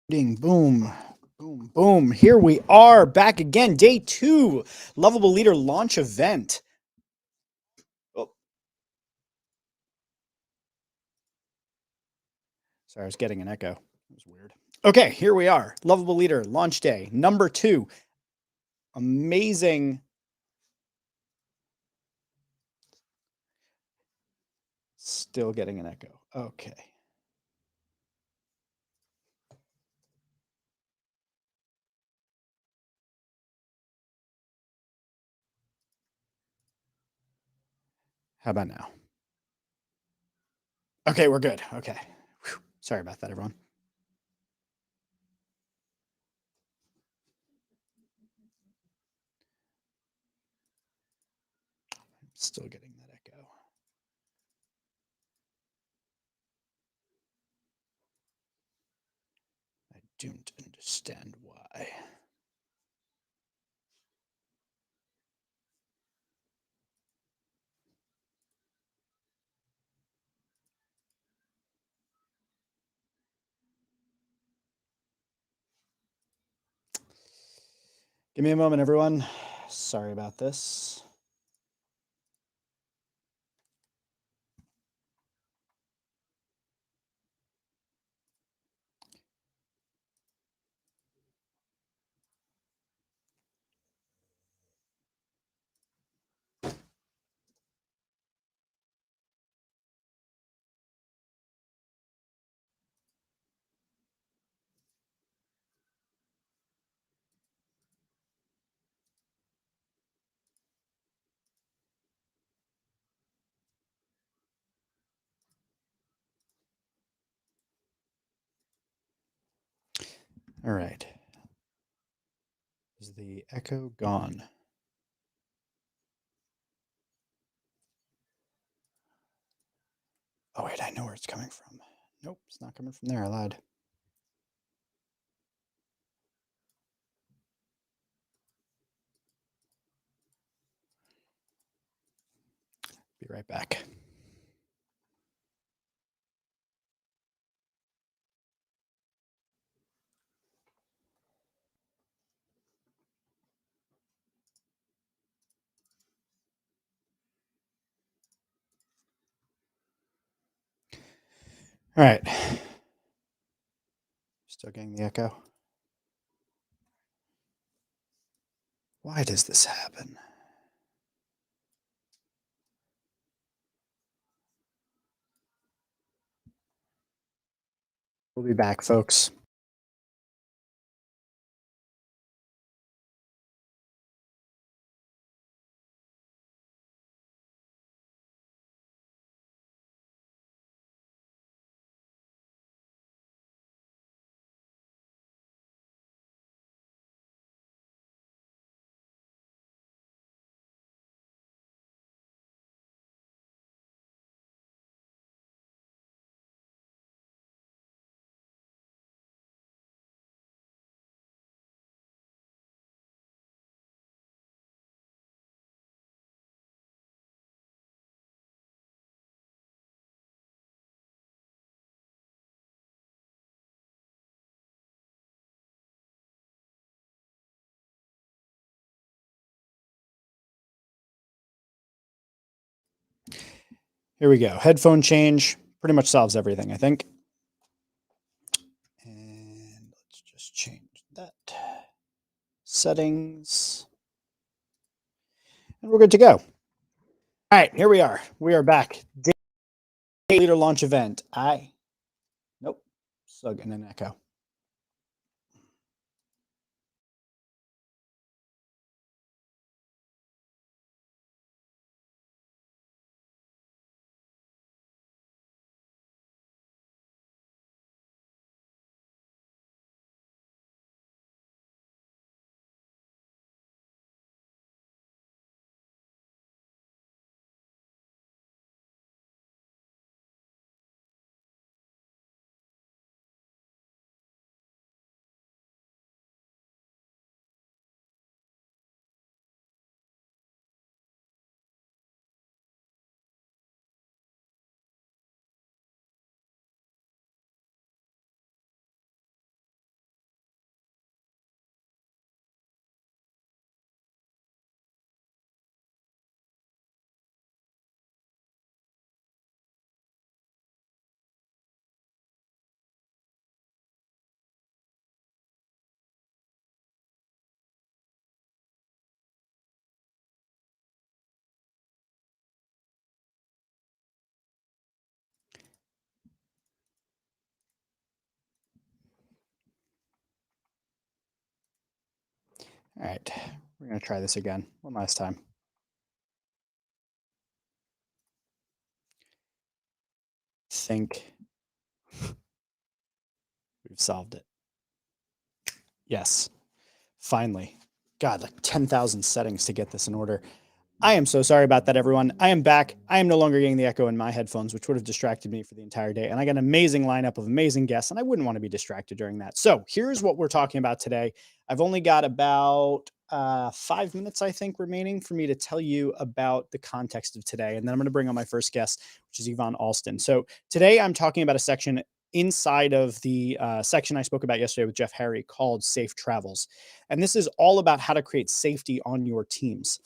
Ding, boom, boom, boom. Here we are back again. Day 2, Lovable Leader launch event. Oh, sorry, I was getting an echo. That was weird. Okay, here we are. Lovable Leader launch day number 2. Amazing. Still getting an echo. Okay. How about now? Okay, we're good. Okay. Whew. Sorry about that, everyone. Still getting that echo. I don't understand why. Give me a moment, everyone. Sorry about this. All right. Is the echo gone? Oh, wait, I know where it's coming from. Nope, it's not coming from there. I lied. Be right back. All right. Still getting the echo. Why does this happen? We'll be back, folks. Here we go. Headphone change pretty much solves everything, I think. And let's just change that. Settings. And we're good to go. All right, here we are. We are back. Day Leader launch event. Nope. Still getting an echo. All right, we're going to try this again one last time. Think we've solved it. Yes, finally. God, like 10,000 settings to get this in order. I am so sorry about that, everyone. I am back. I am no longer getting the echo in my headphones, which would have distracted me for the entire day. And I got an amazing lineup of amazing guests, and I wouldn't want to be distracted during that. So here's what we're talking about today. I've only got about 5 minutes, I think, remaining for me to tell you about the context of today. And then I'm going to bring on my first guest, which is Yvonne Alston. So today I'm talking about a section inside of the section I spoke about yesterday with Jeff Harry called Safe Travels. And this is all about how to create safety on your teams.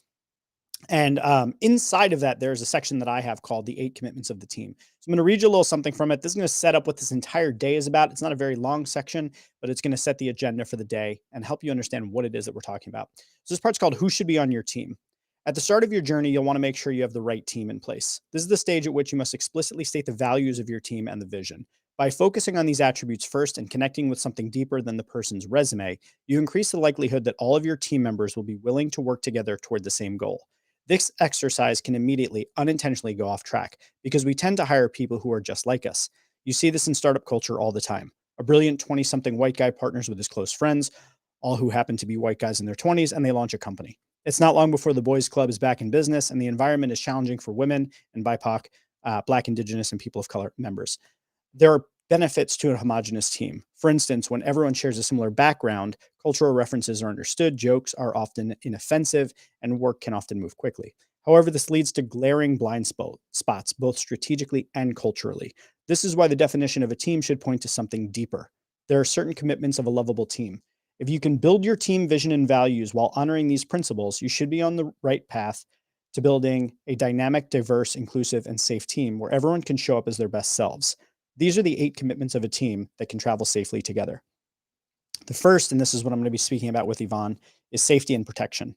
And inside of that, there's a section that I have called the 8 commitments of the team. So I'm going to read you a little something from it. This is going to set up what this entire day is about. It's not a very long section, but it's going to set the agenda for the day and help you understand what it is that we're talking about. So this part's called Who Should Be on Your Team. At the start of your journey, you'll want to make sure you have the right team in place. This is the stage at which you must explicitly state the values of your team and the vision. By focusing on these attributes first and connecting with something deeper than the person's resume, you increase the likelihood that all of your team members will be willing to work together toward the same goal. This exercise can immediately, unintentionally go off track because we tend to hire people who are just like us. You see this in startup culture all the time. A brilliant 20-something white guy partners with his close friends, all who happen to be white guys in their 20s, and they launch a company. It's not long before the boys club is back in business and the environment is challenging for women and BIPOC, Black, Indigenous, and people of color members. There are benefits to a homogenous team. For instance, when everyone shares a similar background, cultural references are understood, jokes are often inoffensive, and work can often move quickly. However, this leads to glaring blind spots, both strategically and culturally. This is why the definition of a team should point to something deeper. There are certain commitments of a lovable team. If you can build your team vision and values while honoring these principles, you should be on the right path to building a dynamic, diverse, inclusive, and safe team where everyone can show up as their best selves. These are the 8 commitments of a team that can travel safely together. The first, and this is what I'm going to be speaking about with Yvonne, is safety and protection.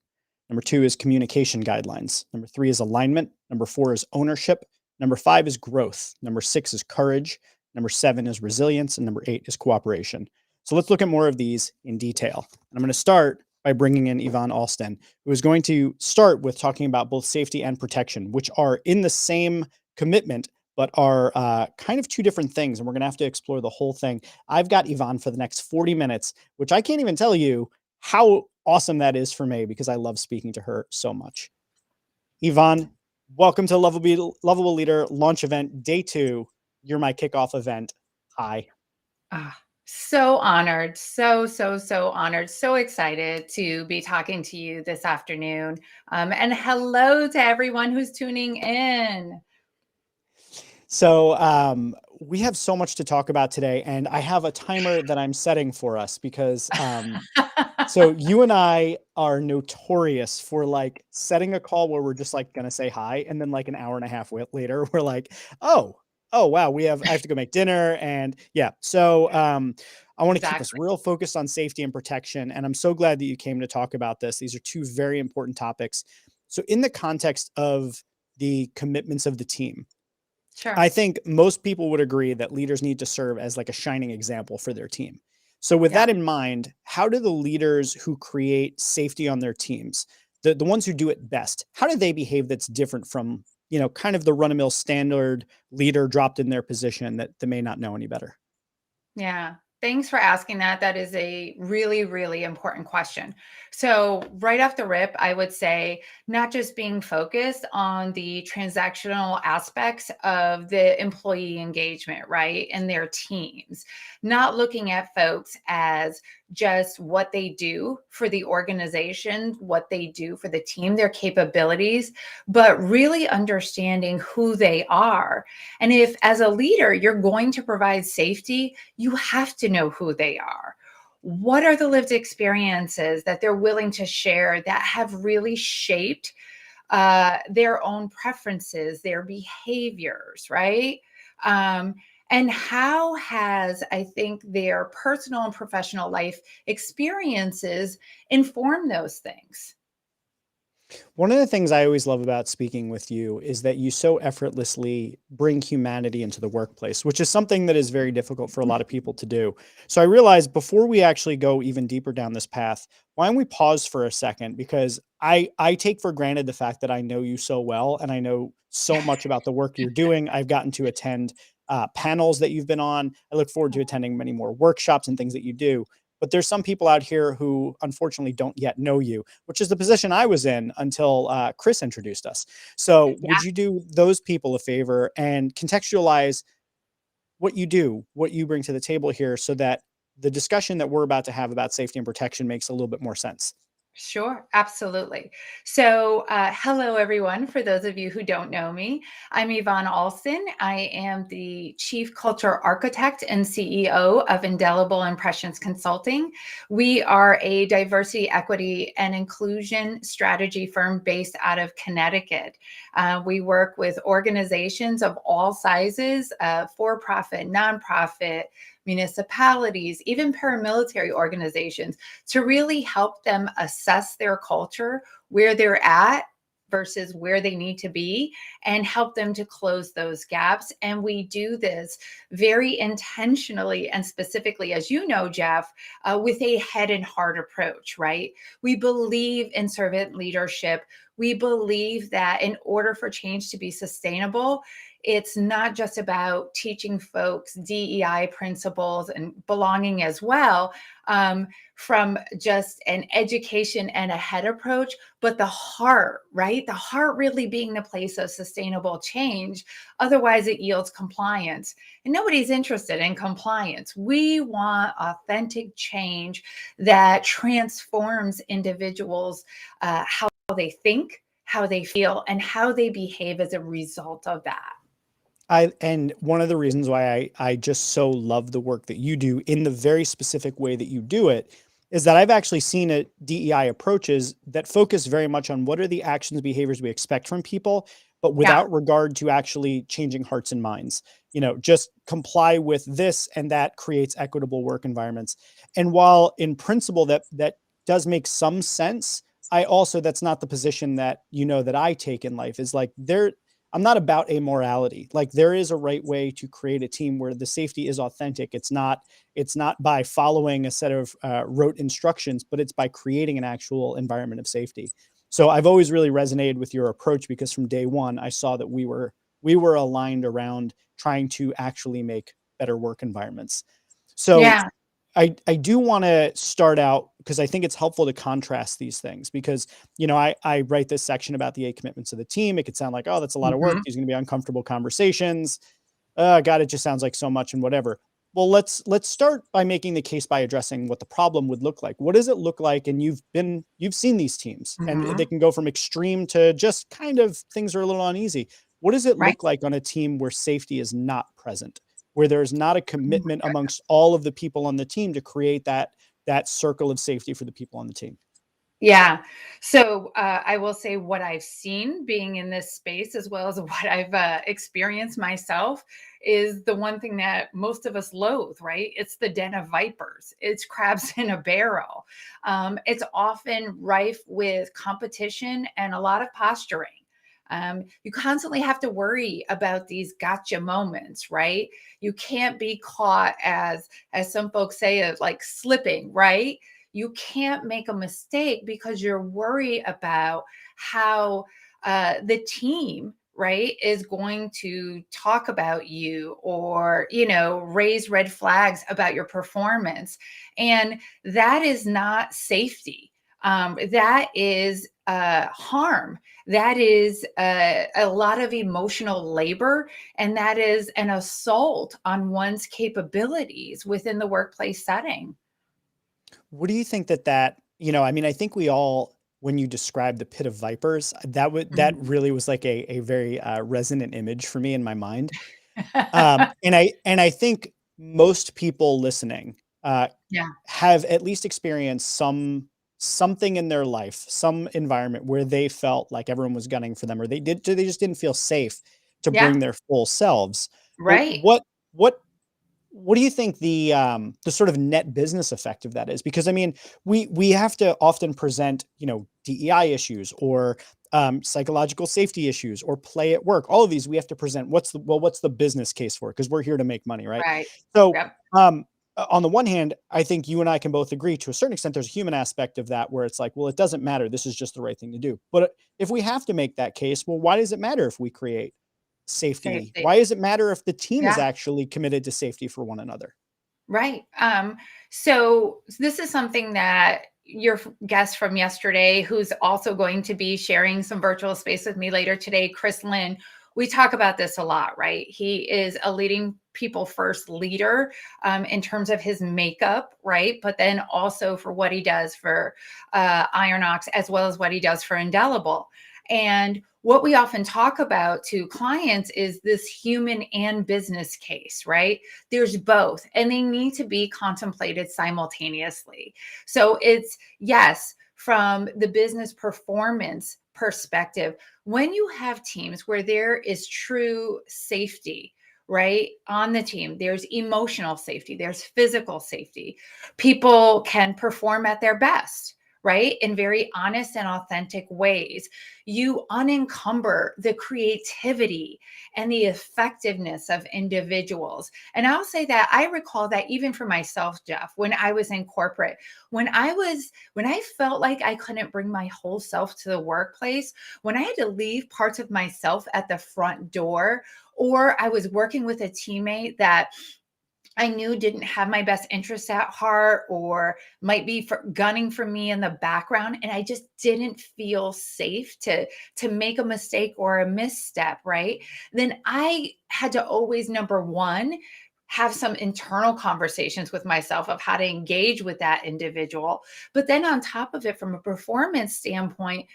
Number 2 is communication guidelines. Number 3 is alignment. Number 4 is ownership. Number 5 is growth. Number 6 is courage. Number 7 is resilience. And number 8 is cooperation. So let's look at more of these in detail. And I'm going to start by bringing in Yvonne Alston, who is going to start with talking about both safety and protection, which are in the same commitment, but are kind of 2 different things. And we're going to have to explore the whole thing. I've got Yvonne for the next 40 minutes, which I can't even tell you how awesome that is for me because I love speaking to her so much. Yvonne, welcome to Lovable Leader launch event, day 2. You're my kickoff event. Hi. So honored, so honored, so excited to be talking to you this afternoon. And hello to everyone who's tuning in. So we have so much to talk about today, and I have a timer that I'm setting for us because so you and I are notorious for like setting a call where we're just like going to say hi. And then like an hour and a half later, we're like, oh, wow, I have to go make dinner. And yeah, so I want to keep us real focused on safety and protection. And I'm so glad that you came to talk about this. These are 2 very important topics. So in the context of the commitments of the team, Sure. I think most people would agree that leaders need to serve as like a shining example for their team. So with that in mind, how do the leaders who create safety on their teams, the ones who do it best, how do they behave that's different from, kind of the run-of-the-mill standard leader dropped in their position that may not know any better? Yeah. Thanks for asking that. That is a really, really important question. So, right off the rip, I would say not just being focused on the transactional aspects of the employee engagement, right? And their teams, not looking at folks as just what they do for the organization, what they do for the team, their capabilities, but really understanding who they are. And if, as a leader, you're going to provide safety, you have to know who they are. What are the lived experiences that they're willing to share that have really shaped their own preferences, their behaviors, right? And how has, I think, their personal and professional life experiences informed those things? One of the things I always love about speaking with you is that you so effortlessly bring humanity into the workplace, which is something that is very difficult for a lot of people to do. So I realized before we actually go even deeper down this path, why don't we pause for a second? Because I take for granted the fact that I know you so well and I know so much about the work you're doing. I've gotten to attend panels that you've been on. I look forward to attending many more workshops and things that you do. But there's some people out here who unfortunately don't yet know you, which is the position I was in until Chris introduced us. So, would Yeah, you do those people a favor and contextualize what you do, what you bring to the table here, so that the discussion that we're about to have about safety and protection makes a little bit more sense? sure, absolutely. So, hello, everyone. For those of you who don't know me, I'm Yvonne Alston. I am the Chief Culture Architect and CEO of Indelible Impressions Consulting. We are a diversity, equity, and inclusion strategy firm based out of Connecticut. We work with organizations of all sizes, for profit, nonprofit, municipalities, even paramilitary organizations, to really help them assess their culture, where they're at versus where they need to be, and help them to close those gaps. And we do this very intentionally and specifically, as you know, Jeff, with a head and heart approach, right? We believe in servant leadership. We believe that in order for change to be sustainable, it's not just about teaching folks DEI principles and belonging as well, from just an education and a head approach, but the heart, right? The heart really being the place of sustainable change. Otherwise, it yields compliance. And nobody's interested in compliance. We want authentic change that transforms individuals, how they think, how they feel, and how they behave as a result of that. And one of the reasons why I just so love the work that you do in the very specific way that you do it is that I've actually seen it DEI approaches that focus very much on what are the actions, behaviors we expect from people, but Yeah. without regard to actually changing hearts and minds. You know, just comply with this and that creates equitable work environments. And while in principle that does make some sense, I also that's not the position that you know that I take in life is like there I'm not about amorality. Like there is a right way to create a team where the safety is authentic. It's not by following a set of rote instructions, but it's by creating an actual environment of safety. So I've always really resonated with your approach because from day one I saw that we were aligned around trying to actually make better work environments. So Yeah. I do want to start out because I think it's helpful to contrast these things because, you know, I write this section about the 8 commitments of the team. It could sound like, oh, that's a lot of work. Mhm. These are going to be uncomfortable conversations. God, it just sounds like so much and whatever. Well, let's start by making the case by addressing what the problem would look like. What does it look like? And you've seen these teams, and they Mhm. can go from extreme to just kind of things are a little uneasy. What does it Right. look like on a team where safety is not present, where there's not a Oh commitment my amongst all of the people on the team to create that circle of safety for the people on the team? Yeah. So I will say what I've seen being in this space, as well as what I've experienced myself, is the one thing that most of us loathe, right? It's the den of vipers, it's crabs in a barrel. It's often rife with competition and a lot of posturing. You constantly have to worry about these gotcha moments, right? You can't be caught as some folks say, of like slipping, right? You can't make a mistake because you're worried about how the team, right, is going to talk about you, or raise red flags about your performance. And that is not safety. That is harm. That is a lot of emotional labor, and that is an assault on one's capabilities within the workplace setting. What do you think I mean, I think we all, when you described the pit of vipers, that Mhm. really was like a very resonant image for me in my mind. And I think most people listening uh, Yeah. have at least experienced something in their life, some environment where they felt like everyone was gunning for them, or they just didn't feel safe to Yeah. bring their full selves. Well, Right. what what do you think the sort of net business effect of that is? Because I mean, we have to often present, DEI issues or psychological safety issues or play at work. All of these we have to present. What's the business case for? Because we're here to make money, right? Right. So, Yep. on the one hand, I think you and I can both agree to a certain extent. There's a human aspect of that where it's like, well, it doesn't matter. This is just the right thing to do. But if we have to make that case, well, why does it matter if we create safety? Safety. Why does it matter if the team is Yeah. actually committed to safety for one another? Right. So this is something that your guest from yesterday, who's also going to be sharing some virtual space with me later today, Chris Lynn, we talk about this a lot, right? He is a leading people first leader in terms of his makeup, right? But then also for what he does for Ironox, as well as what he does for Indelible. And what we often talk about to clients is this human and business case, right? There's both, and they need to be contemplated simultaneously. So it's yes, from the business performance perspective, when you have teams where there is true safety, right, on the team, there's emotional safety, there's physical safety, people can perform at their best, right, in very honest and authentic ways. You unencumber the creativity and the effectiveness of individuals. And I'll say that I recall that even for myself, Jeff, when I was in corporate, when I felt like I couldn't bring my whole self to the workplace, when I had to leave parts of myself at the front door, or I was working with a teammate that I knew didn't have my best interests at heart or might be gunning for me in the background, and I just didn't feel safe to make a mistake or a misstep, right? Then I had to always, number one, have some internal conversations with myself of how to engage with that individual. But then on top of it, from a performance standpoint,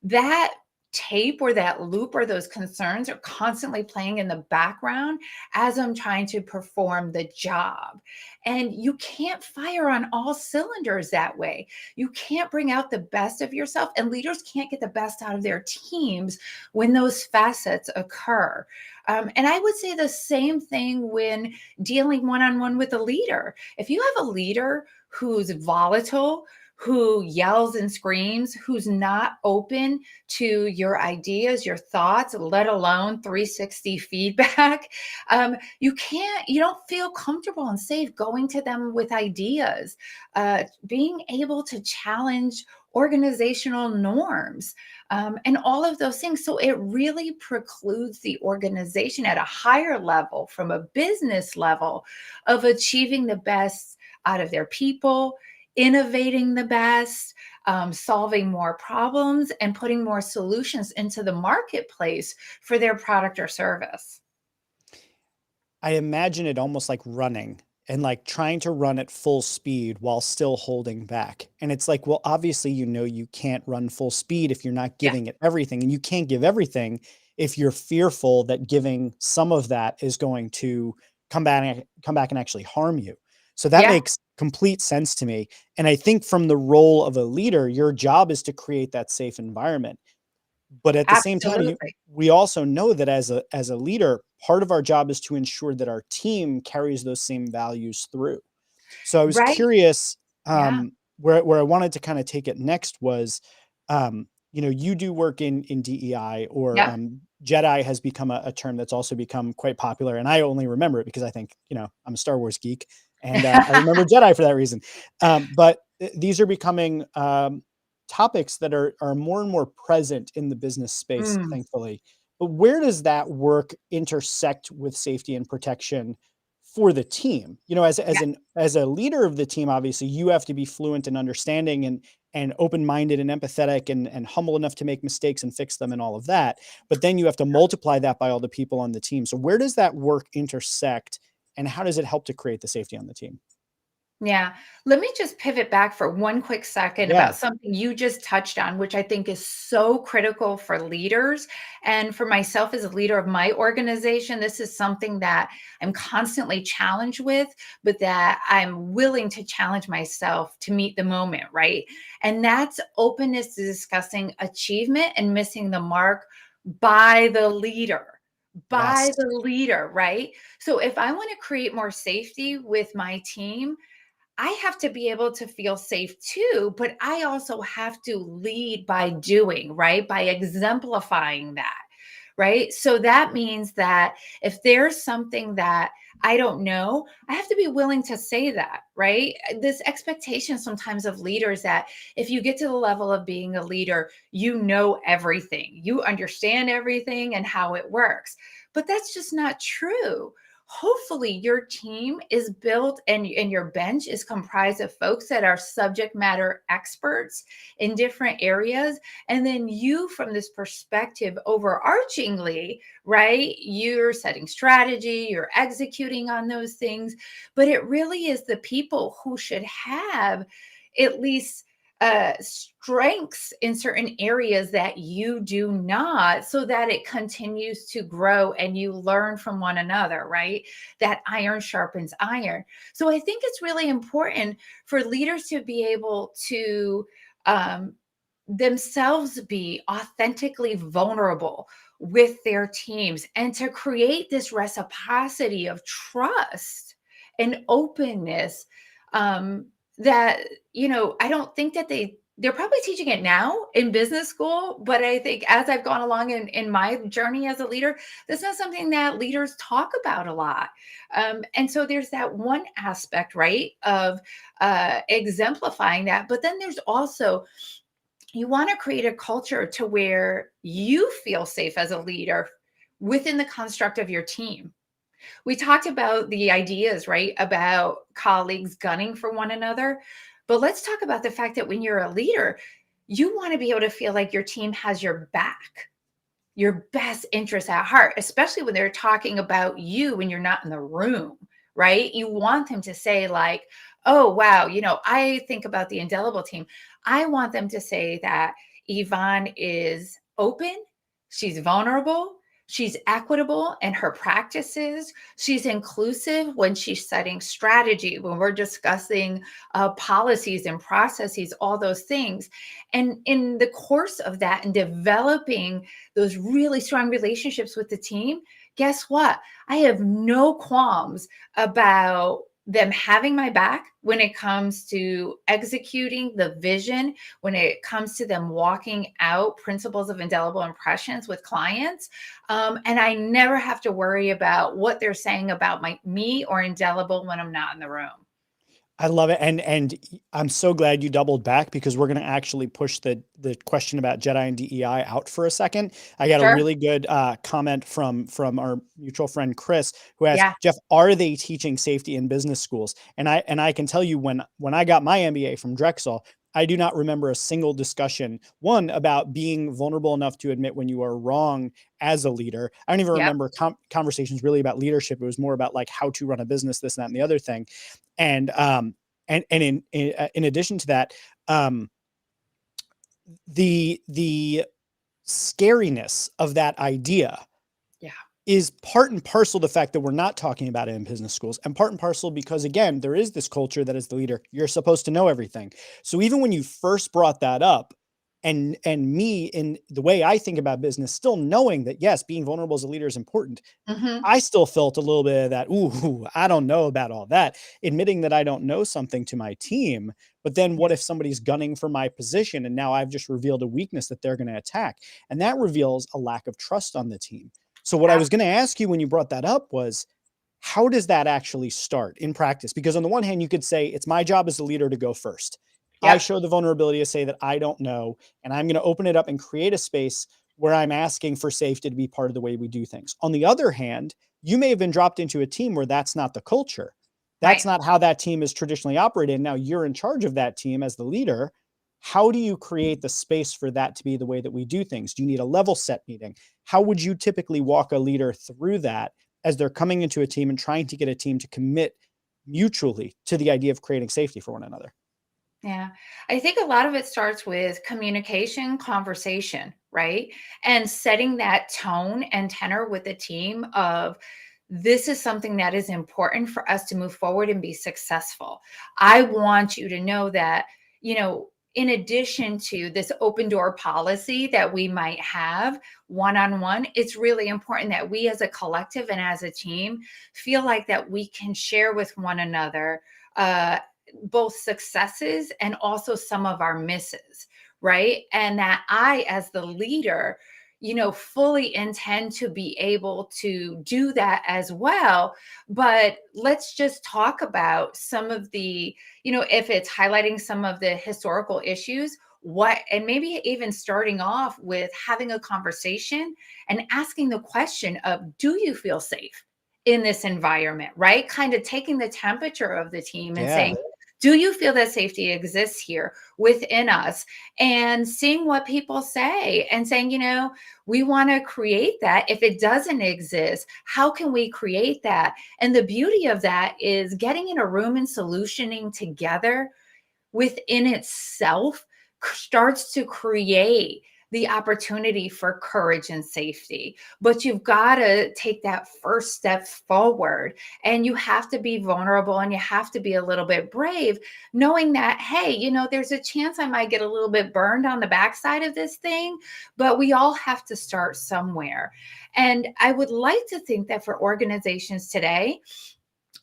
that tape or that loop or those concerns are constantly playing in the background as I'm trying to perform the job. And you can't fire on all cylinders that way. You can't bring out the best of yourself, and leaders can't get the best out of their teams when those facets occur. And I would say the same thing when dealing one on one with a leader. If you have a leader who's volatile, who yells and screams, who's not open to your ideas, your thoughts, let alone 360 feedback, you don't feel comfortable and safe going to them with ideas, being able to challenge organizational norms, and all of those things. So it really precludes the organization at a higher level, from a business level, of achieving the best out of their people, innovating the best, solving more problems, and putting more solutions into the marketplace for their product or service. I imagine it almost like running and like trying to run at full speed while still holding back. And it's like, well, obviously, you can't run full speed if you're not Yeah. giving it everything. And you can't give everything if you're fearful that giving some of that is going to come back and actually harm you. So that Yeah. makes complete sense to me. And I think from the role of a leader, your job is to create that safe environment. But at the same time, Absolutely. we also know that as a leader, part of our job is to ensure that our team carries those same values through. So I was Right. curious, Yeah. where I wanted to kind of take it next was, you do work in DEI, or Yep. Jedi has become a term that's also become quite popular, and I only remember it because I think I'm a Star Wars geek, and I remember Jedi for that reason. But these are becoming topics that are more and more present in the business space, Mm, thankfully. But where does that work intersect with safety and protection for the team? yeah. As a leader of the team, obviously you have to be fluent in understanding and open-minded and empathetic and humble enough to make mistakes and fix them and all of that. But then you have to multiply that by all the people on the team. So where does that work intersect, and how does it help to create the safety on the team? Yeah. Let me just pivot back for one quick second Yeah. about something you just touched on, which I think is so critical for leaders. And for myself as a leader of my organization, this is something that I'm constantly challenged with, but that I'm willing to challenge myself to meet the moment, right? And that's openness to discussing achievement and missing the mark by the leader. by Yes. the leader, right? So if I want to create more safety with my team, I have to be able to feel safe too, but I also have to lead by doing, right? By exemplifying that, right? So that means that if there's something that I don't know, I have to be willing to say that, right? This expectation sometimes of leaders that if you get to the level of being a leader, you know everything, you understand everything and how it works. But that's just not true. Hopefully your team is built and your bench is comprised of folks that are subject matter experts in different areas, and then you, from this perspective, overarchingly, right? You're setting strategy, you're executing on those things, but it really is the people who should have at least strengths in certain areas that you do not, so that it continues to grow and you learn from one another, right? That iron sharpens iron. So I think it's really important for leaders to be able to um, themselves be authentically vulnerable with their teams and to create this reciprocity of trust and openness, um, that I don't think that they're probably teaching it now in business school, but I think as I've gone along in my journey as a leader, this is something that leaders talk about a lot. And so there's that one aspect, right, of exemplifying that, but then there's also, you want to create a culture to where you feel safe as a leader within the construct of your team. We talked about the ideas, right, about colleagues gunning for one another. But let's talk about the fact that when you're a leader, you want to be able to feel like your team has your back, your best interests at heart, especially when they're talking about you when you're not in the room, right? You want them to say, like, oh, wow, I think about the indelible team. I want them to say that Yvonne is open, she's vulnerable, she's equitable in her practices, she's inclusive when she's setting strategy, when we're discussing policies and processes, all those things. And in the course of that and developing those really strong relationships with the team, guess what? I have no qualms about them having my back when it comes to executing the vision, when it comes to them walking out principles of indelible impressions with clients. And I never have to worry about what they're saying about me or indelible when I'm not in the room. I love it. I'm so glad you doubled back because we're going to actually push the question about Jedi and DEI out for a second. I got a Sure. really good comment from our mutual friend Chris, who asked, Yeah. Jeff, are they teaching safety in business schools? And I can tell you, when I got my MBA from Drexel, I do not remember a single discussion, one, about being vulnerable enough to admit when you are wrong as a leader. I don't even Yep. remember conversations really about leadership. It was more about like how to run a business, this, and that, and the other thing. And in addition to that, um, the scariness of that idea Yeah. is part and parcel the fact that we're not talking about it in business schools, and part and parcel because, again, there is this culture that as the leader, you're supposed to know everything. So even when you first brought that up, and me, in the way I think about business, still knowing that yes, being vulnerable as a leader is important, Hmm. I still felt a little bit of that, ooh, I don't know about all that, admitting that I don't know something to my team. But then Yeah. what if somebody's gunning for my position and now I've just revealed a weakness that they're going to attack? And that reveals a lack of trust on the team. So what I was going to ask you when you brought that up was, how does that actually start in practice? Because on the one hand, you could say it's my job as a leader to go first. I Yep. show the vulnerability to say that I don't know, and I'm going to open it up and create a space where I'm asking for safety to be part of the way we do things. On the other hand, you may have been dropped into a team where that's not the culture. Right. That's not how that team is traditionally operated. Now you're in charge of that team as the leader. How do you create the space for that to be the way that we do things? Do you need a level set meeting? How would you typically walk a leader through that as they're coming into a team and trying to get a team to commit mutually to the idea of creating safety for one another? Yeah. I think a lot of it starts with communication, conversation, right? And setting that tone and tenor with the team of, this is something that is important for us to move forward and be successful. I want you to know that, you know, in addition to this open door policy that we might have one-on-one, it's really important that we as a collective and as a team feel like that we can share with one another both successes and also some of our misses, right? And that I, as the leader, fully intend to be able to do that as well. But let's just talk about some of the, if it's highlighting some of the historical issues, and maybe even starting off with having a conversation and asking the question of, do you feel safe in this environment, right? Kind of taking the temperature of the team and Yeah. saying, do you feel that safety exists here within us? And seeing what people say and saying, we want to create that. If it doesn't exist, how can we create that? And the beauty of that is getting in a room and solutioning together within itself starts to create the opportunity for courage and safety. But you've got to take that first step forward, and you have to be vulnerable, and you have to be a little bit brave, knowing that, hey, there's a chance I might get a little bit burned on the backside of this thing, but we all have to start somewhere. And I would like to think that for organizations today,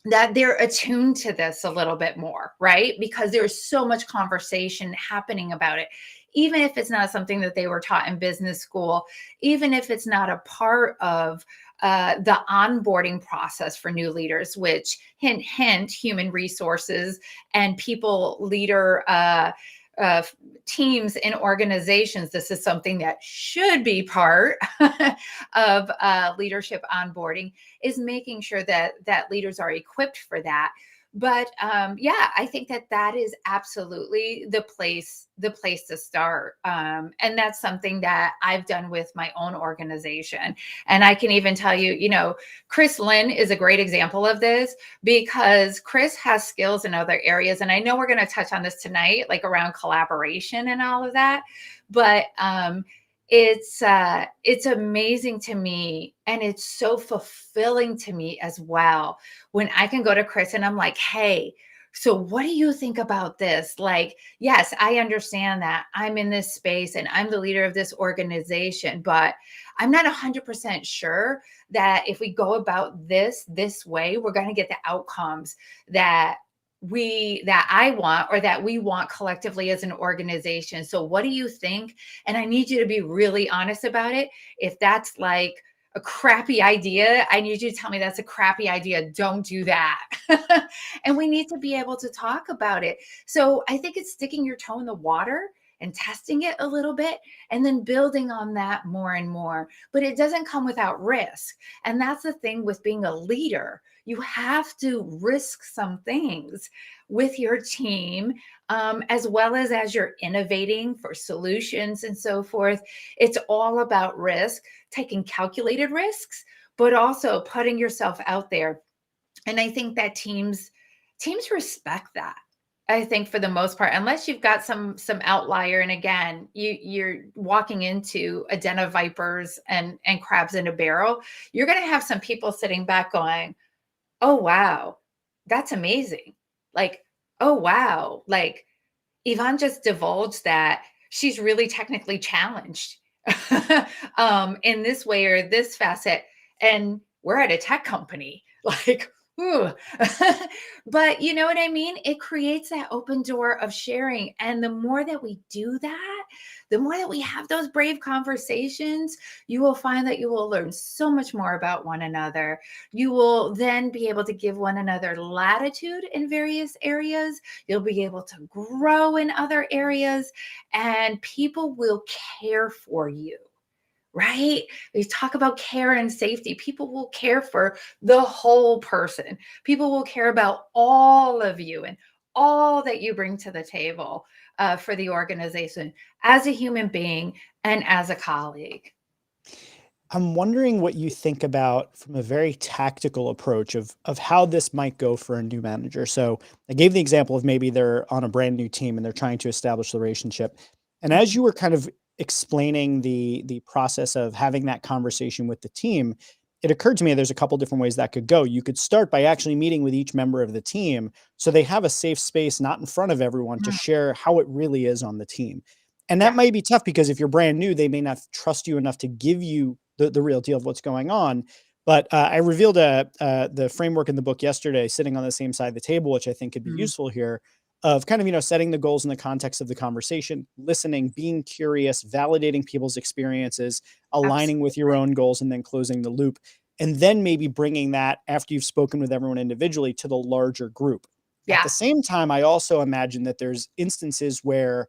that they're attuned to this a little bit more, right? Because there's so much conversation happening about it. Even if it's not something that they were taught in business school, even if it's not a part of the onboarding process for new leaders, which hint, hint, human resources and people leader uh, teams and organizations, this is something that should be part of leadership onboarding, is making sure that leaders are equipped for that. But yeah, I think that is absolutely the place to start, and that's something that I've done with my own organization. And I can even tell you, Chris Lynn is a great example of this, because Chris has skills in other areas, and I know we're going to touch on this tonight, like around collaboration and all of that. But it's amazing to me, and it's so fulfilling to me as well, when I can go to Chris and I'm like, hey, so what do you think about this? Like, yes, I understand that I'm in this space and I'm the leader of this organization, but I'm not 100% sure that if we go about this way, we're going to get the outcomes that I want, or that we want collectively as an organization. So what do you think? And I need you to be really honest about it. If that's like a crappy idea, I need you to tell me that's a crappy idea. Don't do that. And we need to be able to talk about it. So I think it's sticking your toe in the water and testing it a little bit, and then building on that more and more. But it doesn't come without risk. And that's the thing with being a leader. You have to risk some things with your team, as well as you're innovating for solutions and so forth. It's all about risk, taking calculated risks, but also putting yourself out there. And I think that teams respect that. I think for the most part, unless you've got some outlier, and again, you're walking into a den of vipers and crabs in a barrel, you're going to have some people sitting back going, oh wow, that's amazing. Like, oh wow, like Yvonne just divulged that she's really technically challenged in this way or this facet, and we're at a tech company. Like, ooh. But you know what I mean? It creates that open door of sharing. And the more that we do that, the more that we have those brave conversations, you will find that you will learn so much more about one another. You will then be able to give one another latitude in various areas. You'll be able to grow in other areas, and people will care for you. Right? We talk about care and safety. People will care for the whole person. People will care about all of you and all that you bring to the table for the organization as a human being and as a colleague. I'm wondering what you think about from a very tactical approach of how this might go for a new manager. So I gave the example of maybe they're on a brand new team and they're trying to establish the relationship. And as you were kind of explaining the process of having that conversation with the team, it occurred to me there's a couple different ways that could go. You could start by actually meeting with each member of the team so they have a safe space, not in front of everyone, to Mm, share how it really is on the team. And that yeah. might be tough because if you're brand new, they may not trust you enough to give you the real deal of what's going on. But I revealed the framework in the book yesterday, sitting on the same side of the table, which I think could be Mm, useful here, of kind of, setting the goals in the context of the conversation, listening, being curious, validating people's experiences, aligning with your absolutely. own goals, and then closing the loop. And then maybe bringing that, after you've spoken with everyone individually, to the larger group. At Yeah. the same time, I also imagine that there's instances where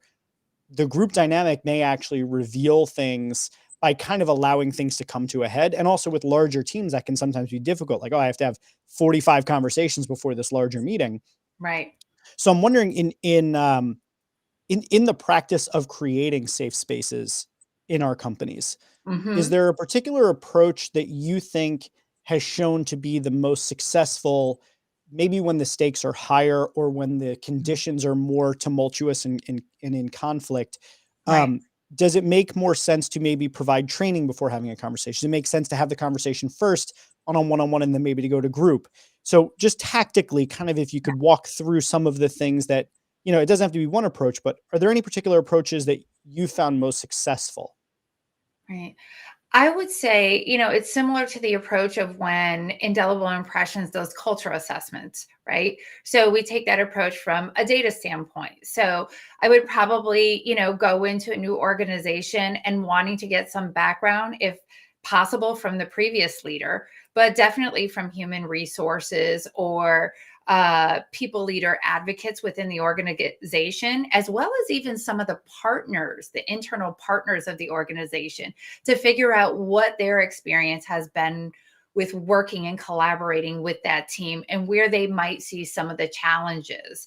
the group dynamic may actually reveal things by kind of allowing things to come to a head. And also with larger teams, that can sometimes be difficult. Like, oh, I have to have 45 conversations before this larger meeting. Right. So I'm wondering, in the practice of creating safe spaces in our companies, is Hmm. there a particular approach that you think has shown to be the most successful, maybe when the stakes are higher or when the conditions are more tumultuous and in conflict? Right. Um, does it make more sense to maybe provide training before having a conversation? Does it make sense to have the conversation first on a one-on-one and then maybe to go to group? So just tactically, kind of if you could walk through some of the things that, it doesn't have to be one approach, but are there any particular approaches that you found most successful? Right. I would say, it's similar to the approach of when indelible impressions, those culture assessments, right? So we take that approach from a data standpoint. So I would probably, go into a new organization and wanting to get some background, if possible, from the previous leader, but definitely from human resources or people leader advocates within the organization, as well as even some of the partners, the internal partners of the organization, to figure out what their experience has been with working and collaborating with that team and where they might see some of the challenges.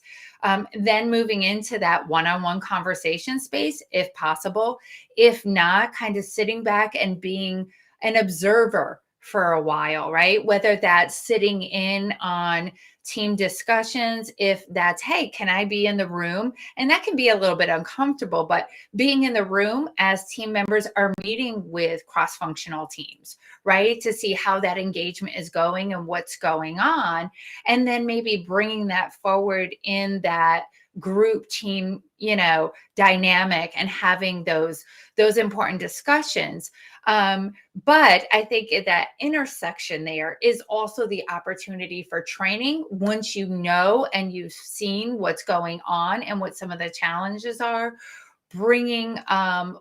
Then moving into that one on one conversation space, if possible. If not, kind of sitting back and being an observer for a while, right? Whether that's sitting in on team discussions, if that's, hey, can I be in the room? And that can be a little bit uncomfortable, but being in the room as team members are meeting with cross functional teams, right? To see how that engagement is going and what's going on. And then maybe bringing that forward in that group team, dynamic, and having those important discussions. But I think that intersection there is also the opportunity for training once you know and you've seen what's going on and what some of the challenges are, bringing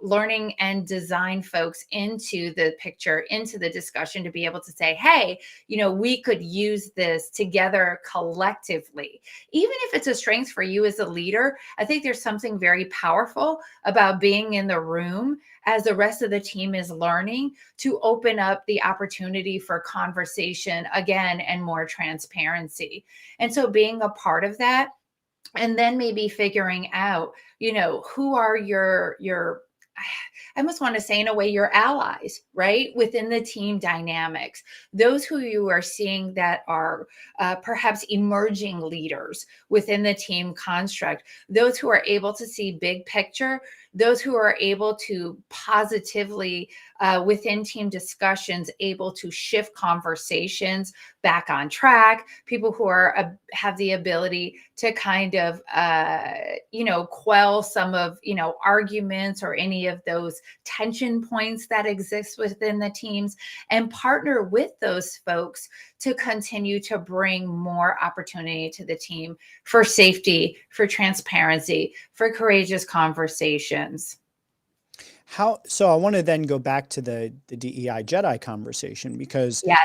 learning and design folks into the picture, into the discussion, to be able to say, hey, we could use this together collectively. Even if it's a strength for you as a leader, I think there's something very powerful about being in the room as the rest of the team is learning, to open up the opportunity for conversation again and more transparency. And so being a part of that, and then maybe figuring out, who are your I almost want to say, in a way, your allies, right, within the team dynamics, those who you are seeing that are perhaps emerging leaders within the team construct, those who are able to see big picture, those who are able to positively, within team discussions, able to shift conversations back on track, people who are have the ability to kind of quell some of arguments or any of those tension points that exist within the teams, and partner with those folks to continue to bring more opportunity to the team for safety, for transparency, for courageous conversations. So I want to then go back to the DEI Jedi conversation, because Yes.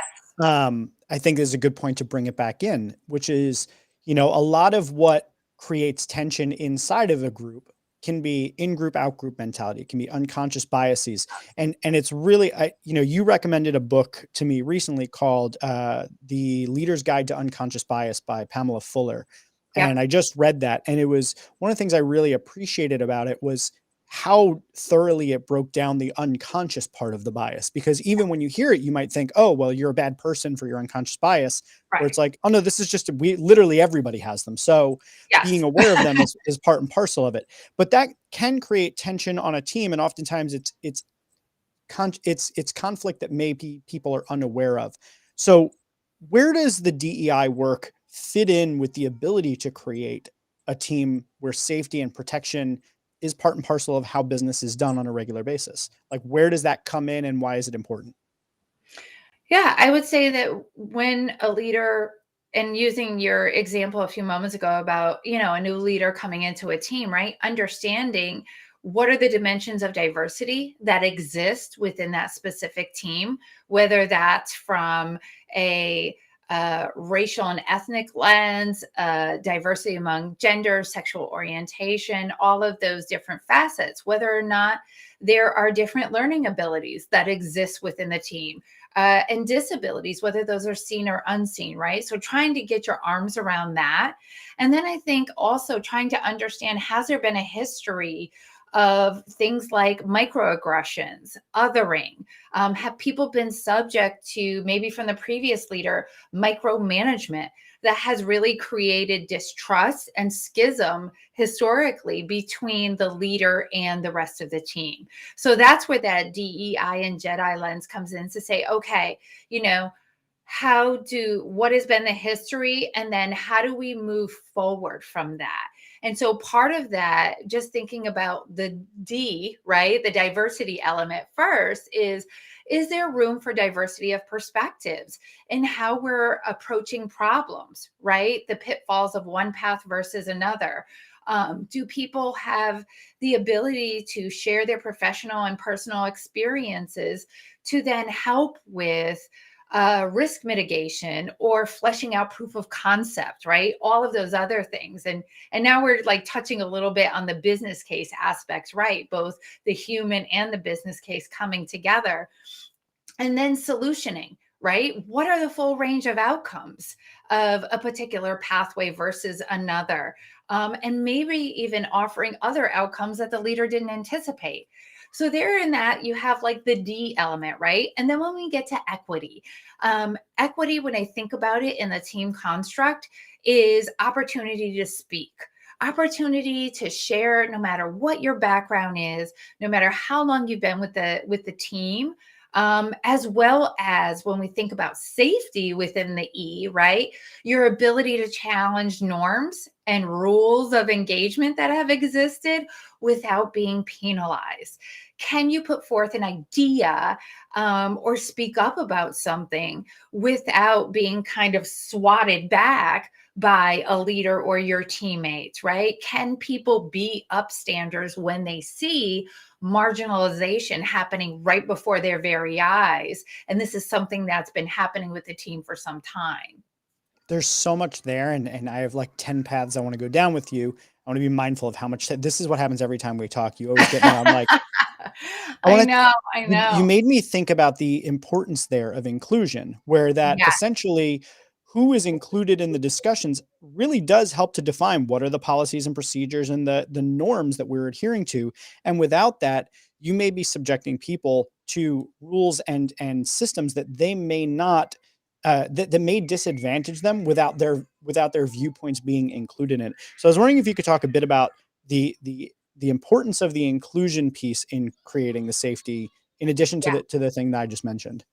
I think there's a good point to bring it back in, which is, a lot of what creates tension inside of a group can be in-group, out-group mentality. It can be unconscious biases. And it's really, you recommended a book to me recently called The Leader's Guide to Unconscious Bias by Pamela Fuller. And Yep. I just read that. And it was one of the things I really appreciated about it was how thoroughly it broke down the unconscious part of the bias. Because even when you hear it, you might think, oh, well, you're a bad person for your unconscious bias, where Right. it's like, oh no, this is just, we literally, everybody has them. So being Yes. aware of them is part and parcel of it. But that can create tension on a team. And oftentimes it's it's conflict that maybe people are unaware of. So where does the DEI work fit in with the ability to create a team where safety and protection is part and parcel of how business is done on a regular basis? Like, where does that come in and why is it important? Yeah, I would say that when a leader, and using your example a few moments ago about, a new leader coming into a team, right? Understanding what are the dimensions of diversity that exist within that specific team, whether that's from a racial and ethnic lens, diversity among gender, sexual orientation, all of those different facets, whether or not there are different learning abilities that exist within the team, and disabilities, whether those are seen or unseen, right? So trying to get your arms around that. And then I think also trying to understand, has there been a history of things like microaggressions, othering? Have people been subject to, maybe from the previous leader, micromanagement that has really created distrust and schism historically between the leader and the rest of the team? So that's where that DEI and Jedi lens comes in to say, okay, you know, what has been the history, and then how do we move forward from that? And so part of that, just thinking about the D, right, the diversity element first, is there room for diversity of perspectives in how we're approaching problems, right? The pitfalls of one path versus another. Do people have the ability to share their professional and personal experiences to then help with risk mitigation or fleshing out proof of concept, right? All of those other things. And now we're like touching a little bit on the business case aspects, right? Both the human and the business case coming together. And then solutioning, right? What are the full range of outcomes of a particular pathway versus another? And maybe even offering other outcomes that the leader didn't anticipate. So there in that, you have like the D element, right? And then when we get to equity, equity, when I think about it in the team construct, is opportunity to speak, opportunity to share, no matter what your background is, no matter how long you've been with the team, as well as when we think about safety within the E, right? Your ability to challenge norms and rules of engagement that have existed without being penalized. Can you put forth an idea, or speak up about something without being kind of swatted back by a leader or your teammates, right? Can people be upstanders when they see marginalization happening right before their very eyes? And this is something that's been happening with the team for some time. There's so much there, and I have like 10 paths I want to go down with you. I want to be mindful of how much this is what happens every time we talk. You always get me on like, I I want to know, I you know. made me think about the importance there of inclusion, where that Yeah, essentially who is included in the discussions really does help to define what are the policies and procedures and the norms that we're adhering to. And without that, you may be subjecting people to rules and systems that they may not that may disadvantage them without their viewpoints being included in it. So I was wondering if you could talk a bit about the importance of the inclusion piece in creating the safety in addition to yeah. the thing that I just mentioned.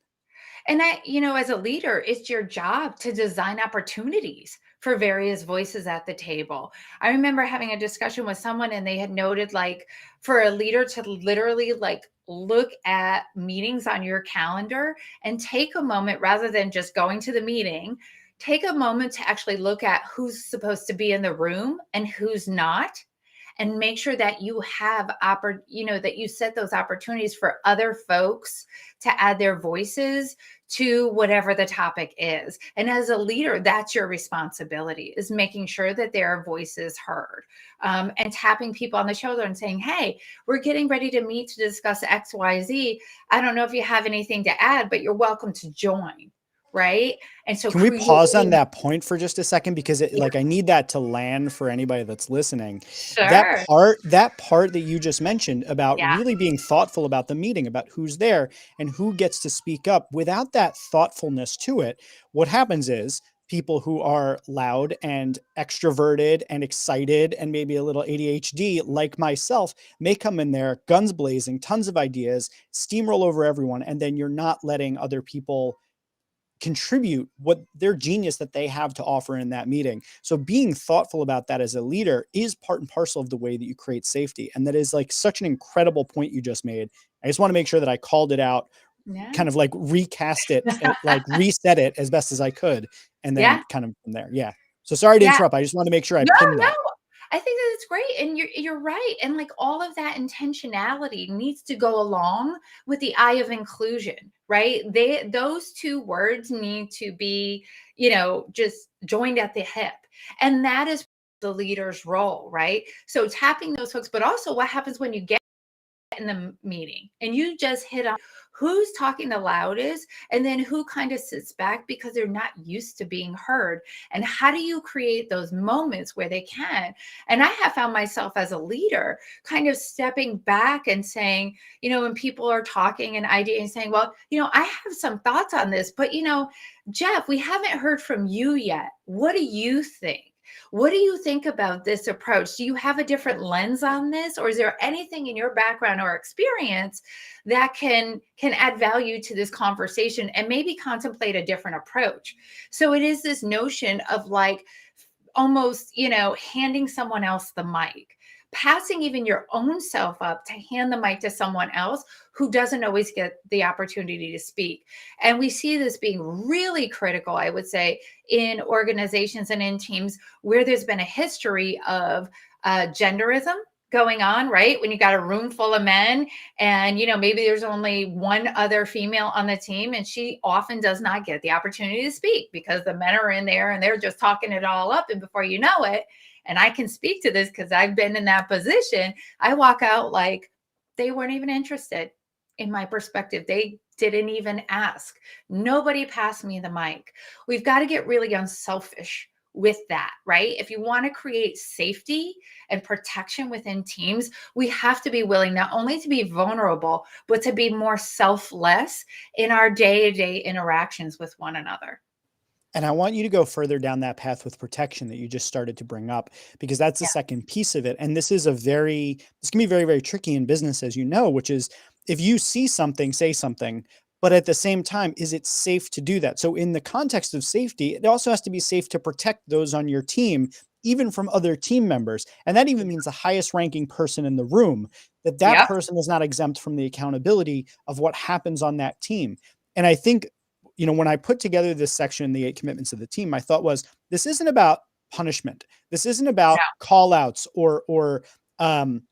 And as a leader, it's your job to design opportunities for various voices at the table. I remember having a discussion with someone, and they had noted, like, for a leader to literally like look at meetings on your calendar and take a moment, rather than just going to the meeting, take a moment to actually look at who's supposed to be in the room and who's not, and make sure that you have that you set those opportunities for other folks to add their voices to whatever the topic is. And as a leader, that's your responsibility, is making sure that their voice is heard, and tapping people on the shoulder and saying, hey, we're getting ready to meet to discuss XYZ. I don't know if you have anything to add, but you're welcome to join. Right. And so Can we pause on creating. that point for just a second? Because Yeah, I need that to land for anybody that's listening. sure. That part that you just mentioned about Yeah. really being thoughtful about the meeting, about who's there and who gets to speak up, without that thoughtfulness to it, what happens is people who are loud and extroverted and excited and maybe a little ADHD, like myself, may come in there, guns blazing, tons of ideas, steamroll over everyone, and then you're not letting other people contribute what their genius that they have to offer in that meeting. So being thoughtful about that as a leader is part and parcel of the way that you create safety. And that is like such an incredible point you just made. I just want to make sure that I called it out, Yeah. kind of like recast it, like reset it as best as I could, and then Yeah. kind of from there. Yeah. So sorry to Yeah. interrupt. I just want to make sure I No, pinned no. that. I think that it's great, and you're right, and like all of that intentionality needs to go along with the eye of inclusion, right? Those two words need to be, just joined at the hip, and that is the leader's role, right? So tapping those hooks, but also what happens when you get in the meeting and you just hit on who's talking the loudest and then who kind of sits back because they're not used to being heard, and how do you create those moments where they can. And I have found myself as a leader kind of stepping back and saying, when people are talking and ideating, saying, well, I have some thoughts on this, but Jeff, we haven't heard from you yet. What do you think? What do you think about this approach? Do you have a different lens on this, or is there anything in your background or experience that can add value to this conversation and maybe contemplate a different approach? So it is this notion of like almost, handing someone else the mic, passing even your own self up to hand the mic to someone else who doesn't always get the opportunity to speak. And we see this being really critical, I would say, in organizations and in teams where there's been a history of genderism going on, right? When you got a room full of men and, maybe there's only one other female on the team, and she often does not get the opportunity to speak because the men are in there and they're just talking it all up. And before you know it, and I can speak to this because I've been in that position, I walk out like they weren't even interested in my perspective. They didn't even ask. Nobody passed me the mic. We've got to get really unselfish with that, right? If you want to create safety and protection within teams, we have to be willing not only to be vulnerable, but to be more selfless in our day-to-day interactions with one another. And I want you to go further down that path with protection that you just started to bring up, because that's the Yeah. second piece of it. And this can be very, very tricky in business, as you know, which is if you see something, say something, but at the same time, is it safe to do that? So in the context of safety, it also has to be safe to protect those on your team, even from other team members. And that even means the highest ranking person in the room, that Yep. person is not exempt from the accountability of what happens on that team. And I think, when I put together this section, the 8 commitments of the team, my thought was, this isn't about punishment. This isn't about call outs or um,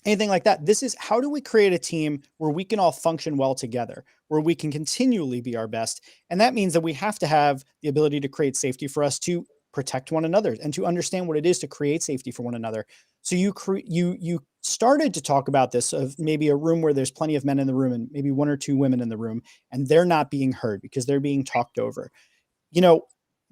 anything like that. This is, how do we create a team where we can all function well together, where we can continually be our best? And that means that we have to have the ability to create safety for us to protect one another and to understand what it is to create safety for one another. So you started to talk about this, of maybe a room where there's plenty of men in the room and maybe one or two women in the room, and they're not being heard because they're being talked over. You know,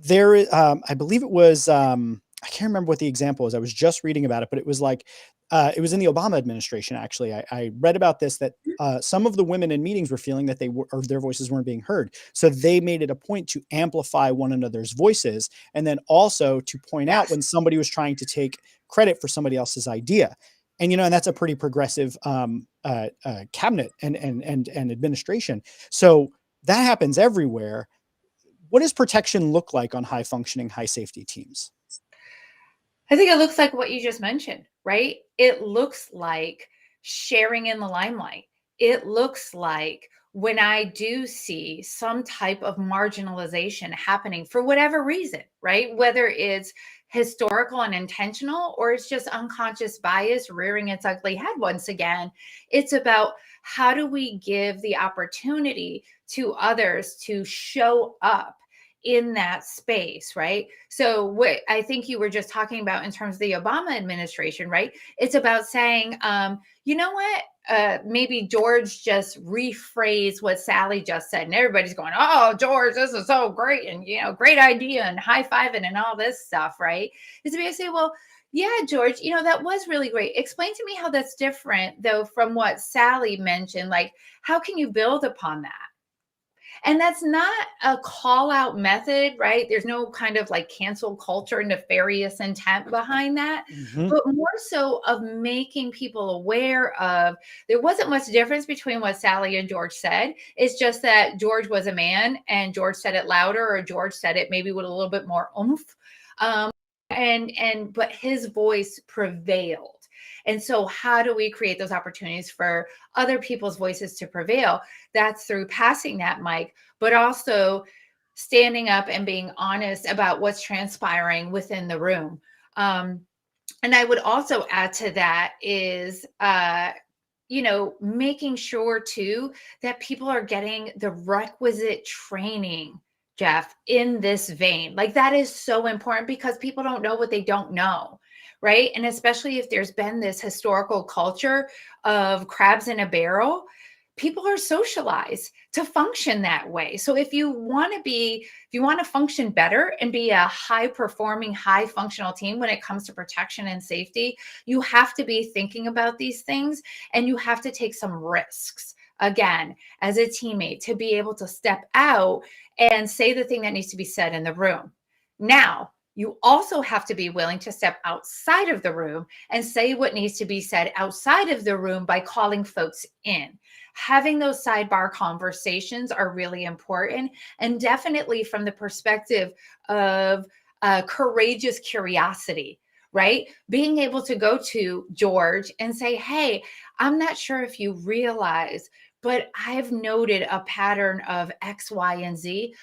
I believe it was, I can't remember what the example was. I was just reading about it, but it was like, it was in the Obama administration. Actually, I read about this, that some of the women in meetings were feeling that or their voices weren't being heard. So they made it a point to amplify one another's voices, and then also to point out Yes. when somebody was trying to take credit for somebody else's idea. And and that's a pretty progressive cabinet and administration. So that happens everywhere. What does protection look like on high functioning, high safety teams? I think it looks like what you just mentioned, right? It looks like sharing in the limelight. It looks like when I do see some type of marginalization happening for whatever reason, right? Whether it's historical and intentional or it's just unconscious bias rearing its ugly head once again, it's about how do we give the opportunity to others to show up in that space, right? So what I think you were just talking about in terms of the Obama administration, right? It's about saying, you know what? Maybe George just rephrased what Sally just said, and everybody's going, "Oh, George, this is so great, and great idea, and high fiving and all this stuff," right? Is to be able to say, "Well, yeah, George, that was really great. Explain to me how that's different, though, from what Sally mentioned. Like, how can you build upon that?" And that's not a call out method, right? There's no kind of like cancel culture, nefarious intent behind that, Mhm. but more so of making people aware of there wasn't much difference between what Sally and George said. It's just that George was a man and George said it louder, or George said it maybe with a little bit more oomph. Um, and but his voice prevailed. And so how do we create those opportunities for other people's voices to prevail? That's through passing that mic, but also standing up and being honest about what's transpiring within the room. Um, and I would also add to that is, making sure too that people are getting the requisite training, Jeff, in this vein. Like that is so important because people don't know what they don't know. Right. And especially if there's been this historical culture of crabs in a barrel, people are socialized to function that way. So if you want to function better and be a high performing, high functional team when it comes to protection and safety, you have to be thinking about these things and you have to take some risks. Again, as a teammate, to be able to step out and say the thing that needs to be said in the room. Now, you also have to be willing to step outside of the room and say what needs to be said outside of the room by calling folks in. Having those sidebar conversations are really important. And definitely from the perspective of courageous curiosity, right? Being able to go to George and say, hey, I'm not sure if you realize, but I've noted a pattern of X, Y, and Z.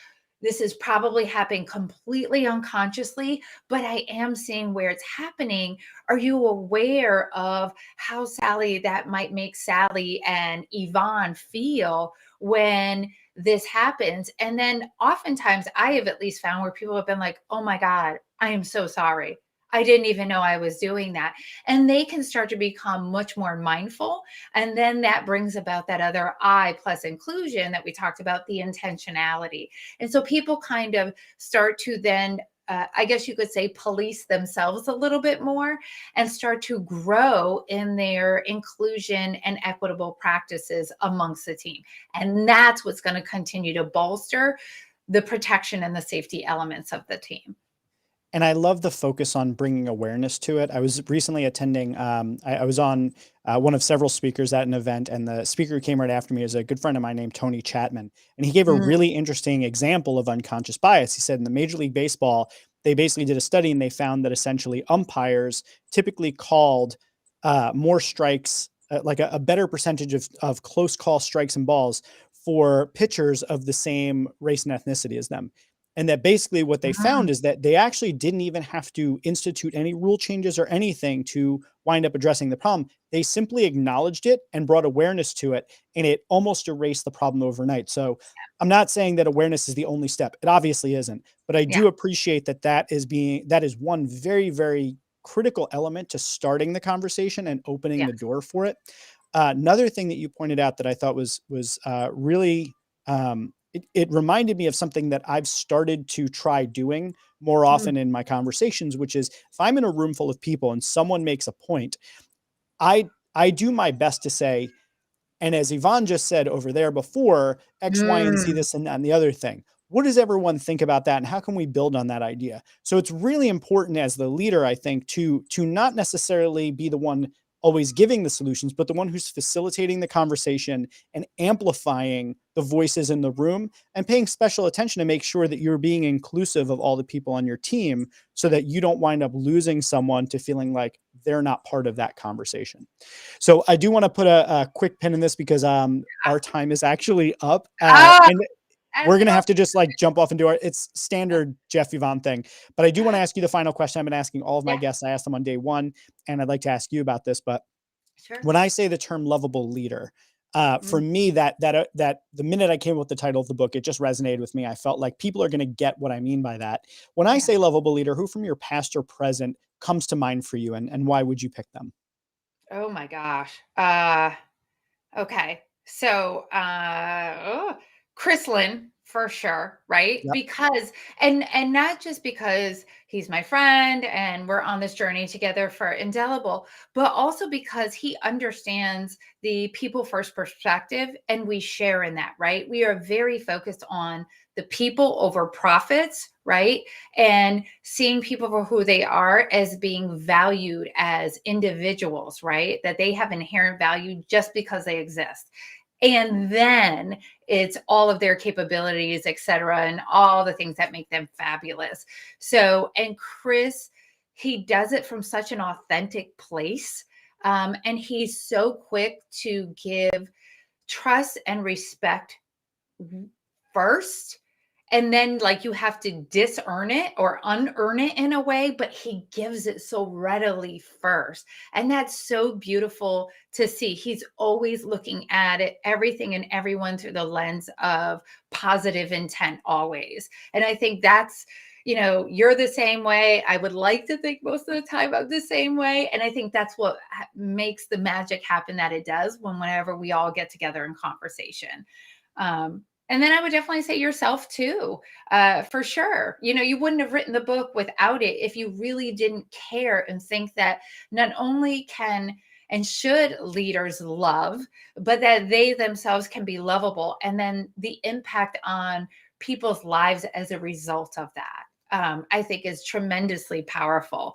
This is probably happening completely unconsciously, but I am seeing where it's happening. Are you aware of how Sally, that might make Sally and Yvonne feel when this happens? And then oftentimes I have at least found where people have been like, oh my God, I am so sorry. I didn't even know I was doing that. And they can start to become much more mindful. And then that brings about that other I plus inclusion that we talked about, the intentionality. And so people kind of start to then, I guess you could say, police themselves a little bit more and start to grow in their inclusion and equitable practices amongst the team. And that's what's going to continue to bolster the protection and the safety elements of the team. And I love the focus on bringing awareness to it. I was recently attending, I was on one of several speakers at an event, and the speaker who came right after me is a good friend of mine named Tony Chapman. And he gave a Mm, really interesting example of unconscious bias. He said in the Major League Baseball, they basically did a study and they found that essentially umpires typically called more strikes, like a better percentage of close call strikes and balls for pitchers of the same race and ethnicity as them. And that basically what they found mm, is that they actually didn't even have to institute any rule changes or anything to wind up addressing the problem. They simply acknowledged it and brought awareness to it, and it almost erased the problem overnight. So I'm not saying that awareness is the only step. It obviously isn't, but I yeah, do appreciate that is one very, very critical element to starting the conversation and opening the yes. door for it. Another thing that you pointed out that I thought was really it reminded me of something that I've started to try doing more Mm, often in my conversations, which is if I'm in a room full of people and someone makes a point, I do my best to say, and as Yvonne just said over there before, X, Y, and Z, mm, this and that, and the other thing. What does everyone think about that? And how can we build on that idea? So it's really important as the leader, I think, to not necessarily be the one always giving the solutions, but the one who's facilitating the conversation and amplifying the voices in the room and paying special attention to make sure that you're being inclusive of all the people on your team so that you don't wind up losing someone to feeling like they're not part of that conversation. So I do want to put a quick pin in this because our time is actually up, oh, and and we're we gonna don't. have to just like jump off and do our it's standard Jeff Yvonne thing. But I do want to ask you the final question I've been asking all of my Yeah, guests. I asked them on day one, and I'd like to ask you about this. But sure. when I say the term lovable leader, for Mm, me, that the minute I came up with the title of the book, it just resonated with me. I felt like people are going to get what I mean by that. When I yeah. say lovable leader, who from your past or present comes to mind for you, and why would you pick them? Oh my gosh. Okay. So, Chrysalin. For sure, right? Yep. Because and not just because he's my friend and we're on this journey together for Indelible, but also because he understands the people first perspective and we share in that, right? We are very focused on the people over profits, right? And seeing people for who they are as being valued as individuals, right? That they have inherent value just because they exist. And then it's all of their capabilities, et cetera, and all the things that make them fabulous. So, and Chris, he does it from such an authentic place. And he's so quick to give trust and respect first, and then like you have to disearn it or unearn it in a way, but he gives it so readily first. And that's so beautiful to see. He's always looking at it, everything and everyone through the lens of positive intent always. And I think that's, you're the same way. I would like to think most of the time I'm the same way. And I think that's what makes the magic happen that it does whenever we all get together in conversation. And then I would definitely say yourself too, for sure. You wouldn't have written the book without it if you really didn't care and think that not only can and should leaders love, but that they themselves can be lovable. And then the impact on people's lives as a result of that. I think is tremendously powerful.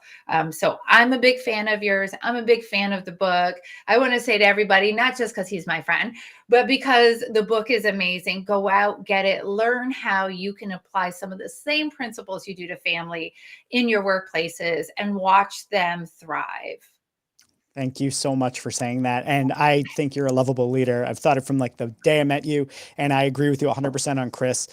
So I'm a big fan of yours. I'm a big fan of the book. I want to say to everybody, not just because he's my friend, but because the book is amazing. Go out, get it, learn how you can apply some of the same principles you do to family in your workplaces and watch them thrive. Thank you so much for saying that. And I think you're a lovable leader. I've thought it from like the day I met you, and I agree with you 100% on Chris.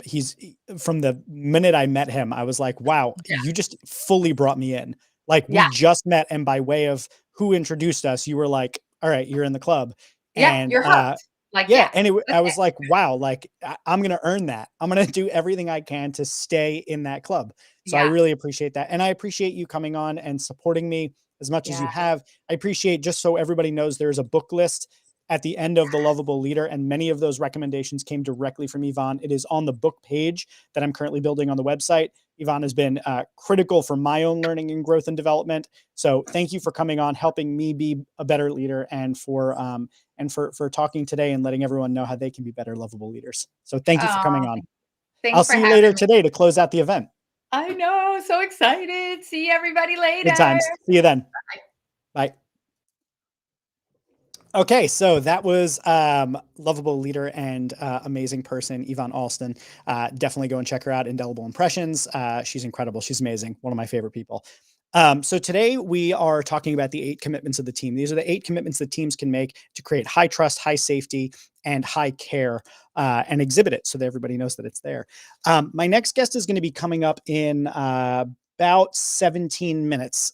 He's from the minute I met him, I was like, wow, Yeah. you just fully brought me in. Like we Yeah. just met, and by way of who introduced us, you were like, all right, you're in the club. Yeah. And You're hooked. Like, yeah, yeah. and I That's was it. like, wow, like I'm going to earn that. I'm going to do everything I can to stay in that club. So I Yeah. really appreciate that. And I appreciate you coming on and supporting me as much as you Yeah. have. I appreciate, just so everybody knows, there's a book list at the end of The Lovable Leader, and many of those recommendations came directly from Yvonne. It is on the book page that I'm currently building on the website. Yvonne has been critical for my own learning and growth and development. So thank you for coming on, helping me be a better leader, and for talking today and letting everyone know how they can be better, lovable leaders. So thank you for Oh, coming on. I'll thanks for see you later having me. today to close out the event. I know. So excited. See everybody Good later. times. See you then. Bye. Okay, so that was lovable leader and amazing person, Yvonne Alston. Definitely go and check her out, Indelible Impressions. She's incredible. She's amazing. One of my favorite people. So today we are talking about the 8 commitments of the team. These are the 8 commitments that teams can make to create high trust, high safety, and high care, and exhibit it so that everybody knows that it's there. My next guest is going to be coming up in about 17 minutes.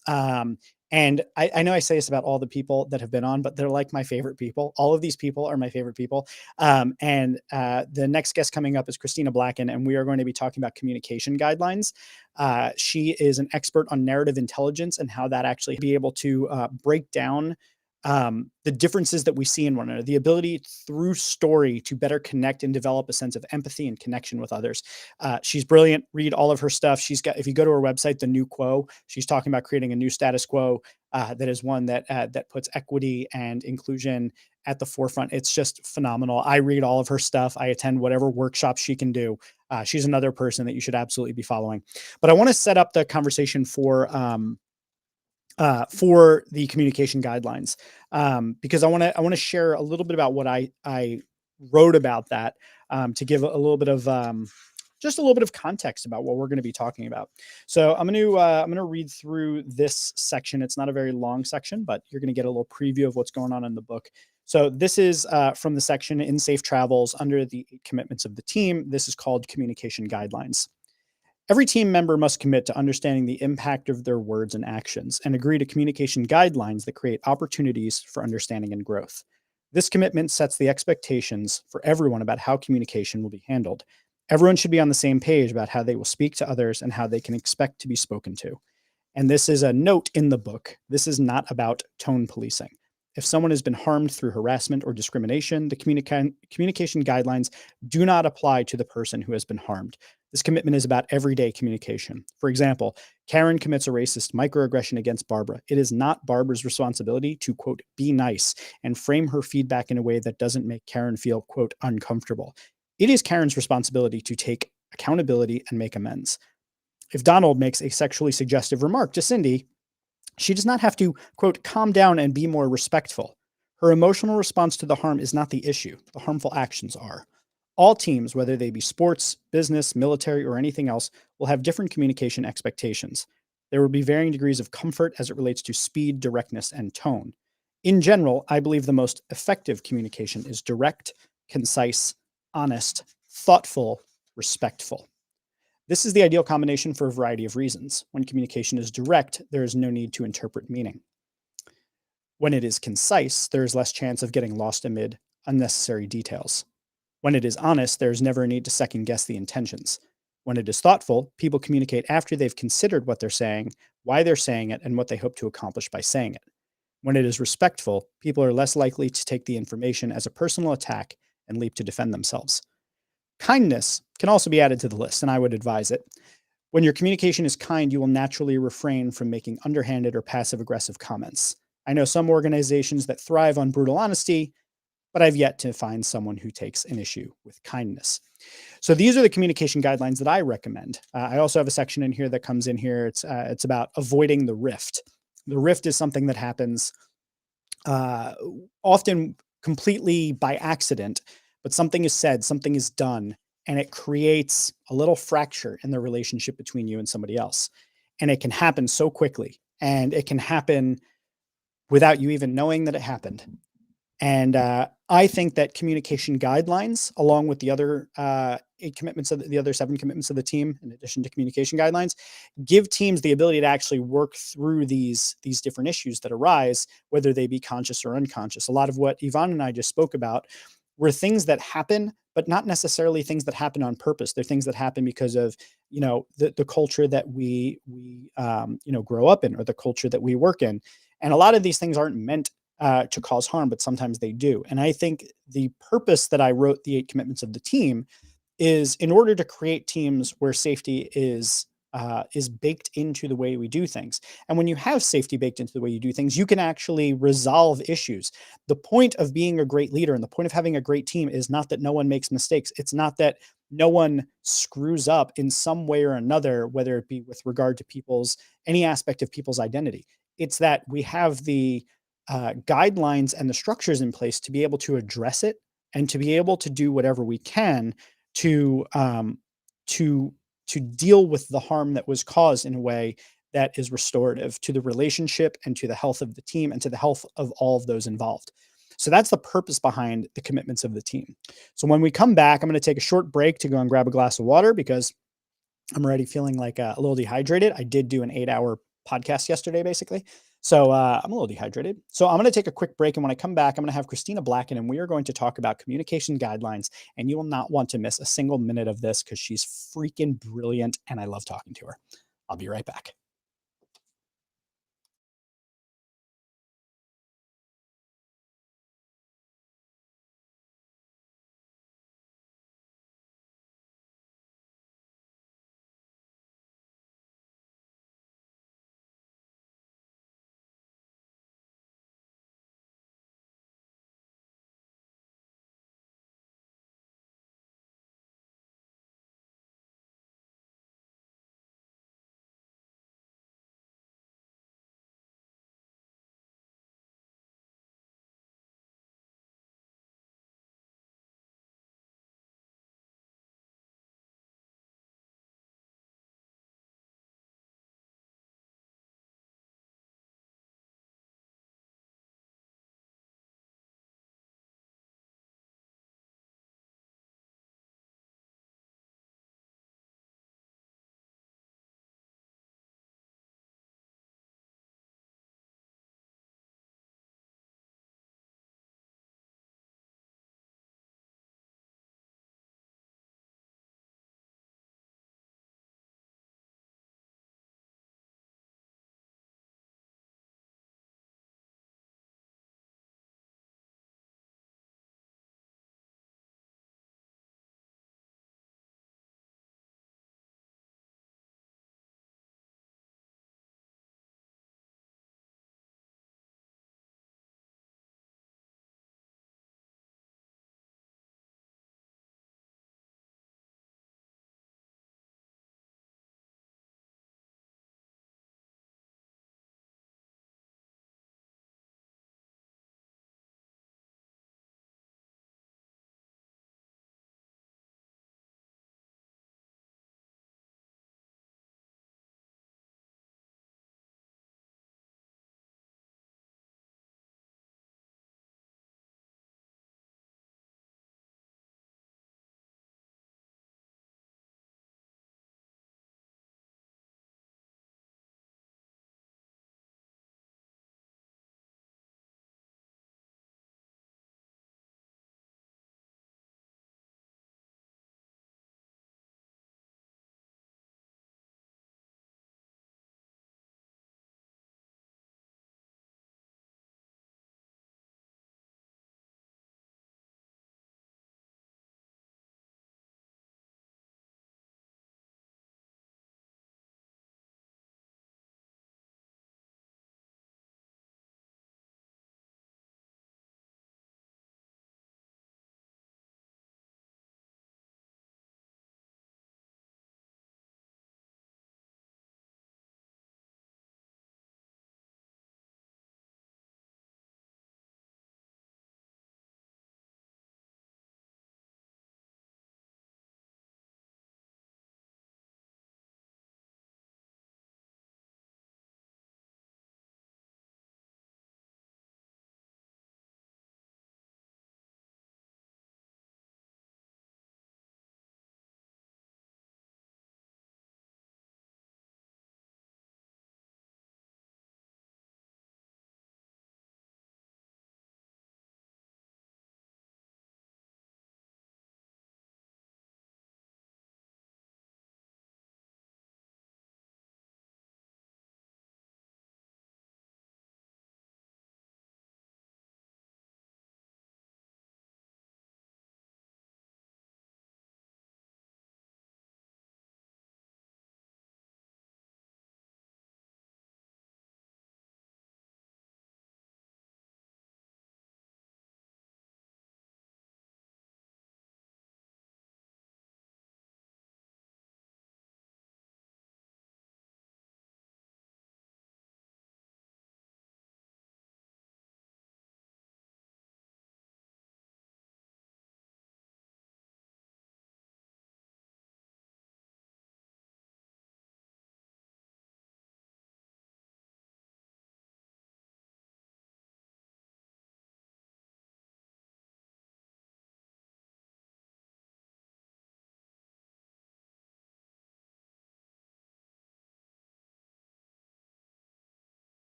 And I know I say this about all the people that have been on, but they're like my favorite people. All of these people are my favorite people. The next guest coming up is Christina Blacken, and we are going to be talking about communication guidelines. She is an expert on narrative intelligence and how that actually be able to break down the differences that we see in one another, the ability through story to better connect and develop a sense of empathy and connection with others. She's brilliant. Read all of her stuff. She's got, if you go to her website, The New Quo, she's talking about creating a new status quo that is one that puts equity and inclusion at the forefront. It's just phenomenal. I read all of her stuff. I attend whatever workshops she can do. She's another person that you should absolutely be following. But I want to set up the conversation for the communication guidelines, because I want to share a little bit about what I wrote about that, to give a little bit of just a little bit of context about what we're going to be talking about. So I'm going to read through this section. It's not a very long section, but you're going to get a little preview of what's going on in the book. So this is from the section in Safe Travels under the 8 commitments of the team. This is called Communication Guidelines. Every team member must commit to understanding the impact of their words and actions and agree to communication guidelines that create opportunities for understanding and growth. This commitment sets the expectations for everyone about how communication will be handled. Everyone should be on the same page about how they will speak to others and how they can expect to be spoken to. And this is a note in the book. This is not about tone policing. If someone has been harmed through harassment or discrimination, the communication guidelines do not apply to the person who has been harmed. This commitment is about everyday communication. For example, Karen commits a racist microaggression against Barbara. It is not Barbara's responsibility to, quote, be nice and frame her feedback in a way that doesn't make Karen feel, quote, uncomfortable. It is Karen's responsibility to take accountability and make amends. If Donald makes a sexually suggestive remark to Cindy, she does not have to, quote, calm down and be more respectful. Her emotional response to the harm is not the issue. The harmful actions are. All teams, whether they be sports, business, military, or anything else, will have different communication expectations. There will be varying degrees of comfort as it relates to speed, directness, and tone. In general, I believe the most effective communication is direct, concise, honest, thoughtful, respectful. This is the ideal combination for a variety of reasons. When communication is direct, there is no need to interpret meaning. When it is concise, there is less chance of getting lost amid unnecessary details. When it is honest, there is never a need to second guess the intentions. When it is thoughtful, people communicate after they've considered what they're saying, why they're saying it, and what they hope to accomplish by saying it. When it is respectful, people are less likely to take the information as a personal attack and leap to defend themselves. Kindness can also be added to the list, and I would advise it. When your communication is kind, you will naturally refrain from making underhanded or passive aggressive comments. I know some organizations that thrive on brutal honesty, but I've yet to find someone who takes an issue with kindness. So these are the communication guidelines that I recommend. I also have a section in here that comes in here. It's about avoiding the rift. The rift is something that happens uh, often completely by accident, but something is said, something is done, and it creates a little fracture in the relationship between you and somebody else. And it can happen so quickly, and it can happen without you even knowing that it happened. And I think that communication guidelines, along with the other 8 commitments of the other 7 commitments of the team, in addition to communication guidelines, give teams the ability to actually work through these different issues that arise, whether they be conscious or unconscious. A lot of what Yvonne and I just spoke about were things that happen, but not necessarily things that happen on purpose. They're things that happen because of the culture that we grow up in, or the culture that we work in. And a lot of these things aren't meant to cause harm, but sometimes they do. And I think the purpose that I wrote the 8 commitments of the team is in order to create teams where safety is baked into the way we do things. And when you have safety baked into the way you do things, you can actually resolve issues. The point of being a great leader and the point of having a great team is not that no one makes mistakes. It's not that no one screws up in some way or another, whether it be with regard to any aspect of people's identity. It's that we have the guidelines and the structures in place to be able to address it and to be able to do whatever we can to to to deal with the harm that was caused in a way that is restorative to the relationship and to the health of the team and to the health of all of those involved. So that's the purpose behind the commitments of the team. So when we come back, I'm going to take a short break to go and grab a glass of water because I'm already feeling like a little dehydrated. I did do an 8-hour podcast yesterday, basically. So I'm a little dehydrated. So I'm going to take a quick break. And when I come back, I'm going to have Christina Blacken, and we are going to talk about communication guidelines. And you will not want to miss a single minute of this because she's freaking brilliant. And I love talking to her. I'll be right back.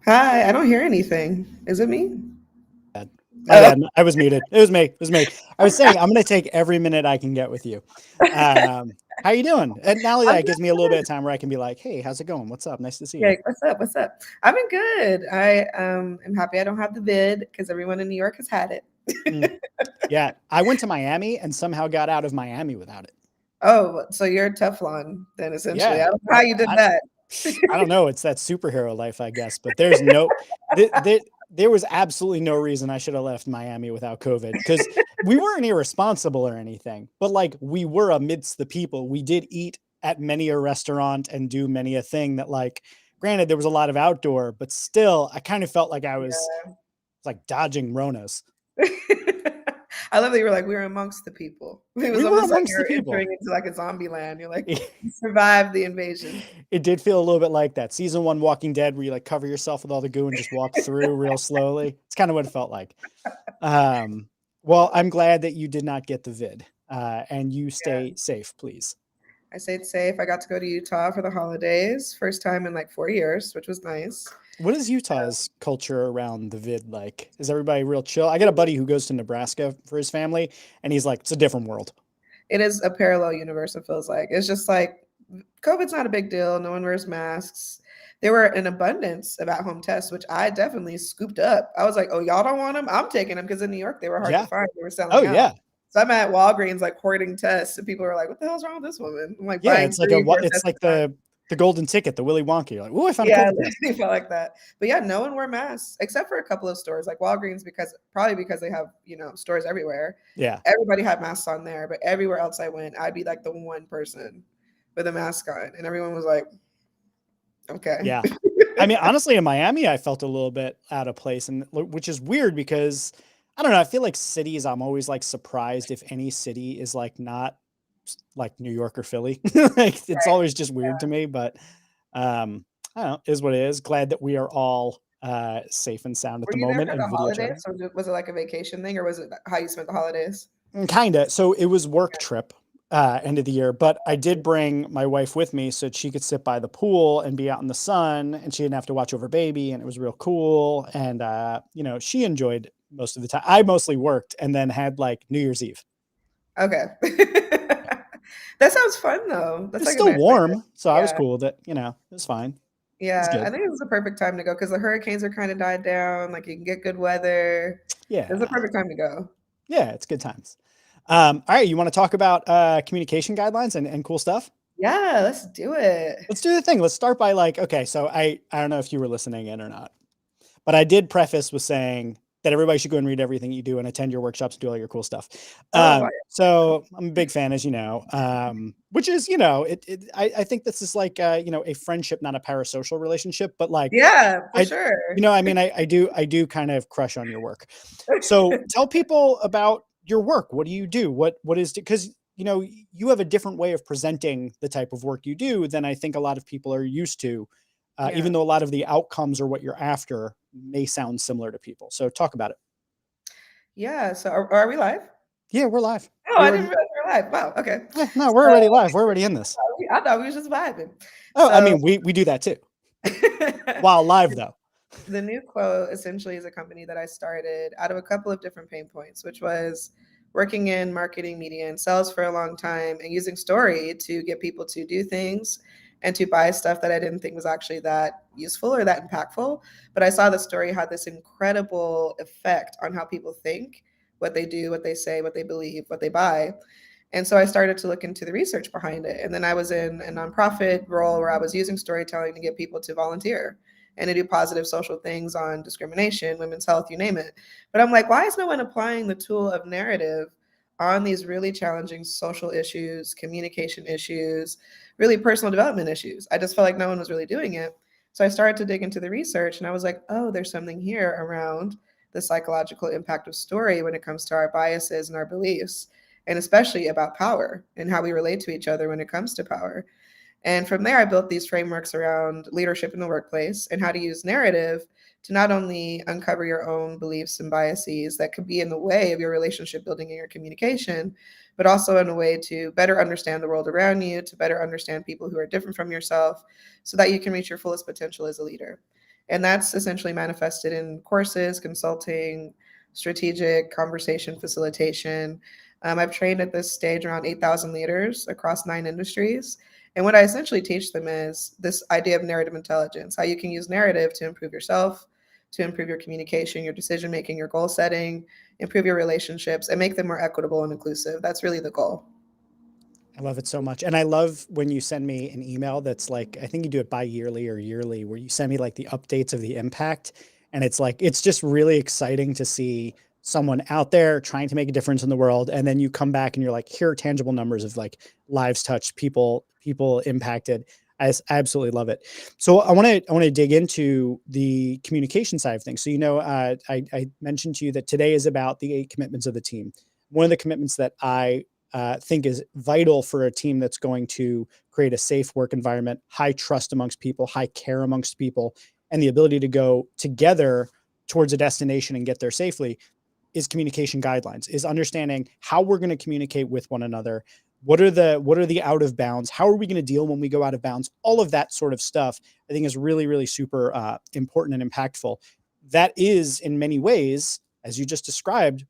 Hi, I don't hear anything. Is it me? My bad. I was muted. It was me. It was me. I was saying I'm going to take every minute I can get with you. How you doing? And not only I'm that, it gives me a little bit of time where I can be like, "Hey, how's it going? What's up? Nice to see you." good. What's up? What's up? I've been good. I am happy I don't have the vid because everyone in New York has had it. Mm. Yeah, I went to Miami and somehow got out of Miami without it. Oh, so you're Teflon then essentially. I Yeah, don't know how you did I, that. I don't know. It's that superhero life, I guess. But there's no, there was absolutely no reason I should have left Miami without COVID because we weren't irresponsible or anything. But like we were amidst the people. We did eat at many a restaurant and do many a thing that, like, granted, there was a lot of outdoor, but still, I kind of felt like I was like dodging Ronas. I love that you were like, we were amongst the people. It was We were almost like amongst the you're people. entering into like a zombie land. You're like, you survived the invasion. It did feel a little bit like that season 1 Walking Dead where you like cover yourself with all the goo and just walk through real slowly. It's kind of what it felt like. Um, well, I'm glad that you did not get the vid, and you Yeah. stay safe, please. I stayed safe. I got to go to Utah for the holidays. First time in like 4 years, which was nice. What is Utah's culture around the vid like? Is everybody real chill? I got a buddy who goes to Nebraska for his family, and he's like, it's a different world. It is a parallel universe, it feels like. It's just like COVID's not a big deal. No one wears masks. There were an abundance of at home tests, which I definitely scooped up. I was like, oh, y'all don't want them? I'm taking them because in New York, they were hard to Yeah. find. They were Oh selling out. yeah. So I'm at Walgreens, like hoarding tests, and people are like, what the hell's wrong with this woman? I'm like Yeah. buying It's like three, four it's tests like at a time. the golden ticket, the Willy Wonka. You're like, oh, I found a Yeah, I COVID test. literally felt like that. But yeah, no one wore masks except for a couple of stores like Walgreens, because probably because they have, stores everywhere. Yeah. Everybody had masks on there, but everywhere else I went, I'd be like the one person with a mask on. And everyone was like, okay. Yeah. I mean, honestly, in Miami, I felt a little bit out of place, and which is weird because I don't know. I feel like cities, I'm always like surprised if any city is like not like New York or Philly. Like it's Right. always just weird to me, but I don't know, is what it is. Glad that we are all safe and sound at Were the you there moment for and the video chatting. holidays? Or was it like a vacation thing, or was it how you spent the holidays? Kind of. So it was work trip, end of the year, but I did bring my wife with me so that she could sit by the pool and be out in the sun, and she didn't have to watch over baby, and it was real cool. And she enjoyed most of the time. I mostly worked and then had like New Year's Eve. Okay. That sounds fun though. It That's was like a still nice way warm, so I was yeah. cool with it. It was fine. It was Yeah. I good. think it was the perfect time to go because the hurricanes are kind of died down. Like you can get good weather. It was the Yeah. perfect time to go. Yeah, it's good times. All right, you want to talk about communication guidelines and cool stuff? Yeah, let's do it. Let's do the thing. Let's start by like, okay, so I don't know if you were listening in or not, but I did preface with saying that everybody should go and read everything you do and attend your workshops and do all your cool stuff. Oh, wow. So I'm a big fan, as you know, which is, I think this is like, a friendship, not a parasocial relationship, but like, Yeah, for I, sure. I mean, I do kind of crush on your work. So tell people about your work. What do you do? What is, because, you have a different way of presenting the type of work you do than I think a lot of people are used to. Yeah. Even though a lot of the outcomes or what you're after may sound similar to people. So talk about it. Yeah. So are we live? Yeah, we're live. Oh, We I didn't already, realize we were live. Wow. Okay. no, we're So already live. We're already in this. I thought we was just vibing. Oh, I So mean, we do that too. While live though. the new quote essentially is a company that I started out of a couple of different pain points, which was working in marketing, media, and sales for a long time and using story to get people to do things and to buy stuff that I didn't think was actually that useful or that impactful. But I saw the story had this incredible effect on how people think, what they do, what they say, what they believe, what they buy. And so I started to look into the research behind it. And then I was in a nonprofit role where I was using storytelling to get people to volunteer and to do positive social things on discrimination, women's health, you name it. But I'm like, why is no one applying the tool of narrative on these really challenging social issues, communication issues, really personal development issues? I just felt like no one was really doing it. So I started to dig into the research and I was like, oh, there's something here around the psychological impact of story when it comes to our biases and our beliefs, and especially about power and how we relate to each other when it comes to power. And from there, I built these frameworks around leadership in the workplace and how to use narrative to not only uncover your own beliefs and biases that could be in the way of your relationship building and your communication, but also in a way to better understand the world around you, to better understand people who are different from yourself, so that you can reach your fullest potential as a leader. And that's essentially manifested in courses, consulting, strategic conversation facilitation. I've trained at this stage around 8,000 leaders across 9 industries. And what I essentially teach them is this idea of narrative intelligence, how you can use narrative to improve yourself, to improve your communication, your decision making, your goal setting, improve your relationships, and make them more equitable and inclusive. That's really the goal. I love it so much. And I love when you send me an email that's like, I think you do it bi-yearly or yearly, where you send me like the updates of the impact. And it's like, it's just really exciting to see someone out there trying to make a difference in the world. And then you come back and you're like, here are tangible numbers of like lives touched, people impacted. I absolutely love it. So I want to dig into the communication side of things. So, I mentioned to you that today is about the 8 commitments of the team. One of the commitments that I think is vital for a team that's going to create a safe work environment, high trust amongst people, high care amongst people, and the ability to go together towards a destination and get there safely is communication guidelines, is understanding how we're going to communicate with one another. What are the out of bounds? How are we going to deal when we go out of bounds? All of that sort of stuff, I think, is really, really super important and impactful. That is, in many ways, as you just described,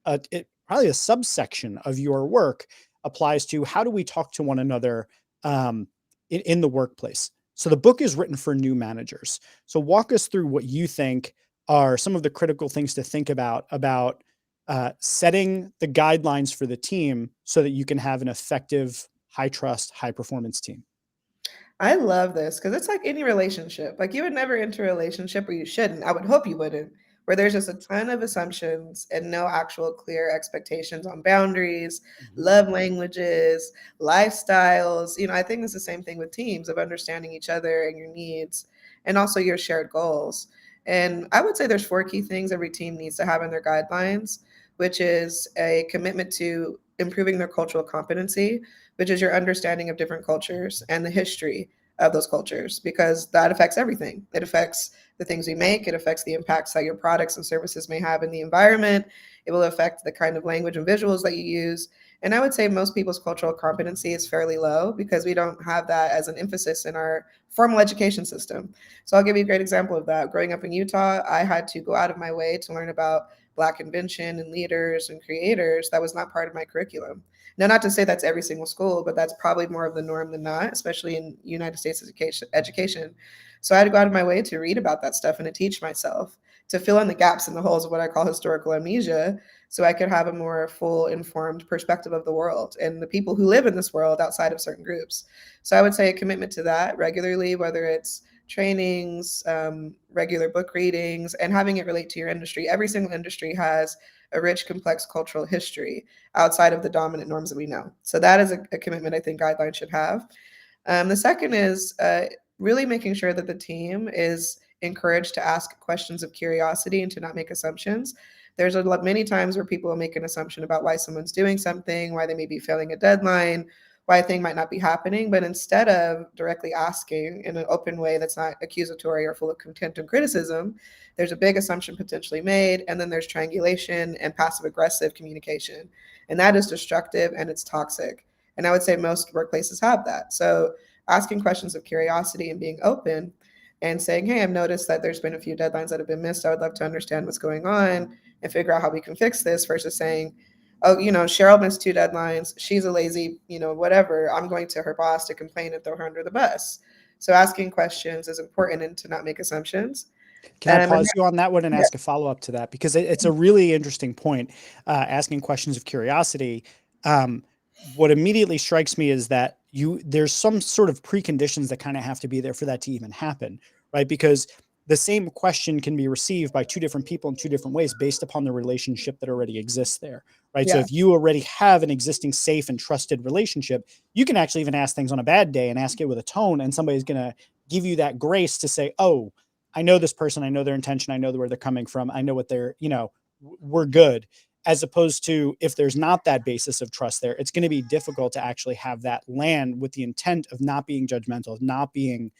probably a subsection of your work applies to how do we talk to one another in the workplace. So the book is written for new managers. So walk us through what you think are some of the critical things to think about setting the guidelines for the team so that you can have an effective, high trust, high performance team. I love this because it's like any relationship. Like you would never enter a relationship, or you shouldn't. I would hope you wouldn't, where there's just a ton of assumptions and no actual clear expectations on boundaries, Mhm. love languages, lifestyles. I think it's the same thing with teams, of understanding each other and your needs and also your shared goals. And I would say there's 4 key things every team needs to have in their guidelines, which is a commitment to improving their cultural competency, which is your understanding of different cultures and the history of those cultures, because that affects everything. It affects the things we make, it affects the impacts that your products and services may have in the environment, it will affect the kind of language and visuals that you use. And I would say most people's cultural competency is fairly low because we don't have that as an emphasis in our formal education system. So I'll give you a great example of that. Growing up in Utah, I had to go out of my way to learn about Black invention and leaders and creators. That was not part of my curriculum. Now, not to say that's every single school, but that's probably more of the norm than not, especially in United States education. So I had to go out of my way to read about that stuff and to teach myself, to fill in the gaps and the holes of what I call historical amnesia, so I could have a more full, informed perspective of the world and the people who live in this world outside of certain groups. So I would say a commitment to that regularly, whether it's trainings, regular book readings, and having it relate to your industry. Every single industry has a rich, complex cultural history outside of the dominant norms that we know. So that is a commitment I think guidelines should have. The second is really making sure that the team is encouraged to ask questions of curiosity and to not make assumptions. There's many times where people will make an assumption about why someone's doing something, why they may be failing a deadline, why a thing might not be happening. But instead of directly asking in an open way that's not accusatory or full of contempt and criticism, there's a big assumption potentially made, and then there's triangulation and passive aggressive communication. And that is destructive and it's toxic. And I would say most workplaces have that. So asking questions of curiosity and being open and saying, hey, I've noticed that there's been a few deadlines that have been missed. I would love to understand what's going on and figure out how we can fix this, versus saying, oh, Cheryl missed 2 deadlines. She's a lazy, whatever. I'm going to her boss to complain and throw her under the bus. So asking questions is important, and to not make assumptions. Can I And pause you on that one and yeah, ask a follow up to that? Because it's a really interesting point, asking questions of curiosity. Um, what immediately strikes me is that there's some sort of preconditions that kind of have to be there for that to even happen, right? Because the same question can be received by 2 different people in 2 different ways based upon the relationship that already exists there, right? So yeah, if you already have an existing safe and trusted relationship, you can actually even ask things on a bad day and ask it with a tone, and somebody's going to give you that grace to say, oh, I know this person, I know their intention, I know where they're coming from, I know what they're, we're good. As opposed to, if there's not that basis of trust there, it's going to be difficult to actually have that land with the intent of not being judgmental, of not being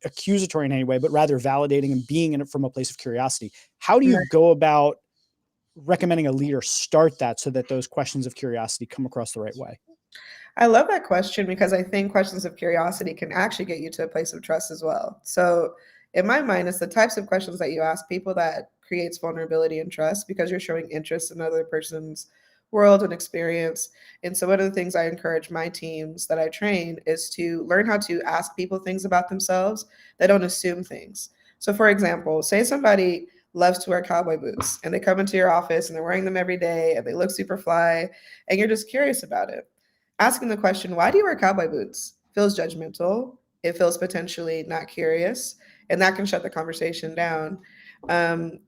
accusatory in any way, but rather validating and being in it from a place of curiosity. How do you go about recommending a leader start that so that those questions of curiosity come across the right way? I love that question because I think questions of curiosity can actually get you to a place of trust as well. So, in my mind, it's the types of questions that you ask people that creates vulnerability and trust because you're showing interest in another person's world and experience. And so, one of the things I encourage my teams that I train is to learn how to ask people things about themselves that don't assume things. So, for example, say somebody loves to wear cowboy boots and they come into your office and they're wearing them every day and they look super fly and you're just curious about it. Asking the question, why do you wear cowboy boots? Feels judgmental. It feels potentially not curious, and that can shut the conversation down.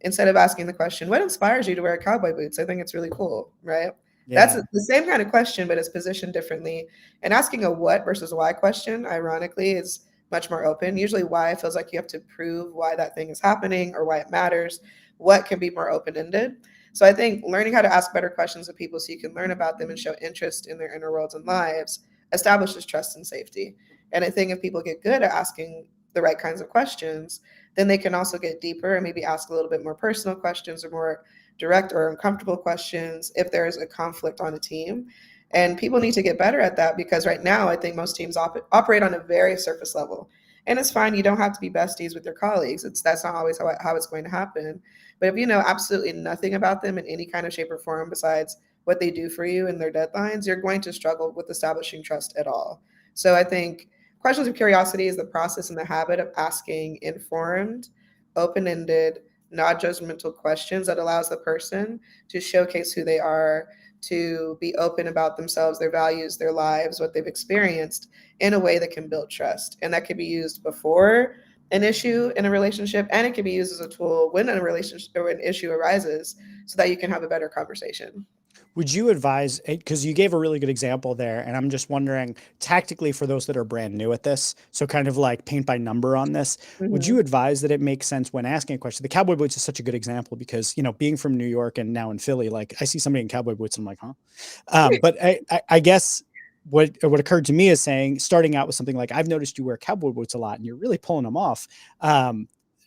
Instead of asking the question, what inspires you to wear cowboy boots? I think it's really cool, right? That's Yeah. the same kind of question, but it's positioned differently. And asking a what versus why question, ironically, is much more open. Usually, why feels like you have to prove why that thing is happening or why it matters. What can be more open ended. So I think learning how to ask better questions of people so you can learn about them and show interest in their inner worlds and lives establishes trust and safety. And I think if people get good at asking the right kinds of questions, then they can also get deeper and maybe ask a little bit more personal questions or more direct or uncomfortable questions if there's a conflict on a team. And people need to get better at that because right now I think most teams operate on a very surface level. And it's fine. You don't have to be besties with your colleagues. That's not always how it's going to happen. But if you know absolutely nothing about them in any kind of shape or form besides what they do for you and their deadlines, you're going to struggle with establishing trust at all. So I think questions of curiosity is the process and the habit of asking informed, open ended, non judgmental questions that allows the person to showcase who they are, to be open about themselves, their values, their lives, what they've experienced in a way that can build trust. And that can be used before an issue in a relationship, and it can be used as a tool when a relationship or an issue arises so that you can have a better conversation. Would you advise, because you gave a really good example there, and I'm just wondering tactically for those that are brand new at this, so kind of like paint by number on this, would you Mhm. advise that it makes sense when asking a question? The cowboy boots is such a good example because, being from New York and now in Philly, like I see somebody in cowboy boots and I'm like, huh? But I guess what occurred to me is saying, starting out with something like, I've noticed you wear cowboy boots a lot and you're really pulling them off.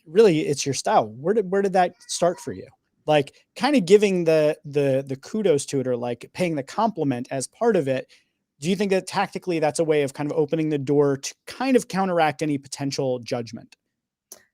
Really, it's your style. Where did that start for you? Like kind of giving the kudos to it or like paying the compliment as part of it. Do you think that tactically that's a way of kind of opening the door to kind of counteract any potential judgment?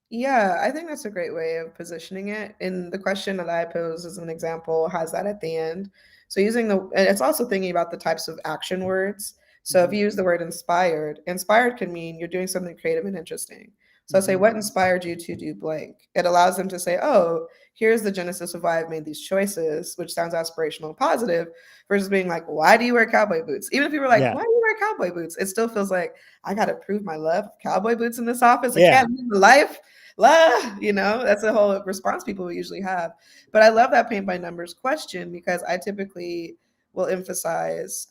Yeah, I think that's a great way of positioning it. And the question that I pose as an example has that at the end. So and it's also thinking about the types of action words. So if Mhm. you use the word inspired, inspired can mean you're doing something creative and interesting. So I say, Mhm. what inspired you to do blank? It allows them to say, oh, here's the genesis of why I've made these choices, which sounds aspirational and positive, versus being like, why do you wear cowboy boots? Even if you were like, Yeah. why do you wear cowboy boots? It still feels like I got to prove my love of cowboy boots in this office. I Yeah. can't live the life that's a whole response people usually have. But I love that paint by numbers question because I typically will emphasize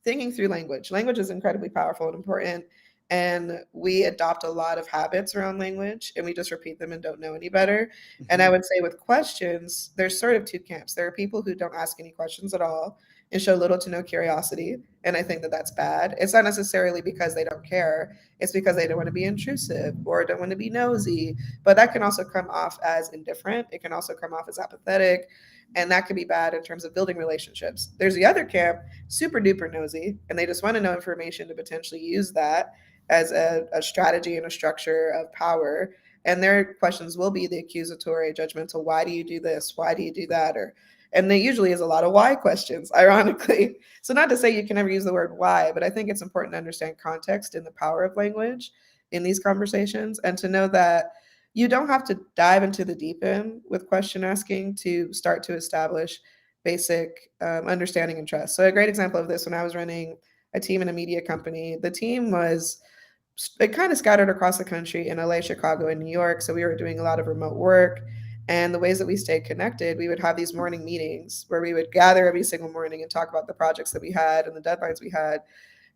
thinking through language. Language is incredibly powerful and important. And we adopt a lot of habits around language and we just repeat them and don't know any better. And I Mhm. would say with questions, there's sort of two camps. There are people who don't ask any questions at all and show little to no curiosity. And I think that that's bad. It's not necessarily because they don't care, it's because they don't want to be intrusive or don't want to be nosy. But that can also come off as indifferent. It can also come off as apathetic. And that can be bad in terms of building relationships. There's the other camp, super duper nosy, and they just want to know information to potentially use that as a strategy and a structure of power. And their questions will be the accusatory, judgmental, why do you do this? Why do you do that? And there usually is a lot of why questions, ironically. So not to say you can never use the word why, but I think it's important to understand context and the power of language in these conversations and to know that you don't have to dive into the deep end with question asking to start to establish basic understanding and trust. So a great example of this, when I was running a team in a media company, the team was it kind of scattered across the country in LA, Chicago, and New York. So we were doing a lot of remote work. And the ways that we stayed connected, we would have these morning meetings where we would gather every single morning and talk about the projects that we had and the deadlines we had.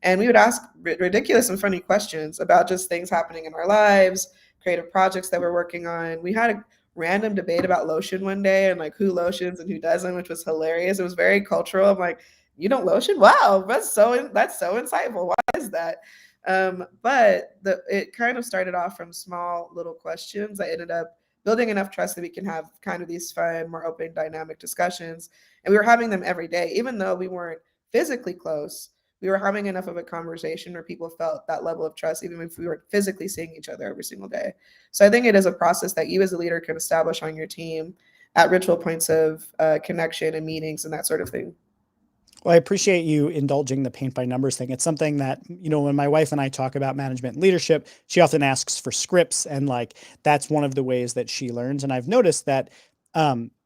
And we would ask ridiculous and funny questions about just things happening in our lives, creative projects that we're working on. We had a random debate about lotion one day and like who lotions and who doesn't, which was hilarious. It was very cultural. I'm like, you don't lotion? Wow, that's so insightful. Why is that? But it kind of started off from small little questions that ended up building enough trust that we can have kind of these fun, more open, dynamic discussions. And we were having them every day, even though we weren't physically close. We were having enough of a conversation where people felt that level of trust, even if we weren't physically seeing each other every single day. So I think it is a process that you as a leader can establish on your team at ritual points of connection and meetings and that sort of thing. Well, I appreciate you indulging the paint by numbers thing. It's something that, when my wife and I talk about management and leadership, she often asks for scripts. And like, that's one of the ways that she learns. And I've noticed that,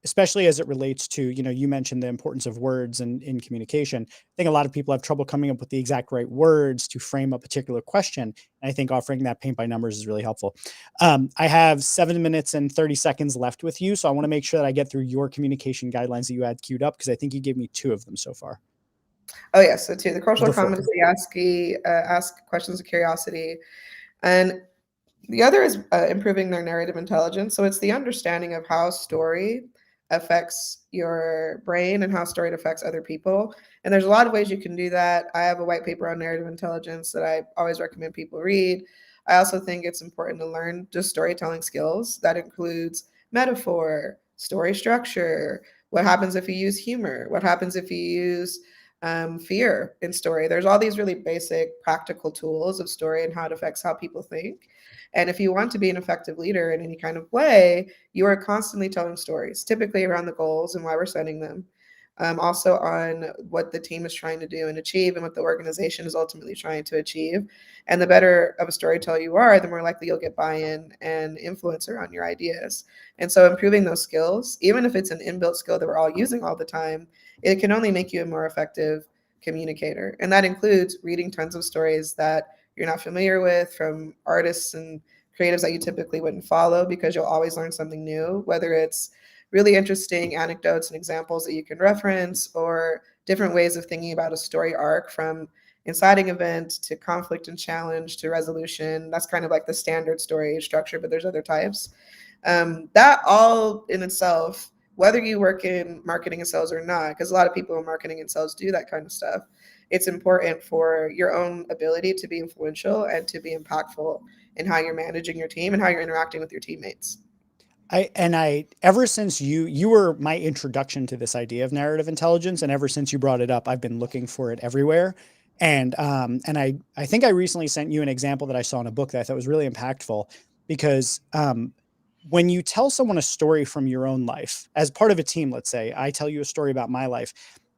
especially as it relates to, you mentioned the importance of words and in communication. I think a lot of people have trouble coming up with the exact right words to frame a particular question. And I think offering that paint by numbers is really helpful. I have 7 minutes and 30 seconds left with you. So I want to make sure that I get through your communication guidelines that you had queued up, because I think you gave me 2 of them so far. Oh yes, so 2, the cultural The 4. competency, ask questions of curiosity, and the other is improving their narrative intelligence. So it's the understanding of how story affects your brain and how story affects other people. And there's a lot of ways you can do that. I have a white paper on narrative intelligence that I always recommend people read. I also think it's important to learn just storytelling skills. That includes metaphor, story structure, what happens if you use humor, what happens if you use fear in story. There's all these really basic practical tools of story and how it affects how people think. And if you want to be an effective leader in any kind of way, you are constantly telling stories, typically around the goals and why we're setting them. Also on what the team is trying to do and achieve and what the organization is ultimately trying to achieve. And the better of a storyteller you are, the more likely you'll get buy-in and influence around your ideas. And so improving those skills, even if it's an inbuilt skill that we're all using all the time, it can only make you a more effective communicator. And that includes reading tons of stories that you're not familiar with from artists and creatives that you typically wouldn't follow, because you'll always learn something new, whether it's really interesting anecdotes and examples that you can reference, or different ways of thinking about a story arc from inciting event to conflict and challenge to resolution. That's kind of like the standard story structure, but there's other types. That all in itself, whether you work in marketing and sales or not, because a lot of people in marketing and sales do that kind of stuff, it's important for your own ability to be influential and to be impactful in how you're managing your team and how you're interacting with your teammates. Ever since you were my introduction to this idea of narrative intelligence, and ever since you brought it up, I've been looking for it everywhere. And I think I recently sent you an example that I saw in a book that I thought was really impactful, because when you tell someone a story from your own life as part of a team, let's say I tell you a story about my life.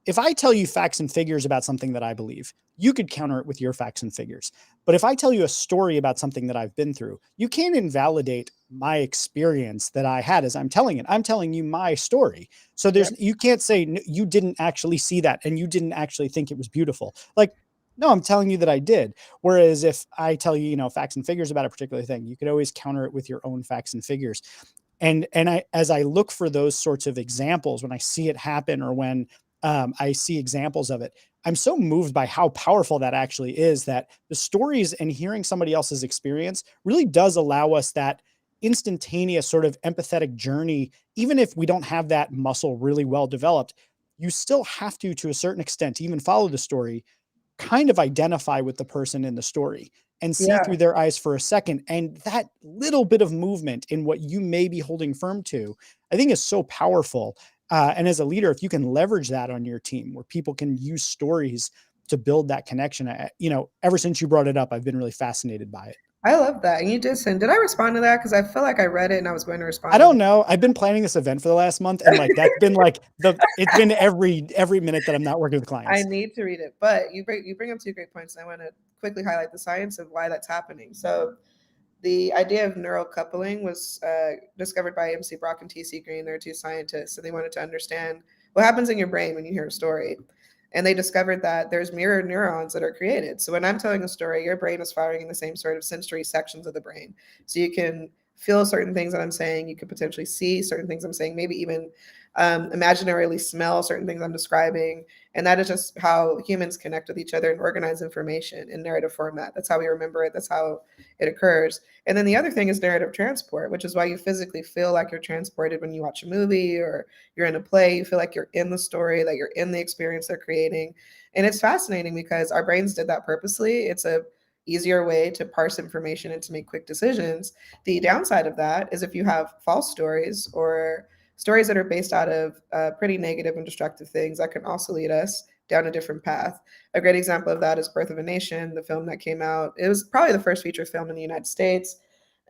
If I tell you facts and figures about something that I believe, you could counter it with your facts and figures. But if I tell you a story about something that I've been through, you can't invalidate my experience that I had as I'm telling it. I'm telling you my story. So you can't say you didn't actually see that and you didn't actually think it was beautiful. Like, no, I'm telling you that I did. Whereas if I tell you, facts and figures about a particular thing, you could always counter it with your own facts and figures. And as I look for those sorts of examples, when I see it happen, or when I see examples of it, I'm so moved by how powerful that actually is, that the stories and hearing somebody else's experience really does allow us that instantaneous sort of empathetic journey. Even if we don't have that muscle really well developed, you still have to a certain extent, to even follow the story, kind of identify with the person in the story and see Yeah, through their eyes for a second. And that little bit of movement in what you may be holding firm to, I think is so powerful. And as a leader, if you can leverage that on your team, where people can use stories to build that connection, ever since you brought it up, I've been really fascinated by it. I love that. And you did send, did I respond to that? Because I feel like I read it and I was going to I respond to don't know. I've been planning this event for the last month, and like that's been like it's been every minute that I'm not working with I clients. need to read it. But you bring up 2 great points, and I want to quickly highlight the science of why that's happening. So the idea of neural coupling was discovered by MC Brock and TC Green. They're 2 scientists, and they wanted to understand what happens in your brain when you hear a story. And they discovered that there's mirror neurons that are created. So when I'm telling a story, your brain is firing in the same sort of sensory sections of the brain. So you can feel certain things that I'm saying. You could potentially see certain things I'm saying, maybe even imaginarily smell certain things I'm describing. And that is just how humans connect with each other and organize information in narrative format. That's how we remember it. That's how it occurs. And then the other thing is narrative transport, which is why you physically feel like you're transported when you watch a movie or you're in a play. You feel like you're in the story, that you're in the experience they're creating. And it's fascinating because our brains did that purposely. It's a easier way to parse information and to make quick decisions. The downside of that is if you have false stories or stories that are based out of pretty negative and destructive things, that can also lead us down a different path. A great example of that is Birth of a Nation, the film that came out. It was probably the first feature film in the United States,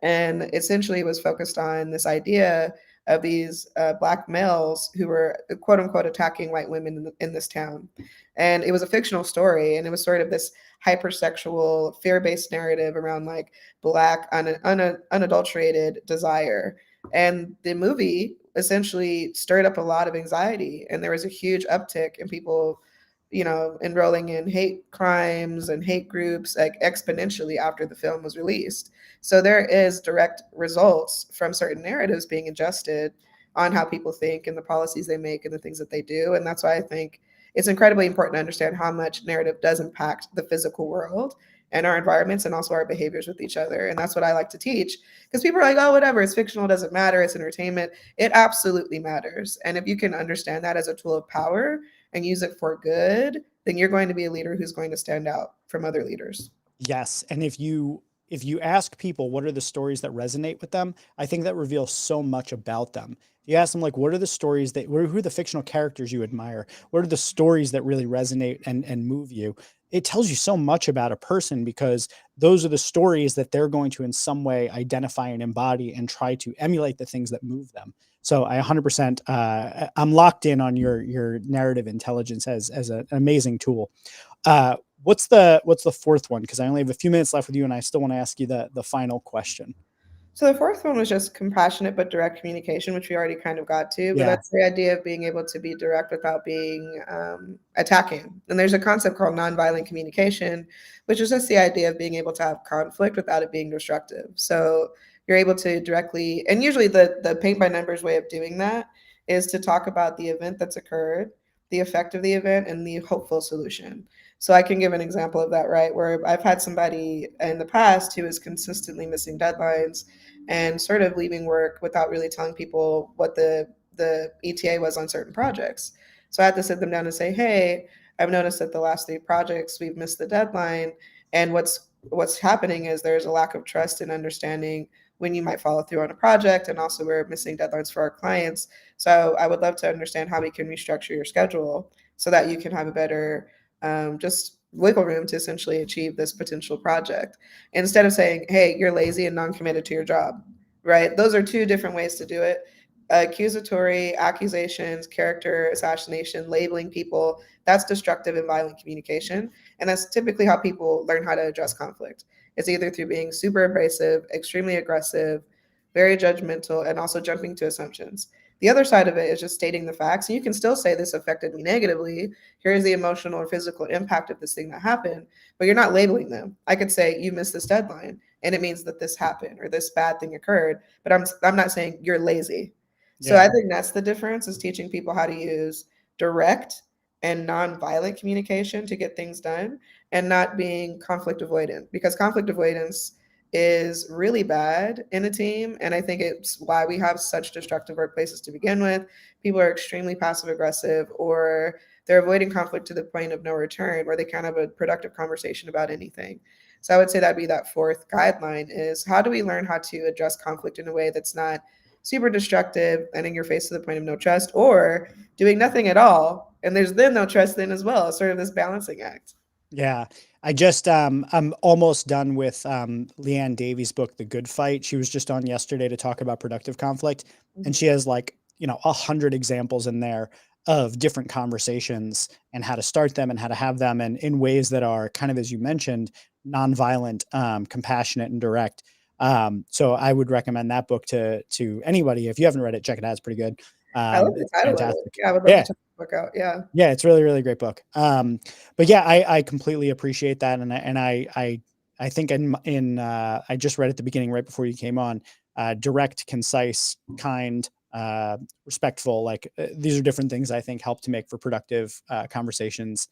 and essentially was focused on this idea of these Black males who were quote unquote attacking white women in this town. And it was a fictional story, and it was sort of this hypersexual, fear-based narrative around like Black unadulterated desire. And the movie essentially stirred up a lot of anxiety, and there was a huge uptick in people, enrolling in hate crimes and hate groups like exponentially after the film was released. So there is direct results from certain narratives being adjusted on how people think and the policies they make and the things that they do. And that's why I think it's incredibly important to understand how much narrative does impact the physical world and our environments and also our behaviors with each other. And that's what I like to teach, because people are like, oh, whatever, it's fictional, it doesn't matter, it's entertainment. It absolutely matters. And if you can understand that as a tool of power and use it for good, then you're going to be a leader who's going to stand out from other leaders. Yes. And if you ask people what are the stories that resonate with them, I think that reveals so much about them. If you ask them like, what are the stories who are the fictional characters you admire? What are the stories that really resonate and move you? It tells you so much about a person, because those are the stories that they're going to in some way identify and embody and try to emulate the things that move them. So I 100%, I'm locked in on your narrative intelligence as an amazing tool. What's the fourth one? Because I only have a few minutes left with you, and I still want to ask you the final question. So the fourth one was just compassionate but direct communication, which we already kind of got to. But Yeah. that's the idea of being able to be direct without being attacking. And there's a concept called nonviolent communication, which is just the idea of being able to have conflict without it being destructive. So you're able to directly, and usually the paint by numbers way of doing that is to talk about the event that's occurred, the effect of the event, and the hopeful solution. So I can give an example of that, right? Where I've had somebody in the past who is consistently missing deadlines and sort of leaving work without really telling people what the ETA was on certain projects. So I had to sit them down and say, hey, I've noticed that the last 3 projects we've missed the deadline, and what's happening is there's a lack of trust and understanding when you might follow through on a project, and also we're missing deadlines for our clients. So I would love to understand how we can restructure your schedule so that you can have a better just wiggle room to essentially achieve this potential project, instead of saying, hey, you're lazy and non-committed to your job, right? Those are 2 different ways to do it. Accusatory accusations, character assassination, labeling people, that's destructive and violent communication. And that's typically how people learn how to address conflict. It's either through being super abrasive, extremely aggressive, very judgmental, and also jumping to assumptions. The other side of it is just stating the facts. And you can still say this affected me negatively. Here's the emotional or physical impact of this thing that happened, but you're not labeling them. I could say you missed this deadline and it means that this happened or this bad thing occurred, but I'm not saying you're lazy. So Yeah. I think that's the difference, is teaching people how to use direct and non-violent communication to get things done, and not being conflict avoidant, because conflict avoidance is really bad in a team. And I think it's why we have such destructive workplaces to begin with. People are extremely passive aggressive, or they're avoiding conflict to the point of no return, where they can't have a productive conversation about anything. So I would say that'd be that fourth guideline, is how do we learn how to address conflict in a way that's not super destructive and in your face to the point of no trust, or doing nothing at all and there's then no trust then as well. It's sort of this balancing act. Yeah. I just I'm almost done with Leanne Davies' book, The Good Fight. She was just on yesterday to talk about productive conflict. And she has like, 100 examples in there of different conversations and how to start them and how to have them, and in ways that are kind of, as you mentioned, nonviolent, compassionate and direct. So I would recommend that book to anybody. If you haven't read it, check it out. It's pretty good. I like the It's title of it. fantastic. Yeah, I would love Yeah. to check the book out. Yeah. Yeah, it's really, really great book. But yeah, I completely appreciate that, and I think I just read at the beginning right before you came on, direct, concise, kind, respectful. Like these are different things I think help to make for productive conversations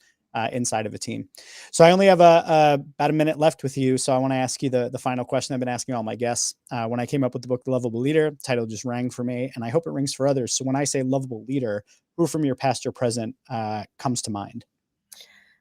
inside of a team. So I only have about a minute left with you, so I want to ask you the final question I've been asking all my guests. When I came up with the book, The Lovable Leader, the title just rang for me, and I hope it rings for others. So when I say lovable leader, who from your past or present comes to mind?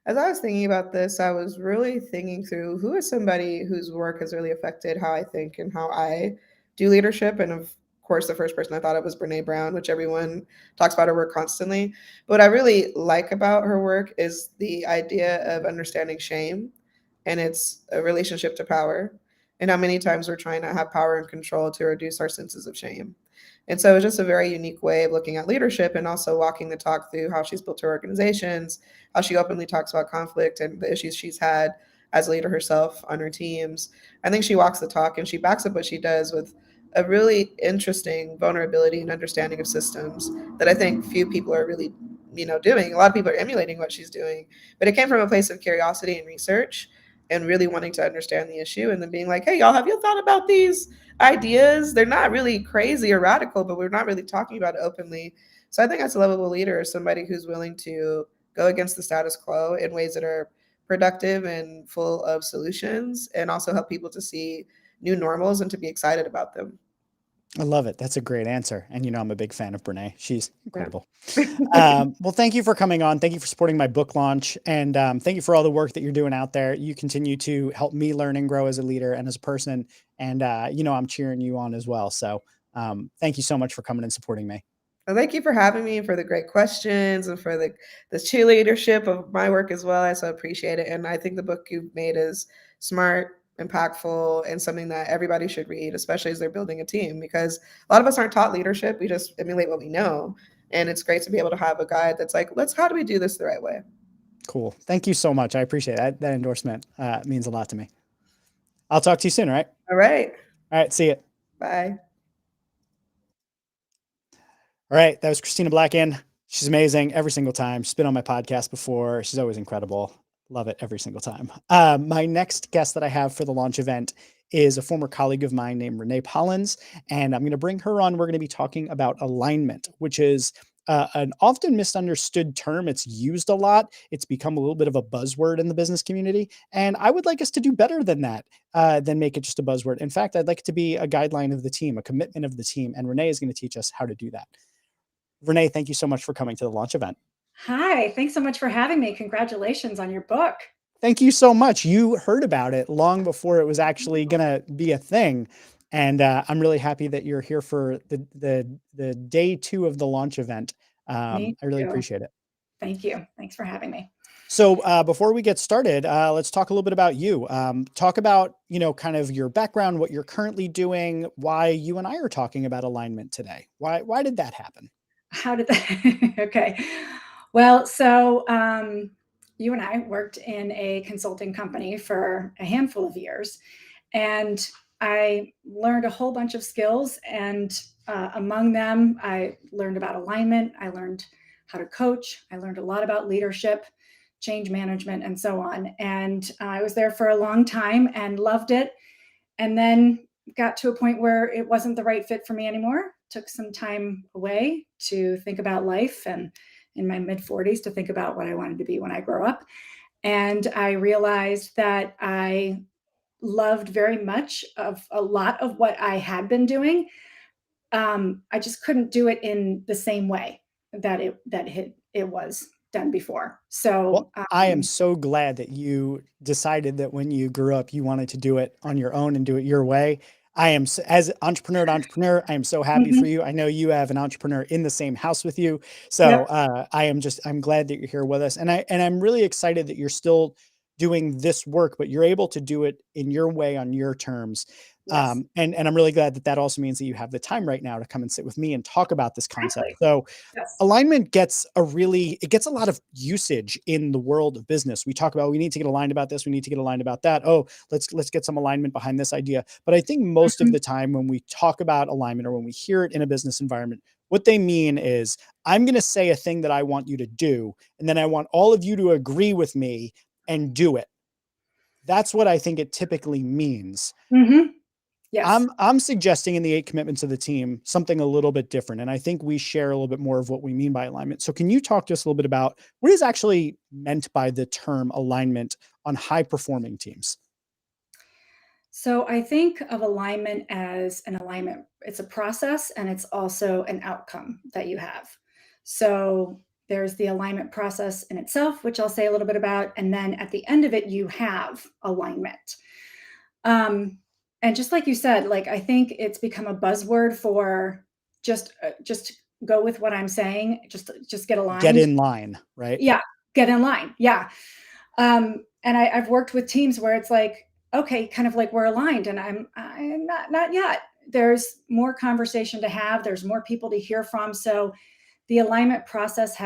As I was thinking about this, I was really thinking through who is somebody whose work has really affected how I think and how I do leadership. And of course, the first person I thought of was Brene Brown, which everyone talks about her work constantly. But what I really like about her work is the idea of understanding shame and its a relationship to power, and how many times we're trying to have power and control to reduce our senses of shame. And so it's just a very unique way of looking at leadership and also walking the talk through how she's built her organizations, how she openly talks about conflict and the issues she's had as a leader herself on her teams. I think she walks the talk and she backs up what she does with a really interesting vulnerability and understanding of systems that I think few people are really, doing. A lot of people are emulating what she's doing, but it came from a place of curiosity and research and really wanting to understand the issue and then being like, hey, y'all, have you thought about these ideas? They're not really crazy or radical, but we're not really talking about it openly. So I think that's a lovable leader, is somebody who's willing to go against the status quo in ways that are productive and full of solutions, and also help people to see new normals and to be excited about them. I love it. That's a great answer. And I'm a big fan of Brene. She's Yeah. incredible. Well, thank you for coming on. Thank you for supporting my book launch. And thank you for all the work that you're doing out there. You continue to help me learn and grow as a leader and as a person. And, I'm cheering you on as well. So thank you so much for coming and supporting me. Well, thank you for having me and for the great questions and for the cheerleadership of my work as well. I so appreciate it. And I think the book you've made is smart, impactful, and something that everybody should read, especially as they're building a team, because a lot of us aren't taught leadership. We just emulate what we know. And it's great to be able to have a guide that's like, how do we do this the right way? Cool. Thank you so much. I appreciate it. That endorsement means a lot to me. I'll talk to you soon. All right. All right. All right. See you. Bye. All right. That was Christina Blackin. She's amazing every single time. She's been on my podcast before. She's always incredible. Love it every single time. My next guest that I have for the launch event is a former colleague of mine named Renee Pollins, and I'm going to bring her on. We're going to be talking about alignment, which is an often misunderstood term. It's used a lot. It's become a little bit of a buzzword in the business community, and I would like us to do better than that, than make it just a buzzword. In fact, I'd like it to be a guideline of the team, a commitment of the team, and Renee is going to teach us how to do that. Renee, thank you so much for coming to the launch event. Hi, thanks so much for having me. Congratulations on your book. Thank you so much. You heard about it long before it was actually going to be a thing. And I'm really happy that you're here for the day 2 of the launch event. Me I really too. appreciate it. Thank you. Thanks for having me. So before we get started, let's talk a little bit about you. Talk about, kind of your background, what you're currently doing, why you and I are talking about alignment today. Why did that happen? How did that? Okay. Well, so you and I worked in a consulting company for a handful of years, and I learned a whole bunch of skills. And among them, I learned about alignment. I learned how to coach. I learned a lot about leadership, change management, and so on. And I was there for a long time and loved it. And then got to a point where it wasn't the right fit for me anymore. Took some time away to think about life, and in my mid 40s to think about what I wanted to be when I grow up. And I realized that I loved very much of a lot of what I had been doing. I just couldn't do it in the same way that it was done before. So Well, I am so glad that you decided that when you grew up, you wanted to do it on your own and do it your way. I am, as entrepreneur to entrepreneur, I am so happy for mhm, you. I know you have an entrepreneur in the same house with you. So yep, I'm glad that you're here with us. And I'm really excited that you're still doing this work, but you're able to do it in your way on your terms. yes, And I'm really glad that that also means that you have the time right now to come and sit with me and talk about this concept. exactly. So Yes. alignment gets a lot of usage in the world of business. We talk about, we need to get aligned about this, we need to get aligned about that. Oh, let's get some alignment behind this idea. But I think most of Mhm, the time when we talk about alignment, or when we hear it in a business environment, what they mean is, I'm going to say a thing that I want you to do, and then I want all of you to agree with me and do it. That's what I think it typically means. mhm, yes. I'm suggesting in the 8 commitments of the team something a little bit different, and I think we share a little bit more of what we mean by alignment. So can you talk to us a little bit about what is actually meant by the term alignment on high performing teams? So I think of alignment as an alignment. It's a process and it's also an outcome that you have. So there's the alignment process in itself, which I'll say a little bit about. And then at the end of it, you have alignment. And just like you said, like, I think it's become a buzzword for just go with what I'm saying. Just get aligned. Get in line, right? Yeah. Get in line. Yeah. And I've worked with teams where it's like, okay, kind of like we're aligned, and I'm not yet. There's more conversation to have. There's more people to hear from. So the alignment process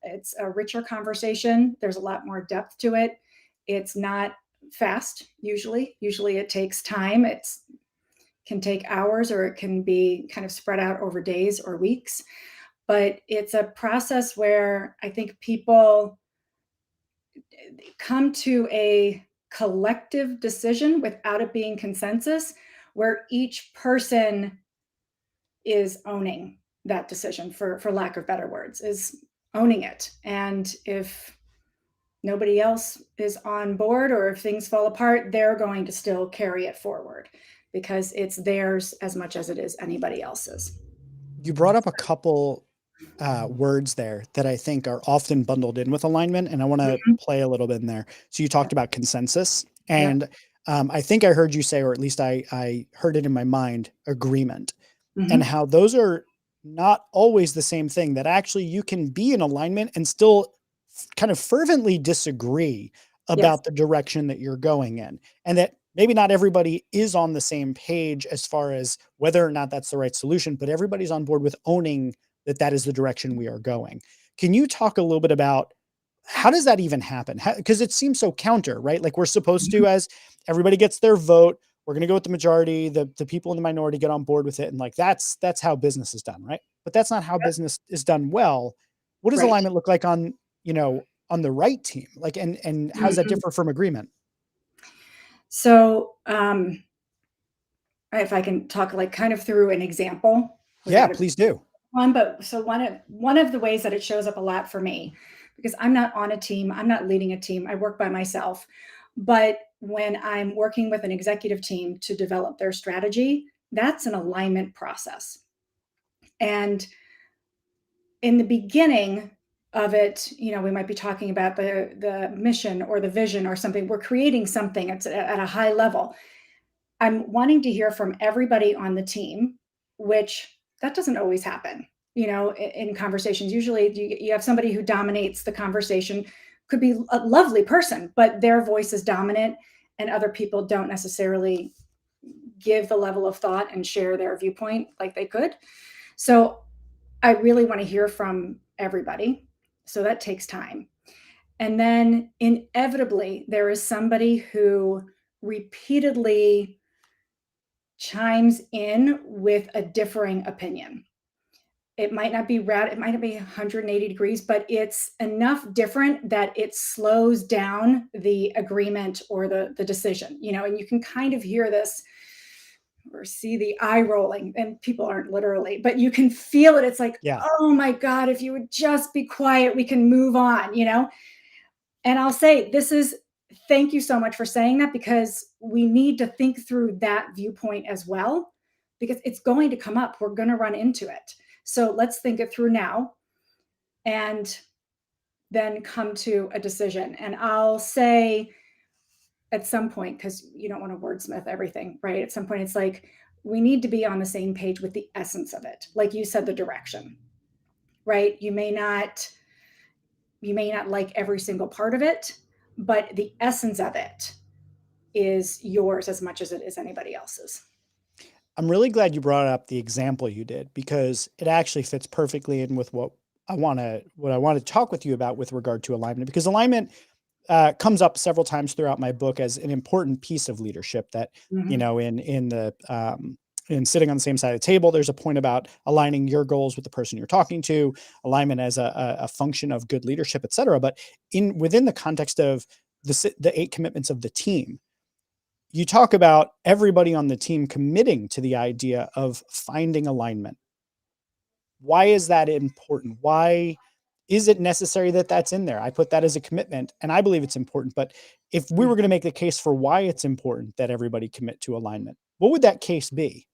it's a richer conversation. There's a lot more depth to it. It's not fast. Usually it takes time. It's can take hours, or it can be kind of spread out over days or weeks. But it's a process where I think people come to a collective decision without it being consensus, where each person is owning that decision, for lack of better words, is owning it. And if nobody else is on board, or if things fall apart, they're going to still carry it forward because it's theirs as much as it is anybody else's. You brought up a couple words there that I think are often bundled in with alignment, and I want to play a little bit in there. So you talked about consensus, and I think I heard you say, or at least I heard it in my mind, agreement, and how those are not always the same thing, that actually you can be in alignment and still kind of fervently disagree about the direction that you're going in, and that maybe not everybody is on the same page as far as whether or not that's the right solution, but everybody's on board with owning that is the direction we are going. Can you talk a little bit about how does that even happen? Because it seems so counter, right? Like we're supposed to, as everybody gets their vote, we're going to go with the majority, the people in the minority get on board with it. And like, that's how business is done, right? But that's not how business is done well. What does alignment look like on the right team? Like, and how does that differ from agreement? So, if I can talk like kind of through an example. Yeah, please do. One of the ways that it shows up a lot for me, because I'm not on a team, I'm not leading a team, I work by myself. But when I'm working with an executive team to develop their strategy, that's an alignment process. And in the beginning of it, we might be talking about the mission or the vision or something. We're creating something at a high level. I'm wanting to hear from everybody on the team, which that doesn't always happen, in conversations. Usually you have somebody who dominates the conversation, could be a lovely person, but their voice is dominant and other people don't necessarily give the level of thought and share their viewpoint like they could. So I really want to hear from everybody. So that takes time. And then inevitably, there is somebody who repeatedly chimes in with a differing opinion. It might not be it might not be 180 degrees, but it's enough different that it slows down the agreement or the decision, and you can kind of hear this or see the eye rolling, and people aren't literally, but you can feel it. It's like, oh my God, if you would just be quiet, we can move on, And I'll say, thank you so much for saying that, because we need to think through that viewpoint as well, because it's going to come up. We're going to run into it. So let's think it through now and then come to a decision. And I'll say at some point, because you don't want to wordsmith everything, right? At some point, it's like, we need to be on the same page with the essence of it. Like you said, the direction, right? You may not like every single part of it, but the essence of it is yours as much as it is anybody else's. I'm really glad you brought up the example you did, because it actually fits perfectly in with what I want to talk with you about with regard to alignment, because alignment comes up several times throughout my book as an important piece of leadership that, in sitting on the same side of the table, there's a point about aligning your goals with the person you're talking to, alignment as a function of good leadership, et cetera. But within the context of the 8 commitments of the team, you talk about everybody on the team committing to the idea of finding alignment. Why is that important? Why is it necessary that that's in there? I put that as a commitment, and I believe it's important. But if we were going to make the case for why it's important that everybody commit to alignment, what would that case be?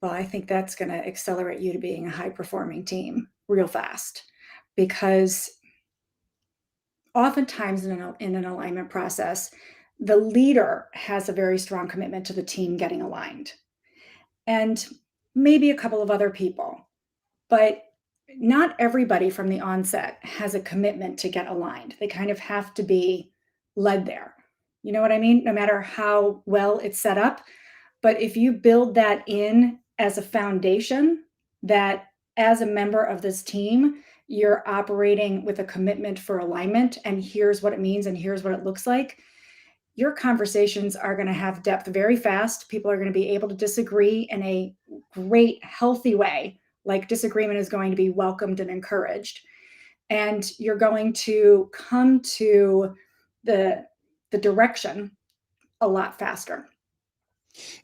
Well, I think that's going to accelerate you to being a high-performing team real fast. because oftentimes in an alignment process, the leader has a very strong commitment to the team getting aligned, and maybe a couple of other people, but not everybody from the onset has a commitment to get aligned. They kind of have to be led there. You know what I mean? No matter how well it's set up. But if you build that in as a foundation, that as a member of this team, you're operating with a commitment for alignment, and here's what it means, and here's what it looks like, your conversations are going to have depth very fast. People are going to be able to disagree in a great, healthy way. Like, disagreement is going to be welcomed and encouraged. And you're going to come to the direction a lot faster.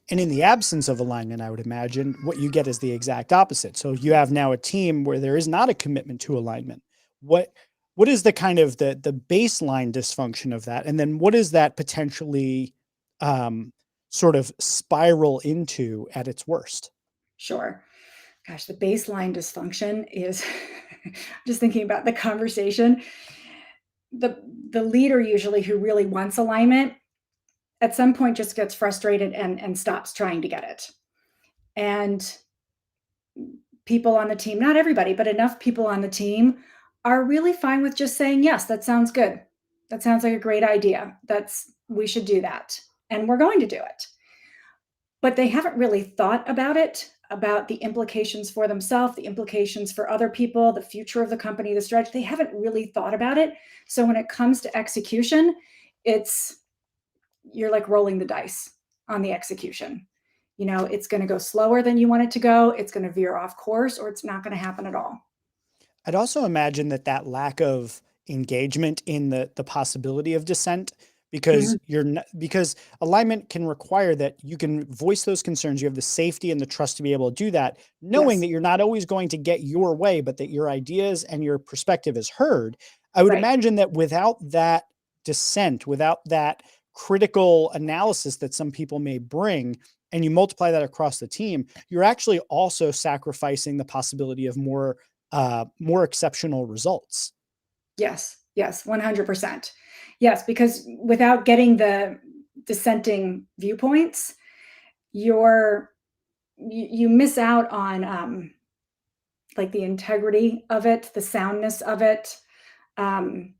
And in the absence of alignment, I would imagine what you get is the exact opposite. So you have now a team where there is not a commitment to alignment. What is the kind of the baseline dysfunction of that? And then what does that potentially sort of spiral into at its worst? Sure. Gosh, the baseline dysfunction is just thinking about the conversation. The leader usually who really wants alignment at some point just gets frustrated and stops trying to get it. And people on the team, not everybody, but enough people on the team are really fine with just saying, yes, that sounds good. That sounds like a great idea. We should do that. And we're going to do it. But they haven't really thought about it, about the implications for themselves, the implications for other people, the future of the company, the strategy. They haven't really thought about it. So when it comes to execution, you're like rolling the dice on the execution. You know, it's going to go slower than you want it to go. It's going to veer off course, or it's not going to happen at all. I'd also imagine that lack of engagement in the possibility of dissent, because because alignment can require that you can voice those concerns. You have the safety and the trust to be able to do that, knowing that you're not always going to get your way, but that your ideas and your perspective is heard. I would imagine that without that dissent, without that critical analysis that some people may bring, and you multiply that across the team, you're actually also sacrificing the possibility of more exceptional results. Yes, 100%. Yes, because without getting the dissenting viewpoints, you miss out on like the integrity of it, the soundness of it, the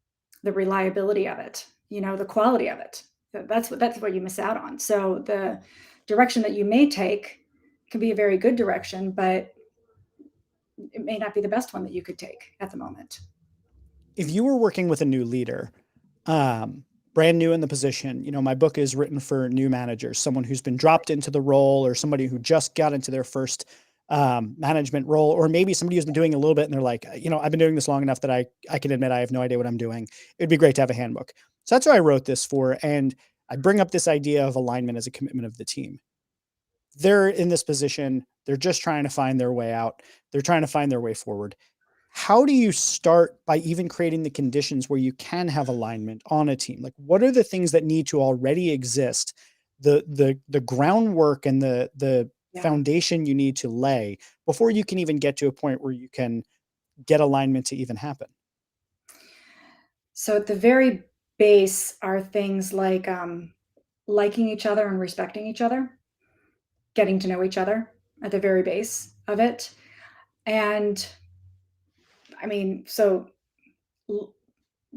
reliability of it, the quality of it. That's what you miss out on. So the direction that you may take can be a very good direction, but it may not be the best one that you could take at the moment. If you were working with a new leader, brand new in the position, my book is written for new managers, someone who's been dropped into the role, or somebody who just got into their first management role, or maybe somebody who's been doing a little bit and they're like, I've been doing this long enough that I can admit I have no idea what I'm doing. It'd be great to have a handbook. So that's what I wrote this for. And I bring up this idea of alignment as a commitment of the team. They're in this position. They're just trying to find their way out. They're trying to find their way forward. How do you start by even creating the conditions where you can have alignment on a team? Like, what are the things that need to already exist? The groundwork and the foundation you need to lay before you can even get to a point where you can get alignment to even happen. So at the very base are things like liking each other and respecting each other, getting to know each other at the very base of it. And so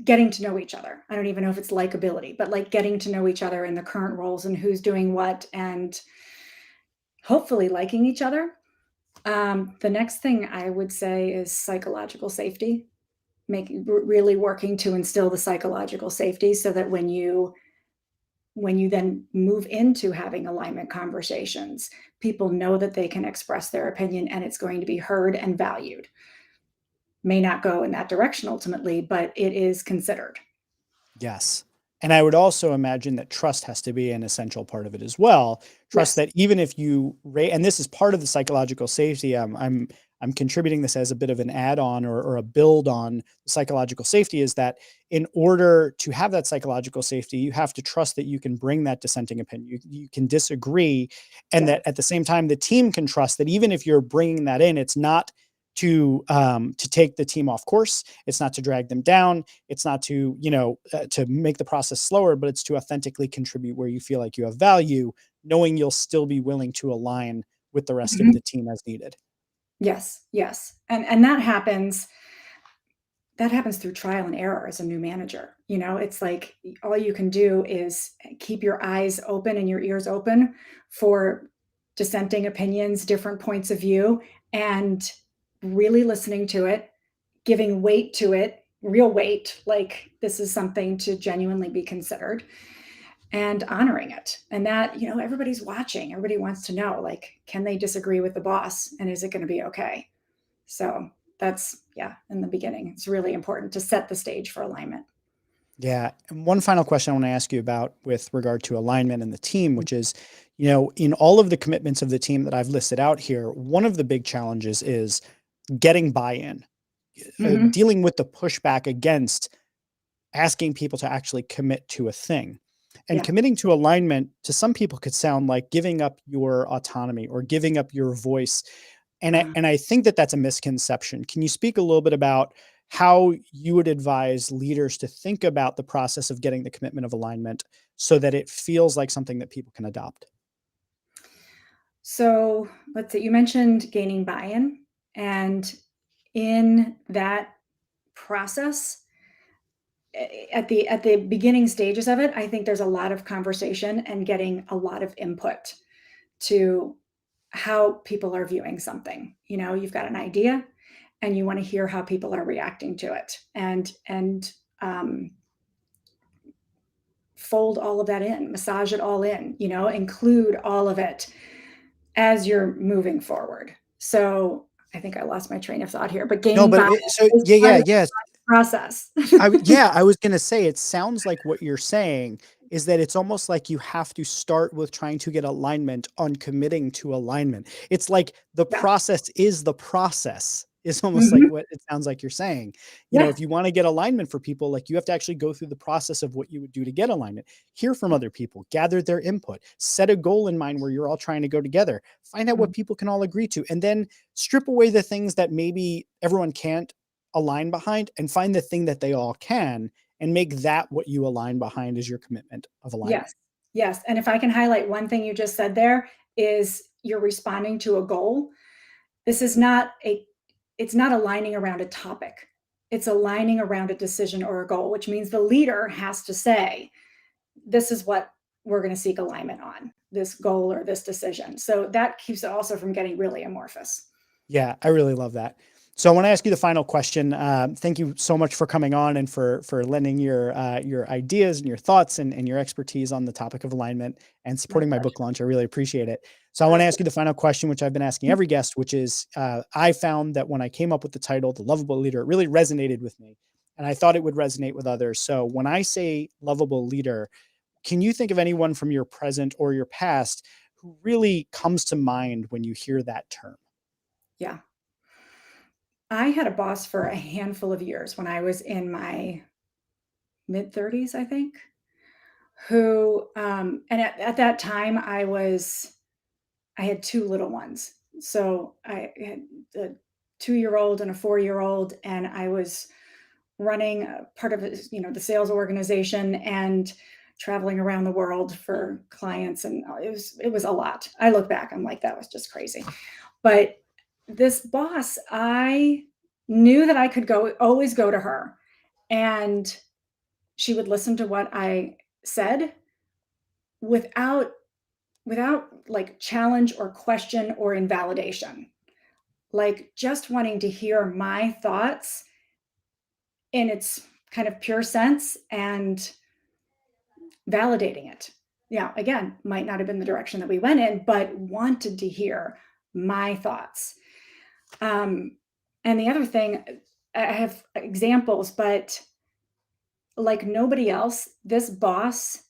getting to know each other. I don't even know if it's likability, but like getting to know each other in the current roles and who's doing what, and hopefully liking each other. The next thing I would say is psychological safety. Really working to instill the psychological safety so that when you then move into having alignment conversations, people know that they can express their opinion and it's going to be heard and valued. May not go in that direction ultimately, but it is considered. Yes. And I would also imagine that trust has to be an essential part of it as well. Trust that even if you and this is part of the psychological safety. I'm contributing this as a bit of an add-on or a build on psychological safety, is that in order to have that psychological safety, you have to trust that you can bring that dissenting opinion. You can disagree, and that at the same time, the team can trust that even if you're bringing that in, it's not to take the team off course. It's not to drag them down. It's not to, to make the process slower, but it's to authentically contribute where you feel like you have value, knowing you'll still be willing to align with the rest of Mhm. the team as needed. Yes, yes. And that happens through trial and error as a new manager. It's like all you can do is keep your eyes open and your ears open for dissenting opinions, different points of view, and really listening to it, giving weight to it, real weight, like this is something to genuinely be considered, and honoring it. And that, everybody's watching. Everybody wants to know, like, can they disagree with the boss and is it going to be okay? So that's, yeah, in the beginning, it's really important to set the stage for alignment. Yeah. And one final question I want to ask you about with regard to alignment and the team, which is, in all of the commitments of the team that I've listed out here, one of the big challenges is getting buy-in, Mhm. dealing with the pushback against asking people to actually commit to a thing. And Yeah. committing to alignment to some people could sound like giving up your autonomy or giving up your voice. And I think that that's a misconception. Can you speak a little bit about how you would advise leaders to think about the process of getting the commitment of alignment so that it feels like something that people can adopt? So let's see, you mentioned gaining buy-in, and in that process, at the beginning stages of it, I think there's a lot of conversation and getting a lot of input to how people are viewing something. You've got an idea and you want to hear how people are reacting to it, and fold all of that in, massage it all in, include all of it as you're moving forward. So I think I lost my train of thought here, but No, gaining but buy so is yeah, part yeah, of the yes. process. I was gonna say, it sounds like what you're saying is that it's almost like you have to start with trying to get alignment on committing to alignment. It's like the Yeah. process is the process, is almost like Mhm. what it sounds like you're saying. Yeah. If you want to get alignment for people, like you have to actually go through the process of what you would do to get alignment, hear from other people, gather their input, set a goal in mind where you're all trying to go together, find out what Mhm. people can all agree to, and then strip away the things that maybe everyone can't align behind and find the thing that they all can and make that what you align behind as your commitment of alignment. Yes. Yes. And if I can highlight one thing you just said there is you're responding to a goal. This is not a it's not aligning around a topic. It's aligning around a decision or a goal, which means the leader has to say, this is what we're going to seek alignment on, this goal or this decision. So that keeps it also from getting really amorphous. Yeah, I really love that. So I want to ask you the final question. Thank you so much for coming on and for lending your ideas and your thoughts and your expertise on the topic of alignment and My supporting my book pleasure. launch. I really appreciate it. So I want to ask Absolutely. you the final question, which I've been asking every guest, which is I found that when I came up with the title, The Lovable Leader, it really resonated with me. And I thought it would resonate with others. So when I say lovable leader, can you think of anyone from your present or your past who really comes to mind when you hear that term? Yeah. I had a boss for a handful of years when I was in my mid 30s, I think, who, and at that time I had two little ones. So I had a 2-year old and a 4-year old, and I was running a part of it, the sales organization and traveling around the world for clients. And it was a lot. I look back, I'm like, that was just crazy. But this boss, I knew that I could always go to her, and she would listen to what I said without like challenge or question or invalidation, like just wanting to hear my thoughts in its kind of pure sense and validating it. Yeah, again, might not have been the direction that we went in, but wanted to hear my thoughts. Um, and the other thing, I have examples, but like nobody else, this boss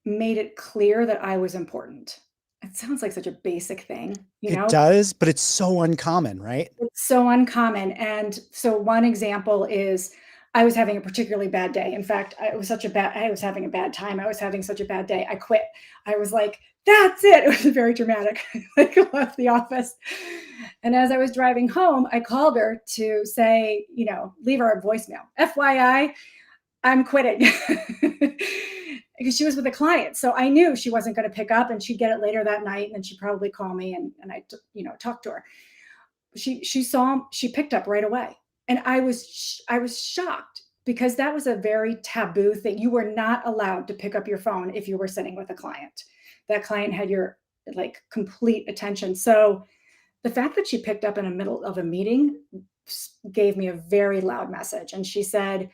made it clear that I was important. It sounds like such a basic thing, It does, but it's so uncommon, right? It's so uncommon. And so one example is I was having a particularly bad day. In fact, I was having a bad time. I was having such a bad day. I quit. I was like, that's it. It was very dramatic. I left the office. And as I was driving home, I called her to say, leave her a voicemail. FYI, I'm quitting. Because she was with a client. So I knew she wasn't going to pick up, and she'd get it later that night. And then she'd probably call me and I, talked to her. She picked up right away. And I was shocked, because that was a very taboo thing. You were not allowed to pick up your phone if you were sitting with a client. That client had your complete attention. So the fact that she picked up in the middle of a meeting gave me a very loud message. And she said,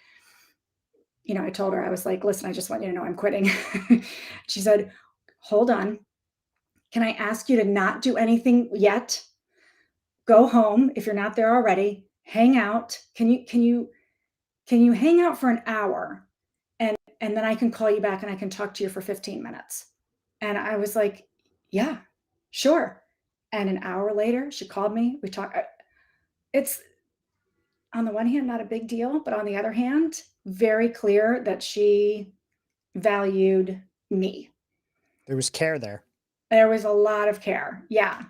I told her, I was like, listen, I just want you to know I'm quitting. She said, hold on. Can I ask you to not do anything yet? Go home if you're not there already. Hang out. Can you hang out for an hour, and then I can call you back and I can talk to you for 15 minutes. And I was like, yeah, sure. And an hour later, she called me. We talked. It's, on the one hand, not a big deal, but on the other hand, very clear that she valued me. There was care there. There was a lot of care. Yeah.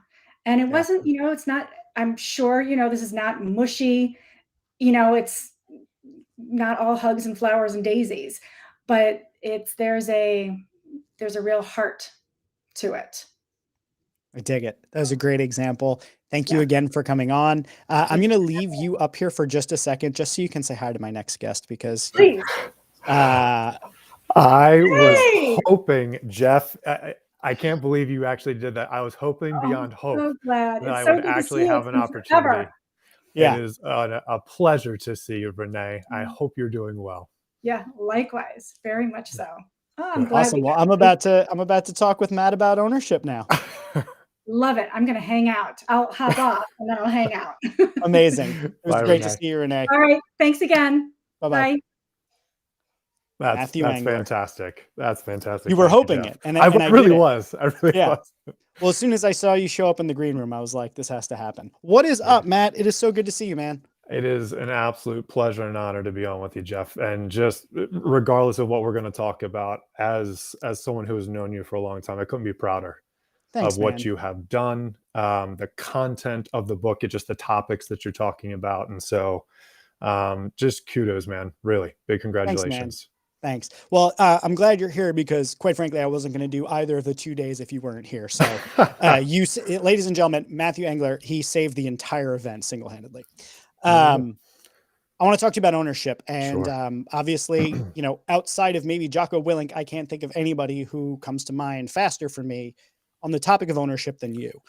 And it Yeah. wasn't, it's not, I'm sure, this is not mushy, it's not all hugs and flowers and daisies, but there's a real heart to it. I dig it. That was a great example. Thank you Yeah. again for coming on. I'm going to leave you up here for just a second, just so you can say hi to my next guest, because Please. I Hey! was hoping, Jeff, I can't believe you actually did that. I was hoping beyond hope So glad. that It's I so would good to actually see you. have an It's been opportunity. forever. Yeah. It is a pleasure to see you, Renee. I hope you're doing well. Yeah, likewise. Very much so. Oh, I'm Good. glad. Awesome. Well, I'm about to talk with Matt about ownership now. Love it. I'm going to hang out. I'll hop off and then I'll hang out. Amazing. It was Bye, great to Renee. see you, Renee. All right. Thanks again. Bye-bye. Bye. That's Angler. fantastic. That's fantastic. You were Thank hoping Jeff. it, and I I really did it. was. I really Yeah. was. Well, as soon as I saw you show up in the green room, I was like, this has to happen. What is up, Matt? It is so good to see you, man. It is an absolute pleasure and honor to be on with you, Jeff. And just regardless of what we're going to talk about, as someone who has known you for a long time, I couldn't be prouder Thanks, of what man. you have done, the content of the book, just the topics that you're talking about. And so just kudos, man. Really big congratulations. Thanks. Well, I'm glad you're here, because quite frankly, I wasn't going to do either of the 2 days if you weren't here. So ladies and gentlemen, Matthew Engler, he saved the entire event single-handedly. I want to talk to you about ownership. And Sure. obviously, outside of maybe Jocko Willink, I can't think of anybody who comes to mind faster for me on the topic of ownership than you.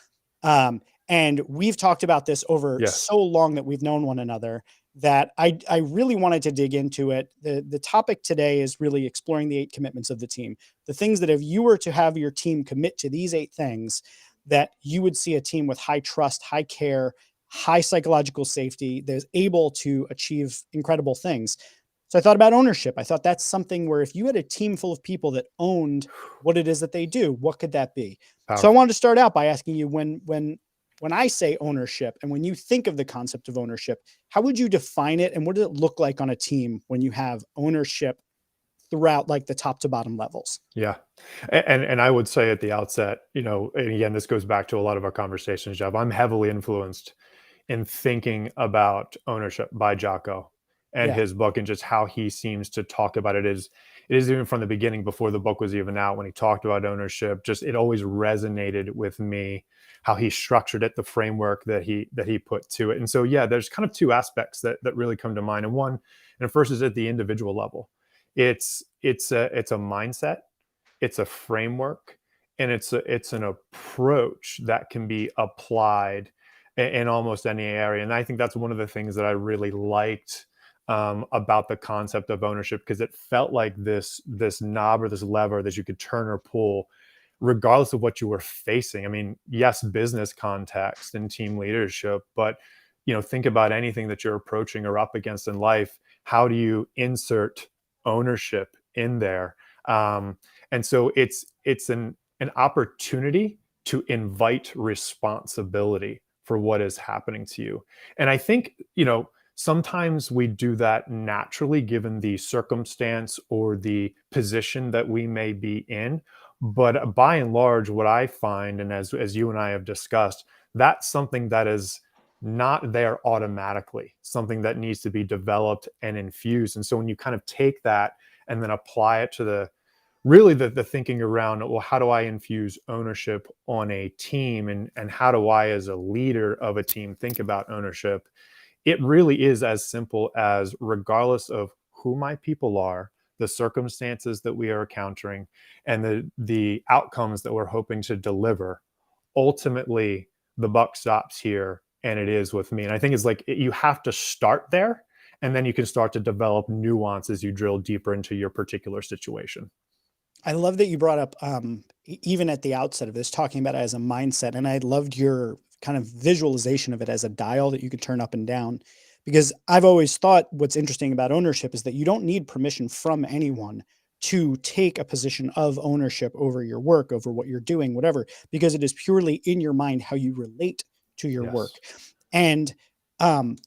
And we've talked about this over so long that we've known one another, that I really wanted to dig into it. The topic today is really exploring the 8 commitments of the team. The things that if you were to have your team commit to these 8 things, that you would see a team with high trust, high care, high psychological safety that is able to achieve incredible things. So I thought about ownership. I thought that's something where if you had a team full of people that owned what it is that they do, what could that be? Powerful. So I wanted to start out by asking you, when I say ownership, and when you think of the concept of ownership, how would you define it? And what does it look like on a team when you have ownership throughout, like, the top to bottom levels? Yeah. And I would say at the outset, and again, this goes back to a lot of our conversations, Jeff, I'm heavily influenced in thinking about ownership by Jocko and his book, and just how he seems to talk about it. It is even from the beginning, before the book was even out, when he talked about ownership, just it always resonated with me, how he structured it, the framework that he put to it. And so, there's kind of 2 aspects that really come to mind. And the first is at the individual level. It's a mindset, it's a framework, and it's an approach that can be applied in almost any area. And I think that's one of the things that I really liked about the concept of ownership, because it felt like this knob or this lever that you could turn or pull regardless of what you were facing. I mean, yes, business context and team leadership, but think about anything that you're approaching or up against in life. How do you insert ownership in there? And so it's an opportunity to invite responsibility for what is happening to you. And I think, Sometimes we do that naturally given the circumstance or the position that we may be in. But by and large, what I find, and as you and I have discussed, that's something that is not there automatically, something that needs to be developed and infused. And so when you kind of take that and then apply it to the thinking around, well, how do I infuse ownership on a team, and how do I as a leader of a team think about ownership? It really is as simple as, regardless of who my people are, the circumstances that we are encountering, and the outcomes that we're hoping to deliver, ultimately the buck stops here, and it is with me. And I think it's like you have to start there, and then you can start to develop nuance as you drill deeper into your particular situation. I love that you brought up, even at the outset of this, talking about it as a mindset. And I loved your kind of visualization of it as a dial that you could turn up and down. Because I've always thought what's interesting about ownership is that you don't need permission from anyone to take a position of ownership over your work, over what you're doing, whatever, because it is purely in your mind how you relate to your work. Yes. And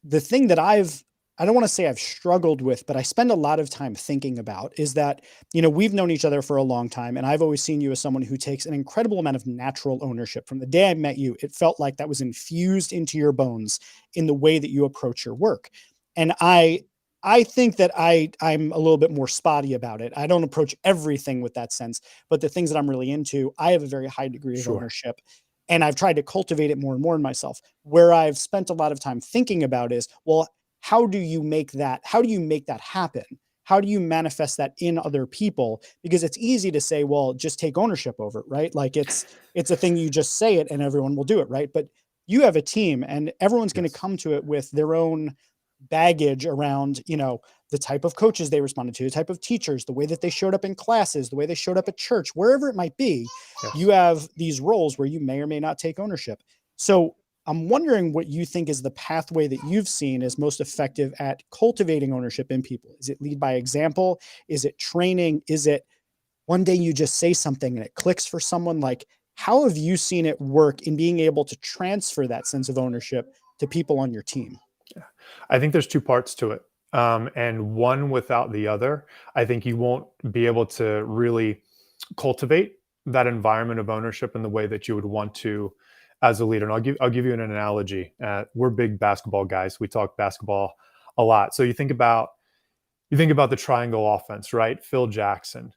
the thing that I don't want to say I've struggled with, but I spend a lot of time thinking about is that, we've known each other for a long time. And I've always seen you as someone who takes an incredible amount of natural ownership. From the day I met you, it felt like that was infused into your bones in the way that you approach your work. And I think that I'm a little bit more spotty about it. I don't approach everything with that sense, but the things that I'm really into, I have a very high degree of Sure. ownership. And I've tried to cultivate it more and more in myself. Where I've spent a lot of time thinking about is, well, how do you make that happen? How do you manifest that in other people? Because it's easy to say, well, just take ownership over it, right? Like it's a thing, you just say it and everyone will do it, right? But you have a team and everyone's going to Yes. come to it with their own baggage around, the type of coaches they responded to, the type of teachers, the way that they showed up in classes, the way they showed up at church, wherever it might be. Yes. You have these roles where you may or may not take ownership. So I'm wondering what you think is the pathway that you've seen is most effective at cultivating ownership in people. Is it lead by example? Is it training? Is it one day you just say something and it clicks for someone? Like, how have you seen it work in being able to transfer that sense of ownership to people on your team? I think there's two parts to it. And one without the other, I think you won't be able to really cultivate that environment of ownership in the way that you would want to as a leader. And I'll give you an analogy. We're big basketball guys. We talk basketball a lot. So you think about the triangle offense, right? Phil Jackson.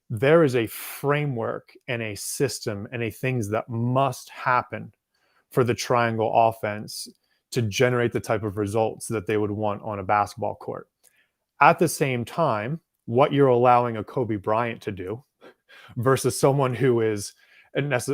There is a framework and a system and a things that must happen for the triangle offense to generate the type of results that they would want on a basketball court. At the same time, what you're allowing a Kobe Bryant to do versus someone who is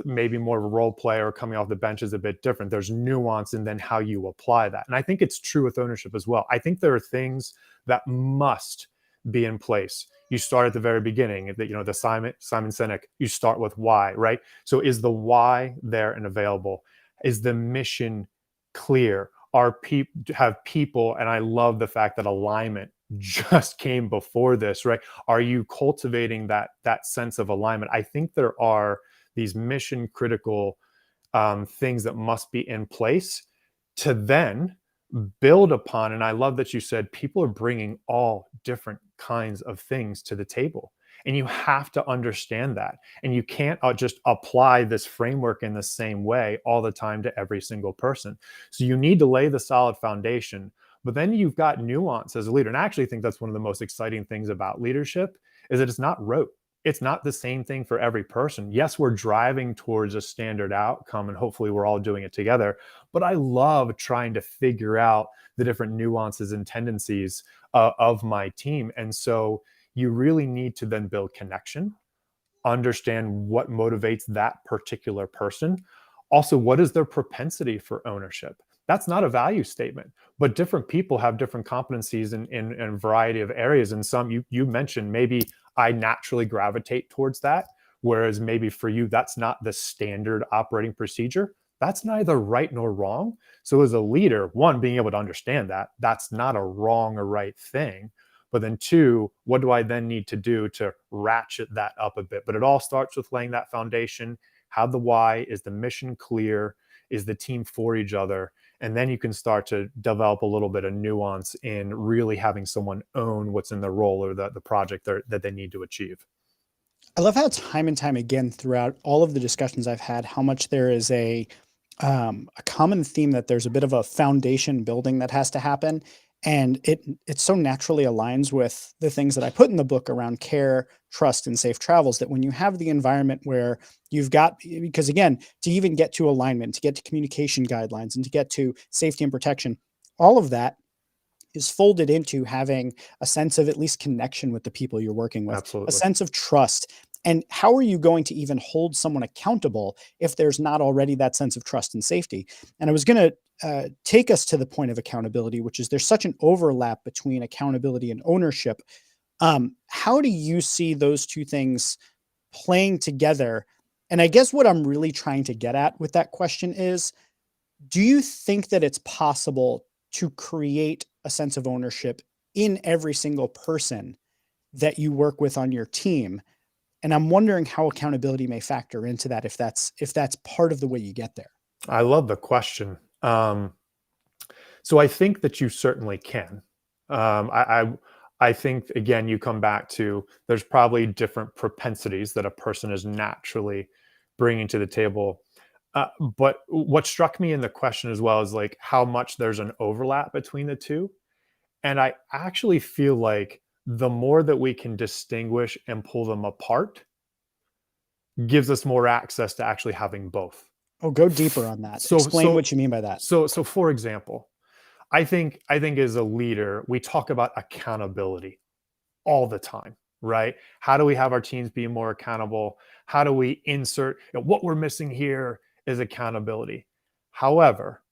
maybe more of a role player coming off the bench is a bit different. There's nuance in then how you apply that. And I think it's true with ownership as well. I think there are things that must be in place. You start at the very beginning, the Simon Sinek, you start with why, right? So is the why there and available? Is the mission clear? Have people, and I love the fact that alignment just came before this, right? Are you cultivating that sense of alignment? I think there are these mission critical things that must be in place to then build upon. And I love that you said people are bringing all different kinds of things to the table. And you have to understand that. And you can't just apply this framework in the same way all the time to every single person. So you need to lay the solid foundation, but then you've got nuance as a leader. And I actually think that's one of the most exciting things about leadership is that it's not rote. It's not the same thing for every person. Yes, we're driving towards a standard outcome and hopefully we're all doing it together. But I love trying to figure out the different nuances and tendencies of my team. And so you really need to then build connection, understand what motivates that particular person. Also, what is their propensity for ownership? That's not a value statement, but different people have different competencies in a variety of areas. And some you mentioned, maybe I naturally gravitate towards that, whereas maybe for you, that's not the standard operating procedure. That's neither right nor wrong. So as a leader, one, being able to understand that that's not a wrong or right thing. But then two, what do I then need to do to ratchet that up a bit? But it all starts with laying that foundation. How the why, is the mission clear? Is the team for each other? And then you can start to develop a little bit of nuance in really having someone own what's in the role or the project that they need to achieve. I love how time and time again throughout all of the discussions I've had, how much there is a common theme that there's a bit of a foundation building that has to happen. And it so naturally aligns with the things that I put in the book around care, trust, and safe travels, that when you have the environment where you've got, because again, to even get to alignment, to get to communication guidelines, and to get to safety and protection, all of that is folded into having a sense of at least connection with the people you're working with, a Absolutely. sense of trust. And how are you going to even hold someone accountable if there's not already that sense of trust and safety? And I was going to take us to the point of accountability, which is there's such an overlap between accountability and ownership. How do you see those two things playing together? And I guess what I'm really trying to get at with that question is, do you think that it's possible to create a sense of ownership in every single person that you work with on your team? And I'm wondering how accountability may factor into that, if that's part of the way you get there. I love the question. So I think that you certainly can. I think, again, you come back to, there's probably different propensities that a person is naturally bringing to the table. But what struck me in the question as well is like how much there's an overlap between the two. And I actually feel like the more that we can distinguish and pull them apart gives us more access to actually having both. Oh, go deeper on that. Explain what you mean by that. So for example, I think as a leader, we talk about accountability all the time, right? How do we have our teams be more accountable? How do we insert, what we're missing here is accountability. However,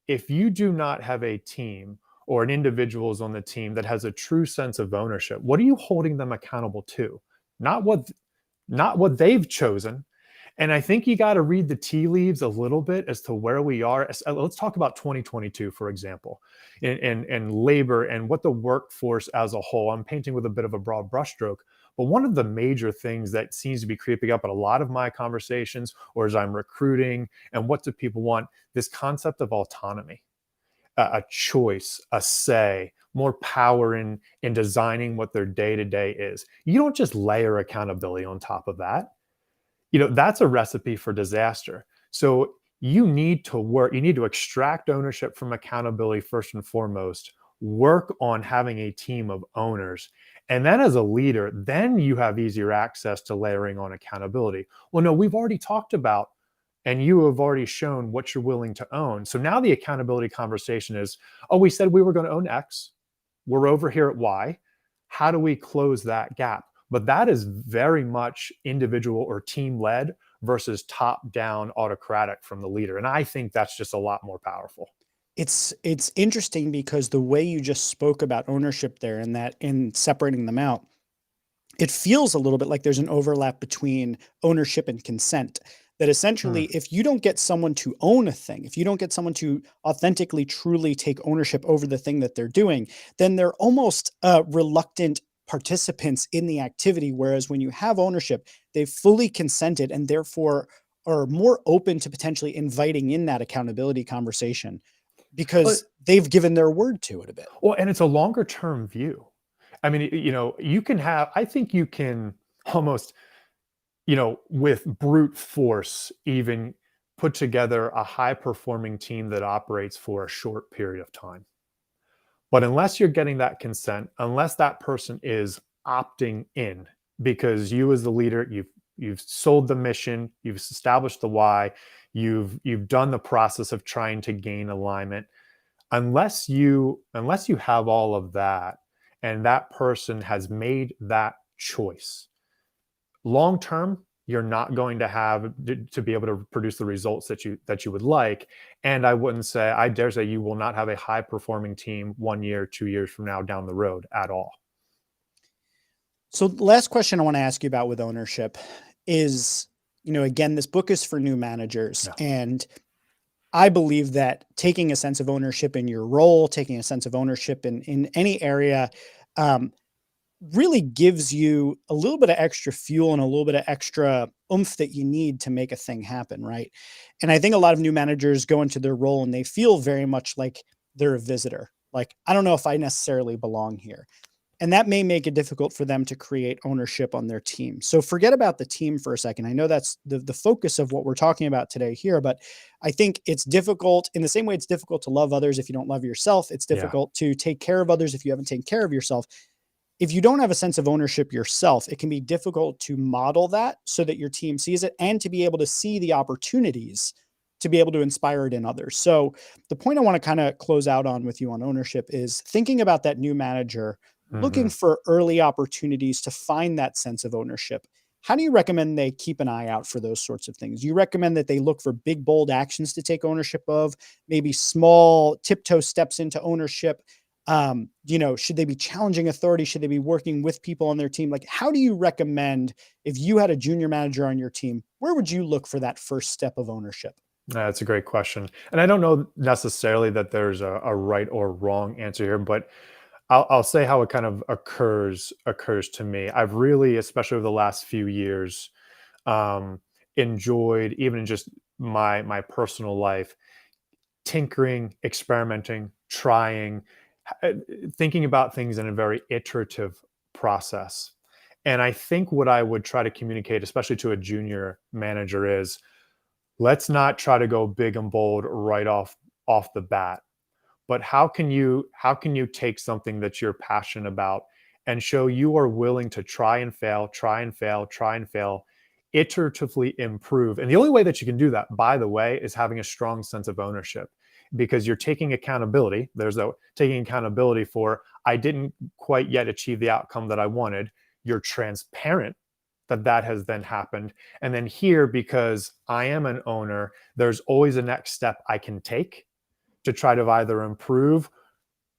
if you do not have a team or an individuals on the team that has a true sense of ownership, what are you holding them accountable to? Not what they've chosen. And I think you got to read the tea leaves a little bit as to where we are. Let's talk about 2022, for example, and labor and what the workforce as a whole. I'm painting with a bit of a broad brushstroke, but one of the major things that seems to be creeping up in a lot of my conversations, or as I'm recruiting, and what do people want, this concept of autonomy, a choice, a say, more power in designing what their day-to-day is. You don't just layer accountability on top of that. That's a recipe for disaster. So you need to extract ownership from accountability first and foremost, work on having a team of owners. And then as a leader, then you have easier access to layering on accountability. Well, no, we've already talked about, and you have already shown what you're willing to own. So now the accountability conversation is, oh, we said we were going to own X. We're over here at Y. How do we close that gap? But that is very much individual or team led versus top down autocratic from the leader. And I think that's just a lot more powerful. It's interesting because the way you just spoke about ownership there, and that in separating them out, it feels a little bit like there's an overlap between ownership and consent. That essentially, if you don't get someone to own a thing, if you don't get someone to authentically, truly take ownership over the thing that they're doing, then they're almost reluctant participants in the activity. Whereas when you have ownership, they've fully consented and therefore are more open to potentially inviting in that accountability conversation because they've given their word to it a bit. Well, and it's a longer term view. I mean, I think you can almost, with brute force, even put together a high performing team that operates for a short period of time. But unless you're getting that consent, unless that person is opting in, because you as the leader, you've sold the mission, you've established the why, you've done the process of trying to gain alignment. Unless you have all of that, and that person has made that choice, long term, you're not going to be able to produce the results that you would like. And I dare say you will not have a high performing team 1 year, 2 years from now down the road at all. So the last question I want to ask you about with ownership is, again, this book is for new managers. Yeah. And I believe that taking a sense of ownership in your role, taking a sense of ownership in any area, really gives you a little bit of extra fuel and a little bit of extra oomph that you need to make a thing happen, right? And I think a lot of new managers go into their role and they feel very much like they're a visitor. Like, I don't know if I necessarily belong here. And that may make it difficult for them to create ownership on their team. So forget about the team for a second. I know that's the focus of what we're talking about today here, but I think it's difficult in the same way it's difficult to love others if you don't love yourself. It's Yeah. difficult to take care of others if you haven't taken care of yourself. If you don't have a sense of ownership yourself, it can be difficult to model that so that your team sees it and to be able to see the opportunities to be able to inspire it in others. So the point I want to kind of close out on with you on ownership is thinking about that new manager looking Mhm. for early opportunities to find that sense of ownership. How do you recommend they keep an eye out for those sorts of things? Do you recommend that they look for big, bold actions to take ownership of, maybe small tiptoe steps into ownership? Should they be challenging authority? Should they be working with people on their team? Like, how do you recommend if you had a junior manager on your team, where would you look for that first step of ownership? That's a great question. And I don't know necessarily that there's a right or wrong answer here, but I'll say how it kind of occurs to me. I've really, especially over the last few years, um, enjoyed even in just my personal life, tinkering, experimenting, trying, uh, thinking about things in a very iterative process. And I think what I would try to communicate, especially to a junior manager, is let's not try to go big and bold right off the bat, but how can you take something that you're passionate about and show you are willing to try and fail, try and fail, try and fail, iteratively improve. And the only way that you can do that, by the way, is having a strong sense of ownership, because you're taking accountability. There's a taking accountability for, I didn't quite yet achieve the outcome that I wanted. You're transparent that has then happened. And then here, because I am an owner, there's always a next step I can take to try to either improve,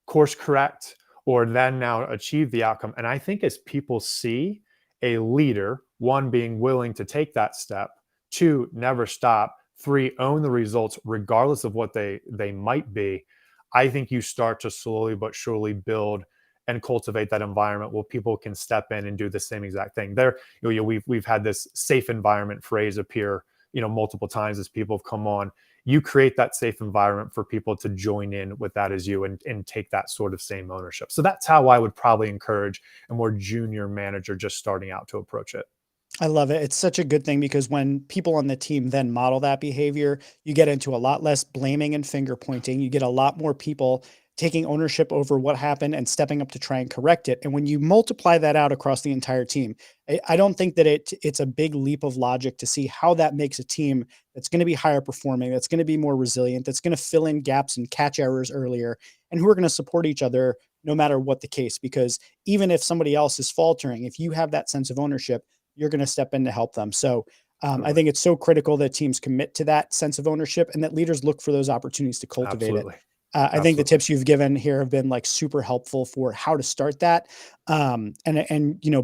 course correct, or then now achieve the outcome. And I think as people see a leader, one, being willing to take that step, two, never stop, three, own the results regardless of what they might be, I think you start to slowly but surely build and cultivate that environment where people can step in and do the same exact thing. There, we've had this safe environment phrase appear, multiple times as people have come on. You create that safe environment for people to join in with that as you, and take that sort of same ownership. So that's how I would probably encourage a more junior manager just starting out to approach it. I love it. It's such a good thing because when people on the team then model that behavior, you get into a lot less blaming and finger pointing. You get a lot more people taking ownership over what happened and stepping up to try and correct it. And when you multiply that out across the entire team, I don't think that it's a big leap of logic to see how that makes a team that's going to be higher performing, that's going to be more resilient, that's going to fill in gaps and catch errors earlier, and who are going to support each other no matter what the case. Because even if somebody else is faltering, if you have that sense of ownership, you're going to step in to help them. So I Totally. think it's so critical that teams commit to that sense of ownership and that leaders look for those opportunities to cultivate it. Absolutely. I think the Absolutely. tips you've given here have been like super helpful for how to start that. And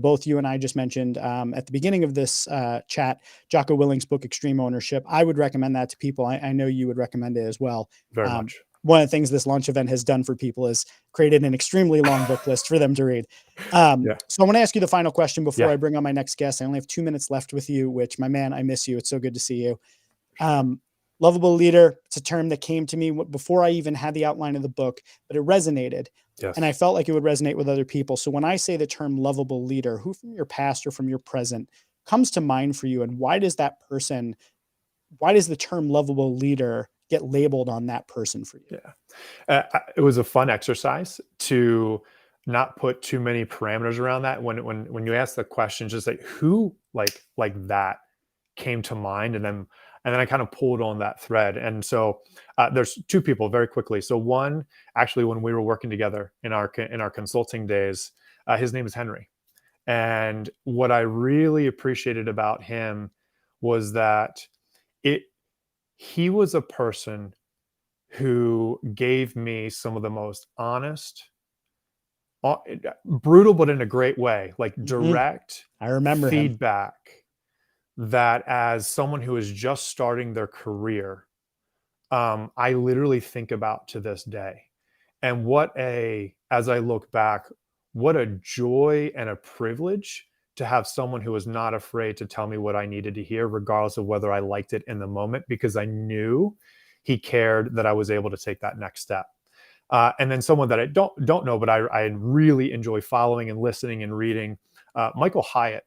both you and I just mentioned at the beginning of this chat, Jocko Willing's book, Extreme Ownership. I would recommend that to people. I know you would recommend it as well. Very Um, much. One of the things this launch event has done for people is created an extremely long book list for them to read. Yeah. So I want to ask you the final question before Yeah. I bring on my next guest. I only have 2 minutes left with you, which, my man, I miss you. It's so good to see you. Um, Lovable leader, it's a term that came to me before I even had the outline of the book, but it resonated. And I Yes. felt like it would resonate with other people. So when I say the term lovable leader, who from your past or from your present comes to mind for you? And why does the term lovable leader get labeled on that person for you? Yeah. It was a fun exercise to not put too many parameters around that. When you ask the question, just like who like that came to mind, and then I kind of pulled on that thread. And so there's two people very quickly. So one, actually, when we were working together in our consulting days, his name is Henry. And what I really appreciated about him was that it he was a person who gave me some of the most honest, brutal, but in a great way, like Mhm. direct I remember him. feedback that as someone who is just starting their career, I literally think about to this day. And as I look back, what a joy and a privilege to have someone who was not afraid to tell me what I needed to hear, regardless of whether I liked it in the moment, because I knew he cared that I was able to take that next step. And then someone that I don't know, but I really enjoy following and listening and reading. Michael Hyatt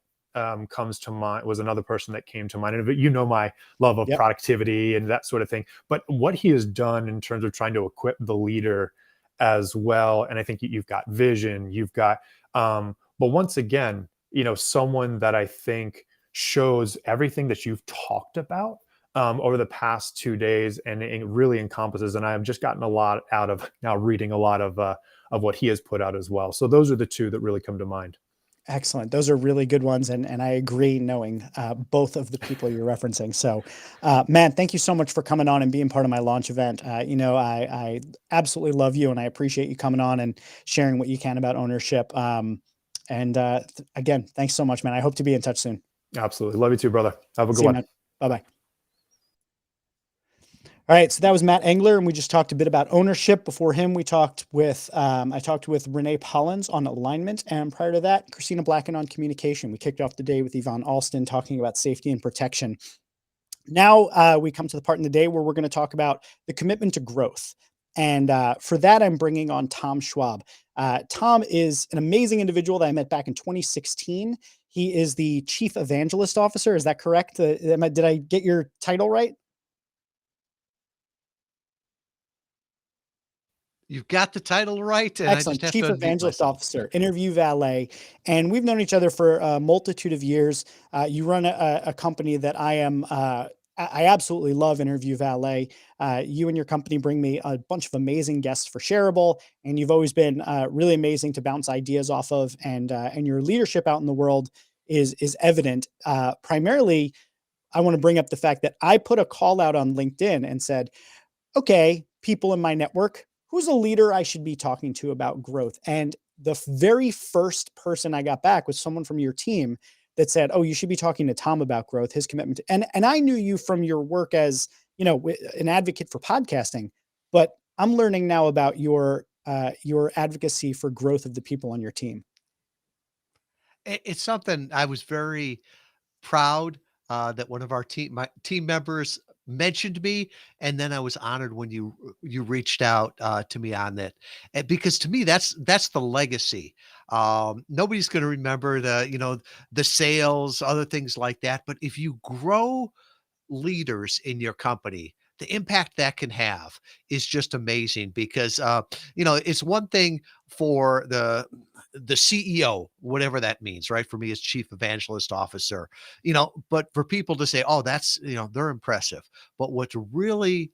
comes to mind, was another person that came to mind. And you know my love of Yep. productivity and that sort of thing. But what he has done in terms of trying to equip the leader as well, and I think you've got vision, you've got, but once again, someone that I think shows everything that you've talked about over the past 2 days, and it really encompasses. And I have just gotten a lot out of now reading a lot of what he has put out as well. So those are the two that really come to mind. Excellent. Those are really good ones. And I agree knowing both of the people you're referencing. So, Matt, thank you so much for coming on and being part of my launch event. I absolutely love you and I appreciate you coming on and sharing what you can about ownership. Again, thanks so much, man. I hope to be in touch soon. Absolutely. Love you too, brother. Have a See good you, one. Bye-bye. All right, so that was Matt Engler, and we just talked a bit about ownership. Before him, I talked with Renee Pollins on alignment, and prior to that, Christina Blacken on communication. We kicked off the day with Yvonne Alston talking about safety and protection. Now we come to the part in the day where we're going to talk about the commitment to growth. And for that, I'm bringing on Tom Schwab. Tom is an amazing individual that I met back in 2016. He is the Chief Evangelist Officer. Is that correct? Did I get your title right? You've got the title right, and Excellent. I just have Chief to unmute Evangelist myself. Officer, interview valet. And we've known each other for a multitude of years. You run a company that I absolutely love, Interview Valet. You and your company bring me a bunch of amazing guests for Shareable, and you've always been really amazing to bounce ideas off of. And your leadership out in the world is evident. Primarily, I want to bring up the fact that I put a call out on LinkedIn and said, okay, people in my network, who's a leader I should be talking to about growth? And the very first person I got back was someone from your team that said, oh, you should be talking to Tom about growth, his commitment to, and I knew you from your work as, an advocate for podcasting, but I'm learning now about your advocacy for growth of the people on your team. It's something I was very proud that one of my team members mentioned me, and then I was honored when you reached out to me on that, and because to me that's the legacy. Nobody's going to remember the sales, other things like that, but if you grow leaders in your company, the impact that can have is just amazing because it's one thing for the CEO, whatever that means, right? For me as chief evangelist officer, but for people to say, oh, that's, they're impressive. But what really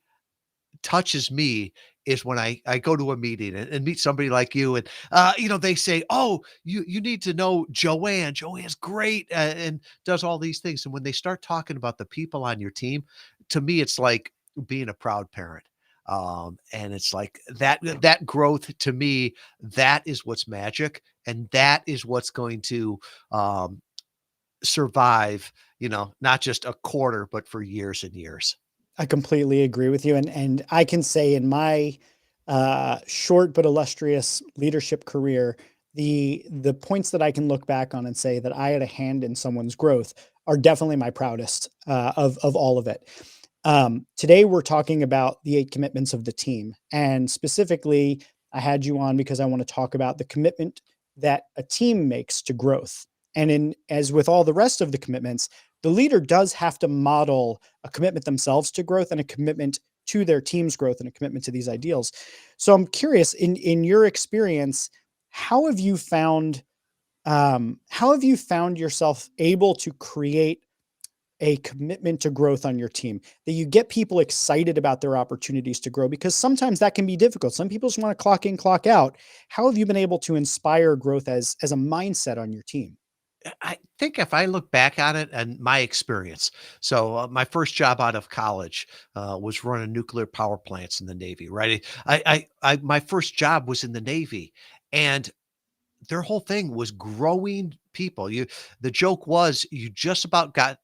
touches me is when I go to a meeting and meet somebody like you and they say, oh, you need to know Joanne's great and does all these things, and when they start talking about the people on your team, to me it's like being a proud parent. And it's like that growth to me, that is what's magic, and that is what's going to survive, not just a quarter but for years and years. I completely agree with you. And I can say in my short but illustrious leadership career, the points that I can look back on and say that I had a hand in someone's growth are definitely my proudest of all of it. Today, we're talking about the 8 commitments of the team. And specifically, I had you on because I want to talk about the commitment that a team makes to growth. And as with all the rest of the commitments, the leader does have to model a commitment themselves to growth and a commitment to their team's growth and a commitment to these ideals. So I'm curious, in your experience, how have you found yourself able to create a commitment to growth on your team, that you get people excited about their opportunities to grow? Because sometimes that can be difficult. Some people just want to clock in, clock out. How have you been able to inspire growth as a mindset on your team? I think if I look back on it and my experience, so my first job out of college was running nuclear power plants in the Navy, right? My first job was in the Navy, and their whole thing was growing people. The joke was you just about got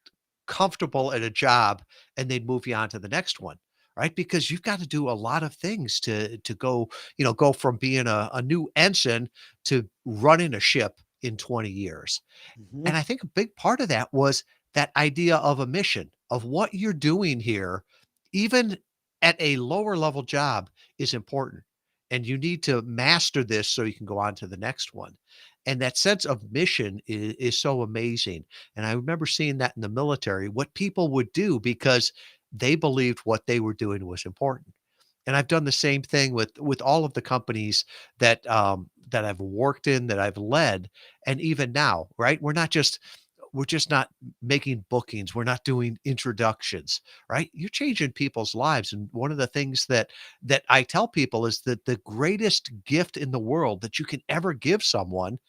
comfortable at a job and they'd move you on to the next one, right? Because you've got to do a lot of things to go, go from being a new ensign to running a ship, in 20 years. Mhm. And I think a big part of that was that idea of a mission, of what you're doing here, even at a lower level job, is important. And you need to master this so you can go on to the next one. And that sense of mission is so amazing. And I remember seeing that in the military, what people would do because they believed what they were doing was important. And I've done the same thing with all of the companies that I've worked in, that I've led, and even now, right? We're just not making bookings. We're not doing introductions, right? You're changing people's lives. And one of the things that I tell people is that the greatest gift in the world that you can ever give someone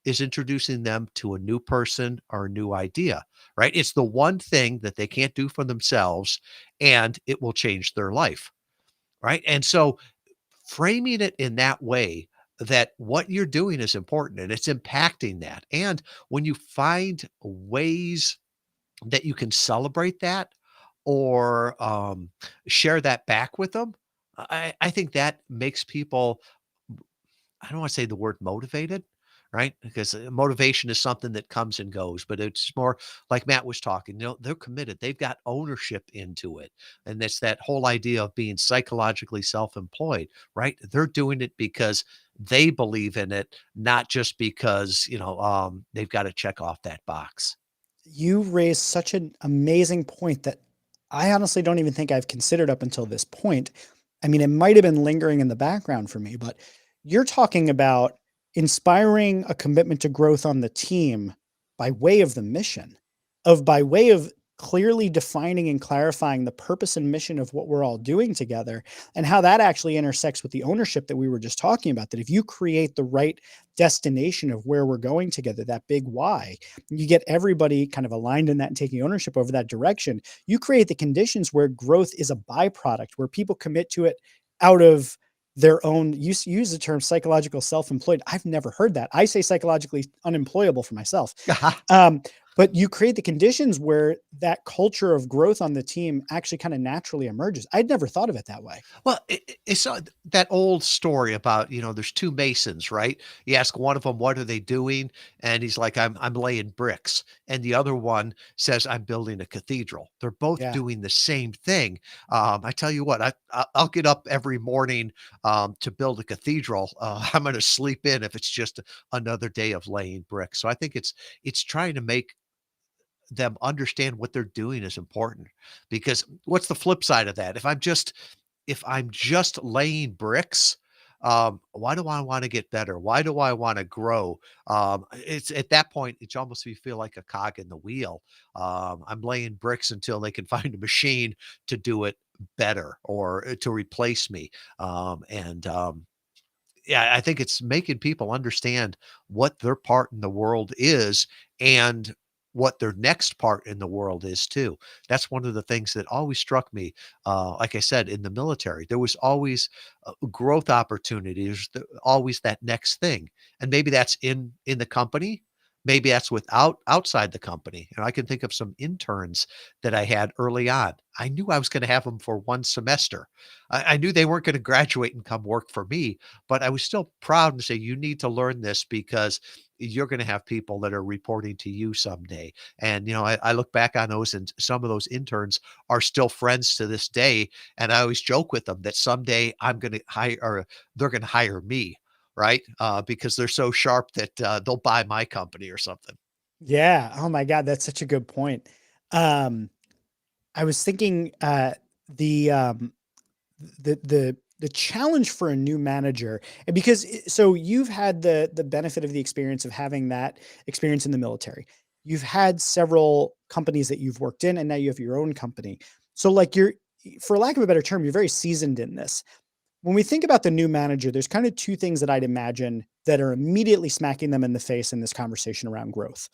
is introducing them to a new person or a new idea, right? It's the one thing that they can't do for themselves, and it will change their life, right? And so framing it in that way, that what you're doing is important and it's impacting that. And when you find ways that you can celebrate that, or share that back with them, I think that makes people, I don't want to say the word motivated, right? Because motivation is something that comes and goes, but it's more like Matt was talking, they're committed. They've got ownership into it. And it's that whole idea of being psychologically self-employed, right? They're doing it because they believe in it, not just because, they've got to check off that box. You raised such an amazing point that I honestly don't even think I've considered up until this point. I mean, it might have been lingering in the background for me, but you're talking about inspiring a commitment to growth on the team by way of the mission, by way of clearly defining and clarifying the purpose and mission of what we're all doing together, and how that actually intersects with the ownership that we were just talking about. That if you create the right destination of where we're going together, that big why, you get everybody kind of aligned in that and taking ownership over that direction, you create the conditions where growth is a byproduct, where people commit to it out of their own use the term psychological self-employed. I've never heard that. I say psychologically unemployable for myself. But you create the conditions where that culture of growth on the team actually kind of naturally emerges. I'd never thought of it that way. Well, it's that old story about, there's two masons, right? You ask one of them, what are they doing? And he's like, I'm laying bricks. And the other one says, I'm building a cathedral. They're both Yeah. doing the same thing. I tell you what, I'll get up every morning to build a cathedral. I'm going to sleep in if it's just another day of laying bricks. So I think it's trying to make them understand what they're doing is important, because what's the flip side of that? If I'm just laying bricks, why do I want to get better? Why do I want to grow? It's at that point, it's almost, you feel like a cog in the wheel. I'm laying bricks until they can find a machine to do it better, or to replace me. Yeah, I think it's making people understand what their part in the world is, and what their next part in the world is too. That's one of the things that always struck me. Like I said, in the military, there was always growth opportunities, always that next thing, and maybe that's in the company. Maybe that's outside the company. And I can think of some interns that I had early on. I knew I was going to have them for one semester. I knew they weren't going to graduate and come work for me, but I was still proud to say, you need to learn this, because you're going to have people that are reporting to you someday. And, I look back on those, and some of those interns are still friends to this day. And I always joke with them that someday I'm going to hire, or they're going to hire me, right? Because they're so sharp that they'll buy my company or something. Yeah. Oh my God, that's such a good point. Um, I was thinking the um, the challenge for a new manager, and because so you've had the benefit of the experience of having that experience in the military. You've had several companies that you've worked in, and now you have your own company. So like you're, for lack of a better term, you're very seasoned in this. When we think about the new manager, there's kind of two things that I'd imagine that are immediately smacking them in the face in this conversation around growth.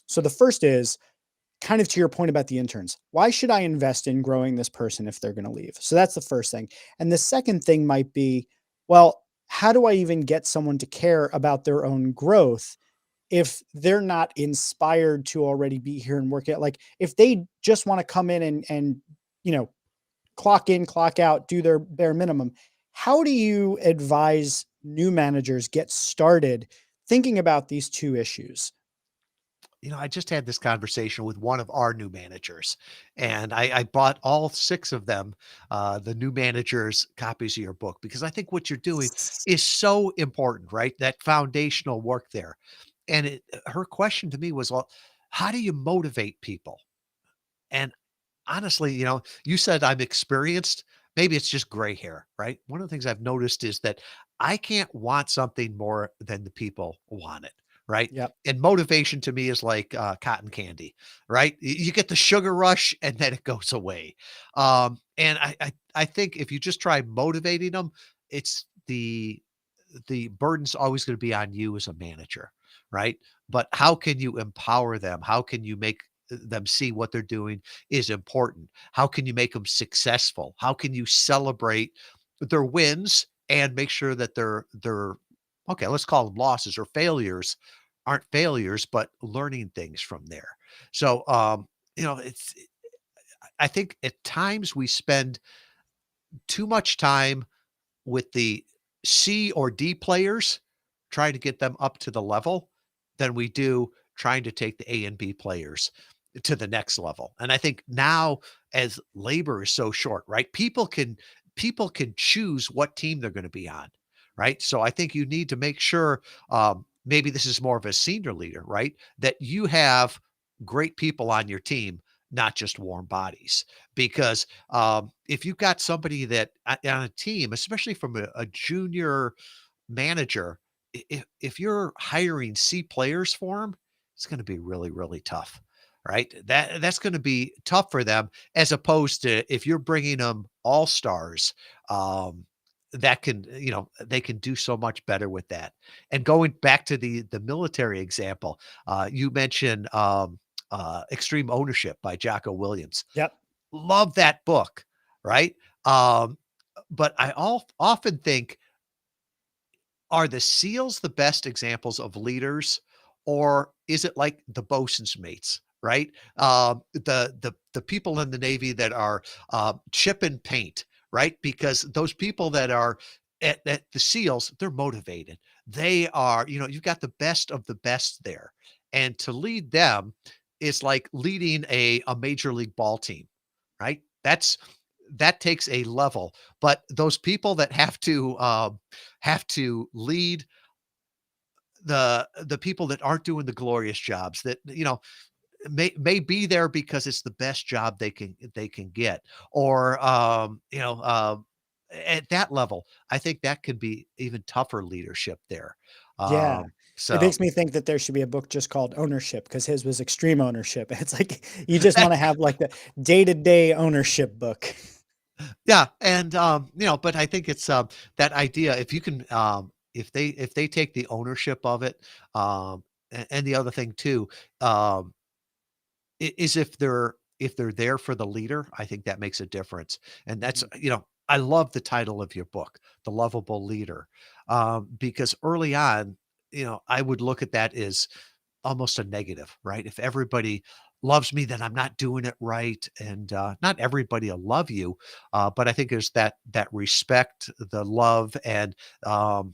So the first is kind of to your point about the interns. Why should I invest in growing this person if they're going to leave? So that's the first thing. And the second thing might be, well, how do I even get someone to care about their own growth if they're not inspired to already be here and work it? Like if they just want to come in and, you know, clock in, clock out, do their bare minimum. How do you advise new managers get started thinking about these two issues? I just had this conversation with one of our new managers, and I bought all 6 of them, the new managers, copies of your book, because I think what you're doing is so important, right? That foundational work there. And her question to me was, well, how do you motivate people? And honestly, you said I'm experienced. Maybe it's just gray hair, right? One of the things I've noticed is that I can't want something more than the people want it, right? Yep. And motivation to me is like cotton candy, right? You get the sugar rush and then it goes away. And I think if you just try motivating them, it's the burden's always going to be on you as a manager, right? But how can you empower them? How can you make them see what they're doing is important? How can you make them successful? How can you celebrate their wins and make sure that their okay, let's call them losses or failures aren't failures, but learning things from there. So it's I think at times we spend too much time with the C or D players, trying to get them up to the level than we do trying to take the A and B players to the next level. And I think now as labor is so short, right? People can choose what team they're going to be on, right? So I think you need to make sure maybe this is more of a senior leader, right? That you have great people on your team, not just warm bodies. Because if you've got somebody that on a team, especially from a junior manager, if you're hiring C players for them, it's going to be really, really tough, right? That's going to be tough for them as opposed to if you're bringing them all stars. That can, they can do so much better with that. And going back to the military example, you mentioned Extreme Ownership by Jocko Williams. Yep. Love that book, right? But I often think, are the SEALs the best examples of leaders, or is it like the bosun's mates, right? The people in the Navy that are chip and paint, right? Because those people that are at the SEALs, they're motivated. They are, you've got the best of the best there, and to lead them is like leading a major league ball team, right? That takes a level, but those people that have to lead the people that aren't doing the glorious jobs that may be there because it's the best job they can get, or at that level, I think that could be even tougher leadership there. Yeah. It So makes me think that there should be a book just called Ownership, because his was extreme ownership. It's like you just want to have like the day-to-day ownership book. yeah, and but I think it's that idea, if you can if they take the ownership of it, and the other thing too, um is if they're there for the leader, I think that makes a difference. And that's, Mhm. I love the title of your book, The Lovable Leader, because early on, I would look at that as almost a negative, right? If everybody loves me, then I'm not doing it right, and not everybody will love you, but I think there's that respect, the love, and do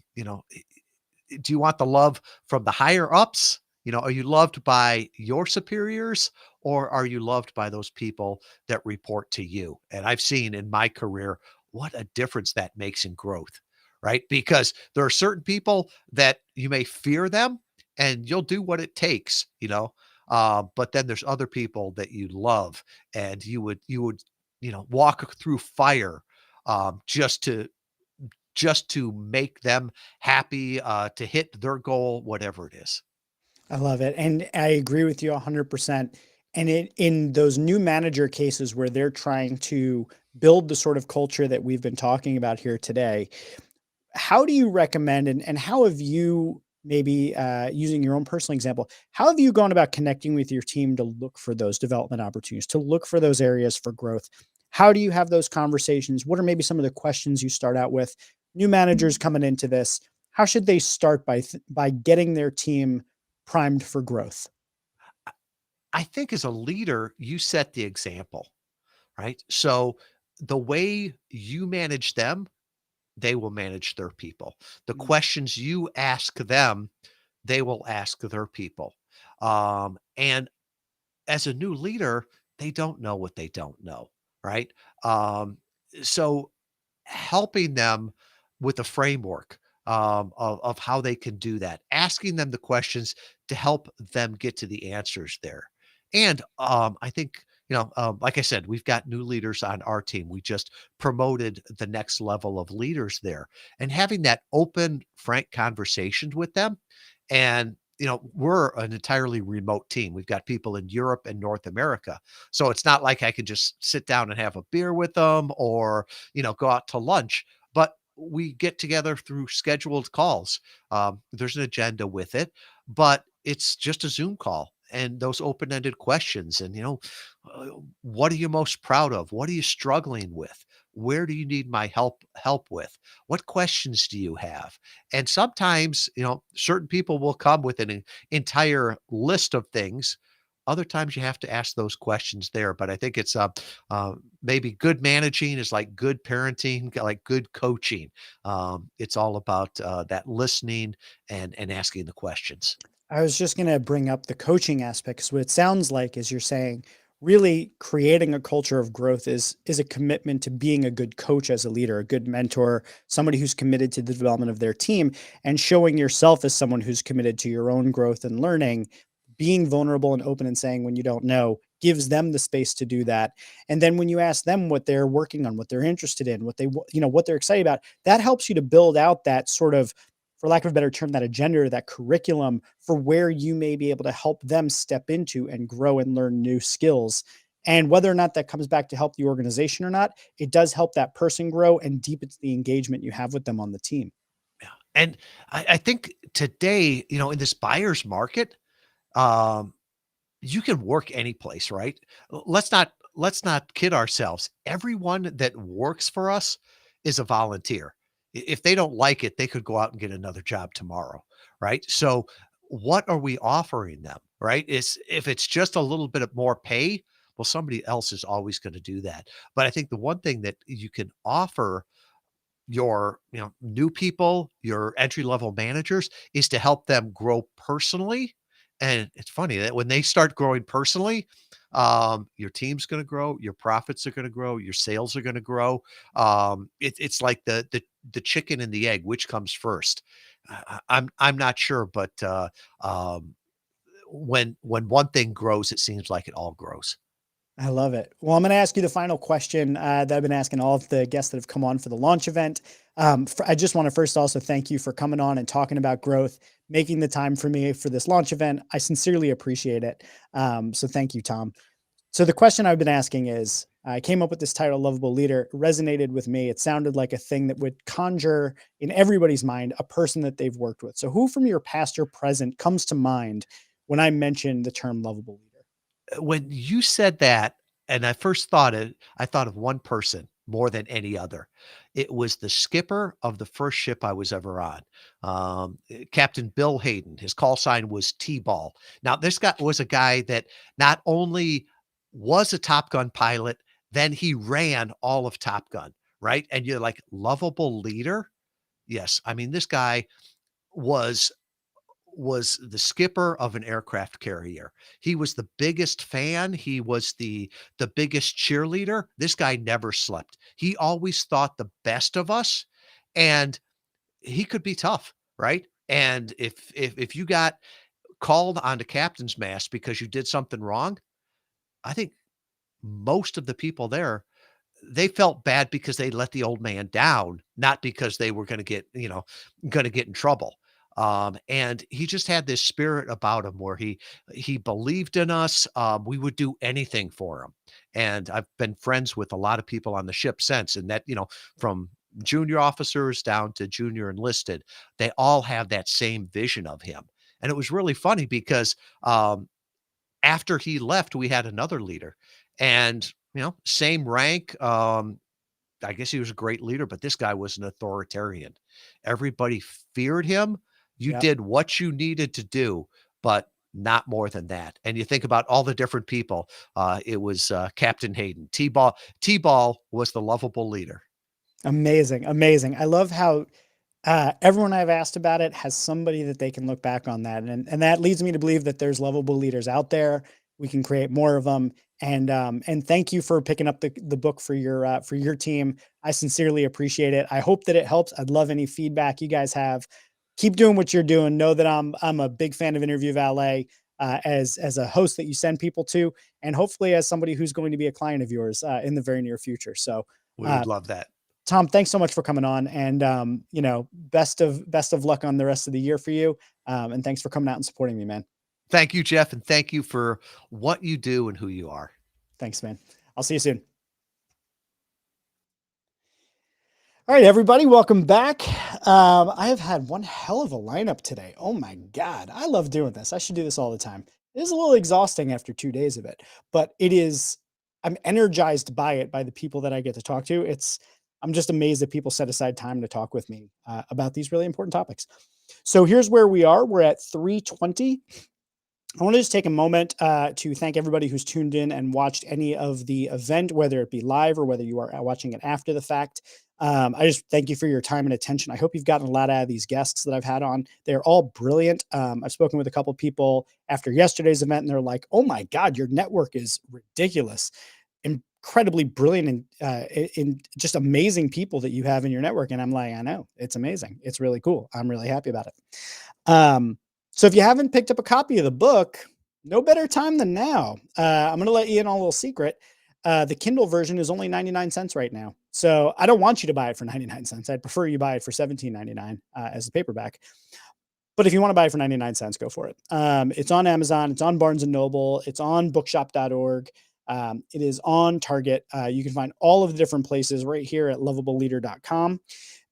you want the love from the higher ups? Are you loved by your superiors, or are you loved by those people that report to you? And I've seen in my career what a difference that makes in growth, right? Because there are certain people that you may fear them and you'll do what it takes, but then there's other people that you love, and you would walk through fire, just to make them happy, to hit their goal, whatever it is. I love it. And I agree with you 100%. And in those new manager cases where they're trying to build the sort of culture that we've been talking about here today, how do you recommend, and how have you, maybe using your own personal example, how have you gone about connecting with your team to look for those development opportunities, to look for those areas for growth? How do you have those conversations? What are maybe some of the questions you start out with? New managers coming into this, how should they start by getting their team primed for growth? I think as a leader, you set the example, right? So the way you manage them, they will manage their people. The Mm, questions you ask them, they will ask their people. And as a new leader, they don't know what they don't know, right? Um, so helping them with a framework of how they can do that, asking them the questions to help them get to the answers there. And I think, like I said, we've got new leaders on our team. We just promoted the next level of leaders there, and having that open, frank conversation with them. And, we're an entirely remote team. We've got people in Europe and North America. So it's not like I could just sit down and have a beer with them or, go out to lunch, but we get together through scheduled calls. There's an agenda with it, but it's just a Zoom call and those open-ended questions. And, uh, what are you most proud of? What are you struggling with? Where do you need my help with? What questions do you have? And sometimes, certain people will come with an entire list of things. Other times you have to ask those questions there. But I think it's maybe good managing is like good parenting, like good coaching. It's all about that listening and asking the questions. I was just going to bring up the coaching aspect, because what it sounds like is you're saying really creating a culture of growth is a commitment to being a good coach as a leader, a good mentor, somebody who's committed to the development of their team, and showing yourself as someone who's committed to your own growth and learning, being vulnerable and open and saying when you don't know gives them the space to do that. And then when you ask them what they're working on, what they're interested in, what they're excited about, that helps you to build out that sort of, for lack of a better term, that agenda or that curriculum for where you may be able to help them step into and grow and learn new skills. And whether or not that comes back to help the organization or not, it does help that person grow and deepens the engagement you have with them on the team. Yeah. And I think today, in this buyer's market, um, you can work any place, right? Let's not kid ourselves. Everyone that works for us is a volunteer. If they don't like it, they could go out and get another job tomorrow, right? So what are we offering them, right? Is if it's just a little bit of more pay, well, somebody else is always going to do that. But I think the one thing that you can offer your new people, your entry level managers, is to help them grow personally. And it's funny that when they start growing personally, your team's going to grow, your profits are going to grow, your sales are going to grow. It's like the chicken and the egg, which comes first. I'm not sure, but when one thing grows, it seems like it all grows. I love it. Well, I'm going to ask you the final question that I've been asking all of the guests that have come on for the launch event. I just want to first also thank you for coming on and talking about growth, making the time for me for this launch event. I sincerely appreciate it. So thank you, Tom. So the question I've been asking is, I came up with this title, Lovable Leader. It resonated with me. It sounded like a thing that would conjure in everybody's mind a person that they've worked with. So who from your past or present comes to mind when I mention the term lovable leader? When you said that, and I first thought it, I thought of one person more than any other. It was the skipper of the first ship I was ever on, Captain Bill Hayden. His call sign was T-Ball. Now, this guy was a guy that not only was a Top Gun pilot, then he ran all of Top Gun, right? And you're like, lovable leader? Yes. I mean, this guy was was the skipper of an aircraft carrier. He was the biggest fan. He was the biggest cheerleader. This guy never slept. He always thought the best of us, and he could be tough, right? And if you got called onto captain's mast because you did something wrong, I think most of the people there, they felt bad because they let the old man down, not because they were going to get in trouble. And he just had this spirit about him where he believed in us. We would do anything for him. And I've been friends with a lot of people on the ship since, and that, from junior officers down to junior enlisted, they all have that same vision of him. And it was really funny because after he left, we had another leader, and same rank. I guess he was a great leader, but this guy was an authoritarian. Everybody feared him. You Yep. did what you needed to do, but not more than that. And you think about all the different people. It was Captain Hayden. T-Ball. T-Ball was the lovable leader. Amazing. Amazing. I love how Everyone I've asked about it has somebody that they can look back on that. And that leads me to believe that there's lovable leaders out there. We can create more of them. And thank you for picking up the book for your team. I sincerely appreciate it. I hope that it helps. I'd love any feedback you guys have. Keep doing what you're doing. Know that I'm a big fan of Interview Valet as a host that you send people to, and hopefully as somebody who's going to be a client of yours in the very near future. So We would love that. Tom, thanks so much for coming on, and best of luck on the rest of the year for you. And thanks for coming out and supporting me, man. Thank you, Jeff, and thank you for what you do and who you are. Thanks, man. I'll see you soon. All right, everybody, welcome back. I have had one hell of a lineup today. Oh my God, I love doing this. I should do this all the time. It is a little exhausting after 2 days of it, but I'm energized by it, by the people that I get to talk to. I'm just amazed that people set aside time to talk with me about these really important topics. So here's where we are. We're at 3:20. I want to just take a moment to thank everybody who's tuned in and watched any of the event, whether it be live or whether you are watching it after the fact. I just thank you for your time and attention. I hope you've gotten a lot out of these guests that I've had on. They're all brilliant. I've spoken with a couple of people after yesterday's event, and they're like, "Oh my God, your network is ridiculous." Incredibly brilliant and in just amazing people that you have in your network. And I'm like, I know, it's amazing. It's really cool. I'm really happy about it. So if you haven't picked up a copy of the book, no better time than now. I'm going to let you in on a little secret. The Kindle version is only 99 cents right now. So I don't want you to buy it for 99 cents. I'd prefer you buy it for $17.99 as a paperback. But if you want to buy it for 99 cents, go for it. It's on Amazon. It's on Barnes & Noble. It's on bookshop.org. It is on Target. You can find all of the different places right here at lovableleader.com.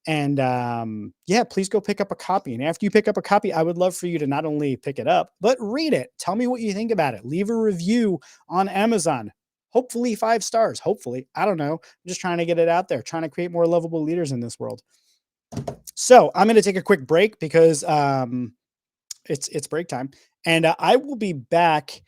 And yeah, please go pick up a copy. And after you pick up a copy, I would love for you to not only pick it up, but read it. Tell me what you think about it. Leave a review on Amazon. Hopefully 5 stars. Hopefully. I don't know. I'm just trying to get it out there, trying to create more lovable leaders in this world. So I'm going to take a quick break because it's break time. And I will be back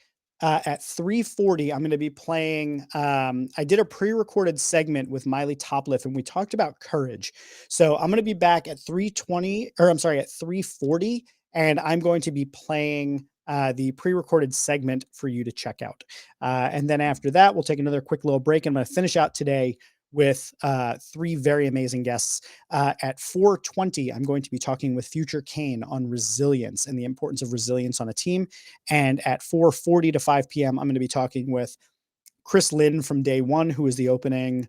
at 3:40. I'm going to be playing. I did a pre-recorded segment with Miley Topliff, and we talked about courage. So I'm going to be back at 3:20, or I'm sorry, at 3:40, and I'm going to be playing the pre-recorded segment for you to check out. And then after that, we'll take another quick little break. I'm going to finish out today with 3 very amazing guests. At 4:20, I'm going to be talking with Future Kane on resilience and the importance of resilience on a team. And at 4:40 to 5 p.m., I'm going to be talking with Chris Lynn from Day One, who is the opening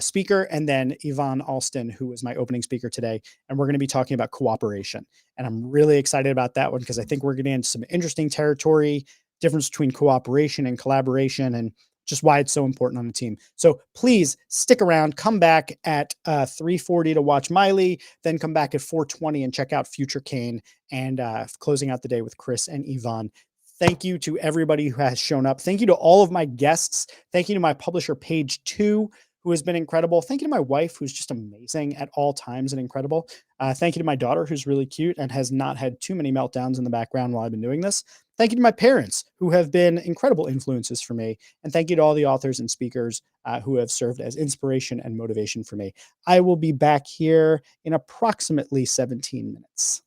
speaker, and then Yvonne Alston, who is my opening speaker today. And we're going to be talking about cooperation. And I'm really excited about that one because I think we're getting into some interesting territory, difference between cooperation and collaboration, and just why it's so important on the team. So please stick around, come back at 3:40 to watch Miley, then come back at 4:20 and check out Future Kane, and closing out the day with Chris and Yvonne. Thank you to everybody who has shown up. Thank you to all of my guests. Thank you to my publisher, Page 2, who has been incredible. Thank you to my wife, who's just amazing at all times and incredible. Thank you to my daughter, who's really cute and has not had too many meltdowns in the background while I've been doing this. Thank you to my parents, who have been incredible influences for me. And thank you to all the authors and speakers who have served as inspiration and motivation for me. I will be back here in approximately 17 minutes.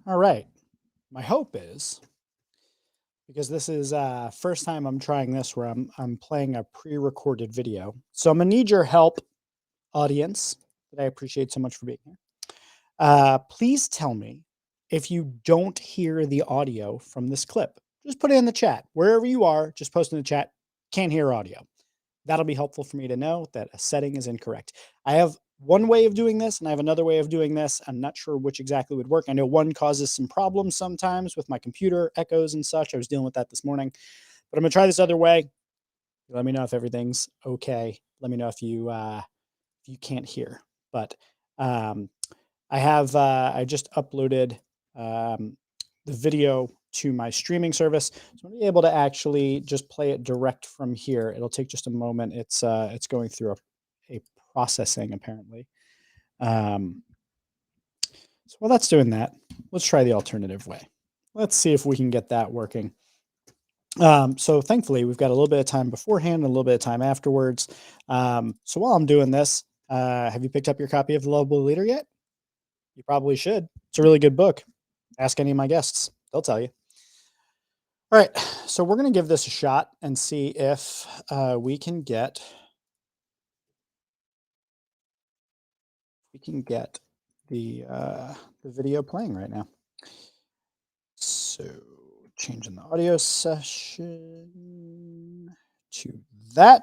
All right. My hope is, because this is first time I'm trying this where I'm playing a pre-recorded video. So I'm gonna need your help, audience, that I appreciate so much for being here. Please tell me if you don't hear the audio from this clip. Just put it in the chat. Wherever you are, just post in the chat, can't hear audio. That'll be helpful for me to know that a setting is incorrect. I have one way of doing this and I have another way of doing this. I'm not sure which exactly would work. I know one causes some problems sometimes with my computer echoes and such. I was dealing with that this morning, but I'm gonna try this other way. Let me know if everything's okay. Let me know if you can't hear. But I just uploaded the video to my streaming service. So I'm able to actually just play it direct from here. It'll take just a moment. It's going through a processing apparently. So while that's doing that, let's try the alternative way. Let's see if we can get that working. So thankfully we've got a little bit of time beforehand and a little bit of time afterwards. So while I'm doing this, have you picked up your copy of The Lovable Leader yet? You probably should. It's a really good book. Ask any of my guests. They'll tell you. All right. So we're going to give this a shot and see if we can get the video playing right now. So changing the audio session to that.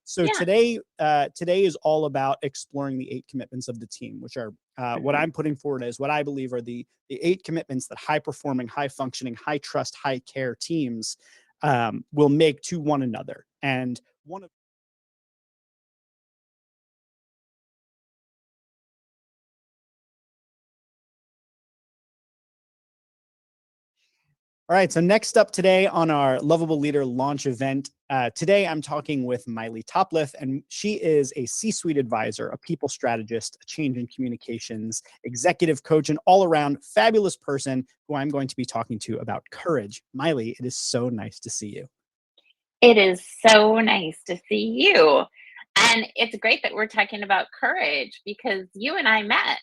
So today is all about exploring the 8 commitments of the team, which are what I'm putting forward as what I believe are the 8 commitments that high performing, high functioning, high trust, high care teams will make to one another. And one of All right, so next up today on our Lovable Leader launch event, today I'm talking with Miley Topliff, and she is a C-suite advisor, a people strategist, a change in communications, executive coach, and all-around fabulous person who I'm going to be talking to about courage. Miley, it is so nice to see you. It is so nice to see you. And it's great that we're talking about courage because you and I met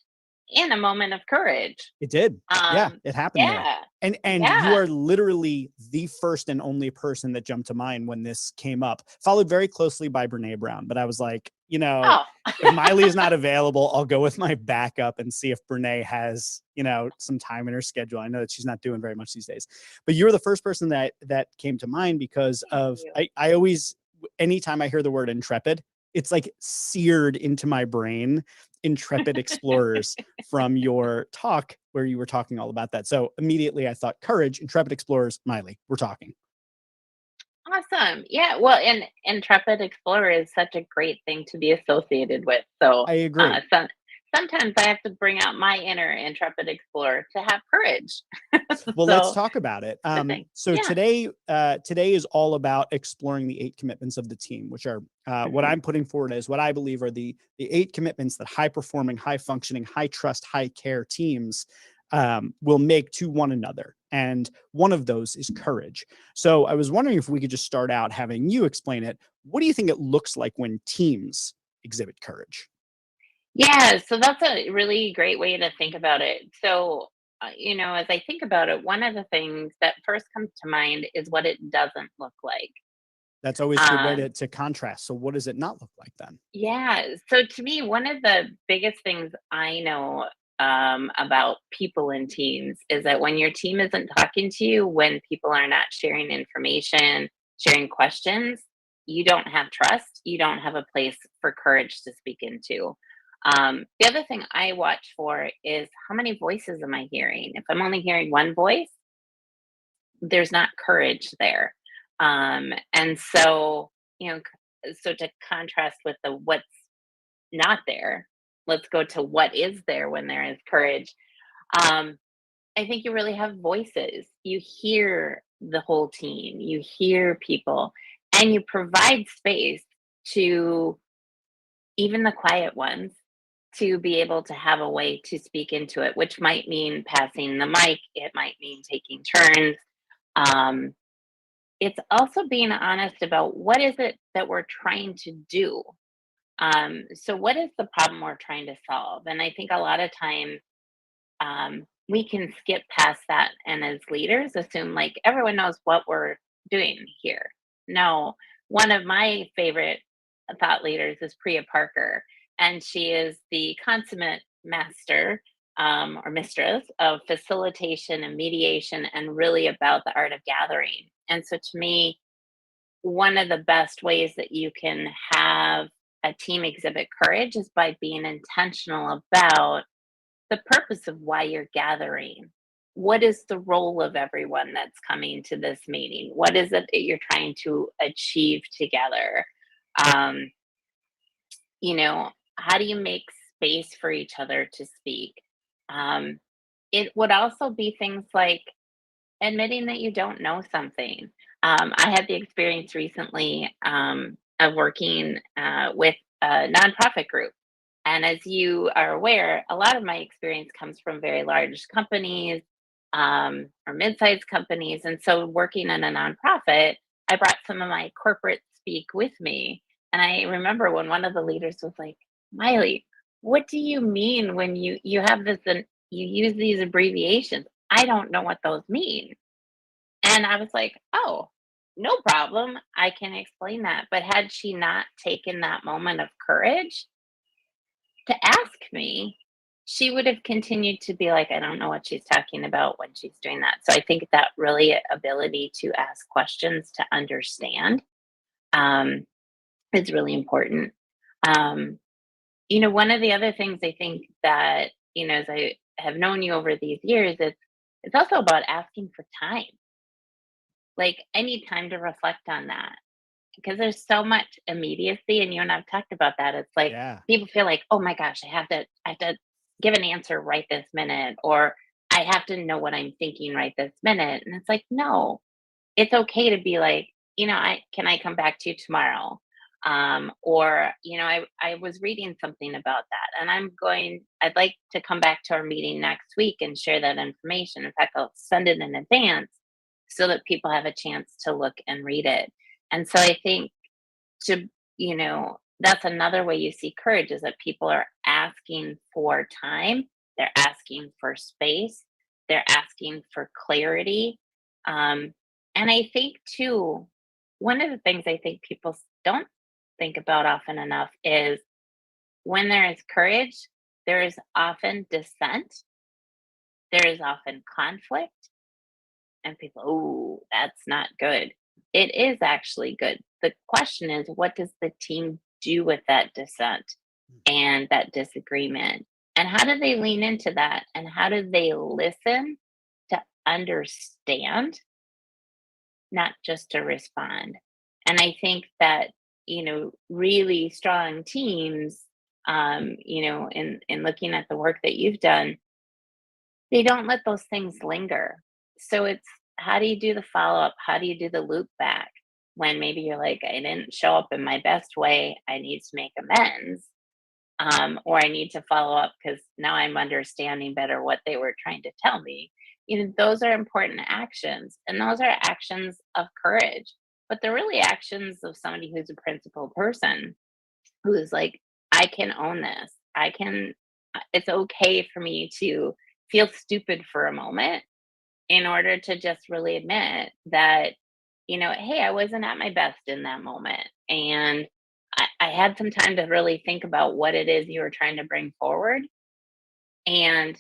in a moment of courage. It did. Yeah, Um, it happened there. yeah, And you yeah. are literally the first and only person that jumped to mind when this came up, followed very closely by Brene Brown. But I was like, Oh, if Miley is not available, I'll go with my backup and see if Brene has, some time in her schedule. I know that she's not doing very much these days, but you were the first person that came to mind because thank of, you. I always, anytime I hear the word intrepid, it's like seared into my brain, intrepid explorers from your talk where you were talking all about that. So immediately I thought courage, intrepid explorers, Miley, we're talking. Awesome. Yeah. Well, and Intrepid Explorer is such a great thing to be associated with. So I agree. sometimes I have to bring out my inner Intrepid Explorer to have courage. Well, let's So, talk about it. good thing. So Yeah. today is all about exploring the 8 commitments of the team, which are what Mhm. I'm putting forward as what I believe are the 8 commitments that high performing, high functioning, high trust, high care teams will make to one another. And one of those is courage. So I was wondering if we could just start out having you explain it. What do you think it looks like when teams exhibit courage? Yeah, so that's a really great way to think about it. So, as I think about it, one of the things that first comes to mind is what it doesn't look like. That's always a good way Um, to contrast. So what does it not look like then? yeah, so to me, one of the biggest things I know about people in teams is that when your team isn't talking to you, when people are not sharing information, sharing questions, you don't have trust. You don't have a place for courage to speak into. The other thing I watch for is how many voices am I hearing? If I'm only hearing one voice, there's not courage there. And so, so to contrast with the what's not there, let's go to what is there when there is courage. Um, I think you really have voices. You hear the whole team, you hear people, and you provide space to even the quiet ones to be able to have a way to speak into it, which might mean passing the mic, it might mean taking turns. Um, it's also being honest about what is it that we're trying to do. So, what is the problem we're trying to solve? And I think a lot of times we can skip past that and as leaders assume like everyone knows what we're doing here. No, one of my favorite thought leaders is Priya Parker, and she is the consummate master or mistress of facilitation and mediation and really about the art of gathering. And so to me, one of the best ways that you can have a team exhibit courage is by being intentional about the purpose of why you're gathering. What is the role of everyone that's coming to this meeting? What is it that you're trying to achieve together? Um, how do you make space for each other to speak? Um, it would also be things like admitting that you don't know something. I had the experience recently of working with a nonprofit group. And as you are aware, a lot of my experience comes from very large companies or mid sized companies. And so, working in a nonprofit, I brought some of my corporate speak with me. And I remember when one of the leaders was like, Miley, what do you mean when you have this and you use these abbreviations? I don't know what those mean. And I was like, "Oh, no problem. I can explain that." But had she not taken that moment of courage to ask me, she would have continued to be like, "I don't know what she's talking about when she's doing that." So I think that really ability to ask questions to understand um, is really important. Um, one of the other things I think that, as I have known you over these years, it's also about asking for time. Like, I need time to reflect on that because there's so much immediacy, and you and I've talked about that. It's like Yeah. people feel like, "Oh my gosh, I have to give an answer right this minute," or "I have to know what I'm thinking right this minute." And it's like, no, it's okay to be like, I come back to you tomorrow? Or, I was reading something about that and I'd like to come back to our meeting next week and share that information. In fact, I'll send it in advance so that people have a chance to look and read it. And so I think to, that's another way you see courage is that people are asking for time, they're asking for space, they're asking for clarity. Um, and I think, too, one of the things I think people don't think about often enough is when there is courage, there is often dissent, there is often conflict, and people, oh, that's not good. It is actually good. The question is, what does the team do with that dissent and that disagreement? And how do they lean into that? And how do they listen to understand, not just to respond? And I think that, really strong teams, in looking at the work that you've done, they don't let those things linger. So it's how do you do the follow up? How do you do the loop back when maybe you're like, I didn't show up in my best way. I need to make amends. Or I need to follow up because now I'm understanding better what they were trying to tell me. those are important actions, and those are actions of courage, but they're really actions of somebody who's a principled person, who is like, I can own this. It's okay for me to feel stupid for a moment in order to just really admit that, hey, I wasn't at my best in that moment. And I had some time to really think about what it is you were trying to bring forward. And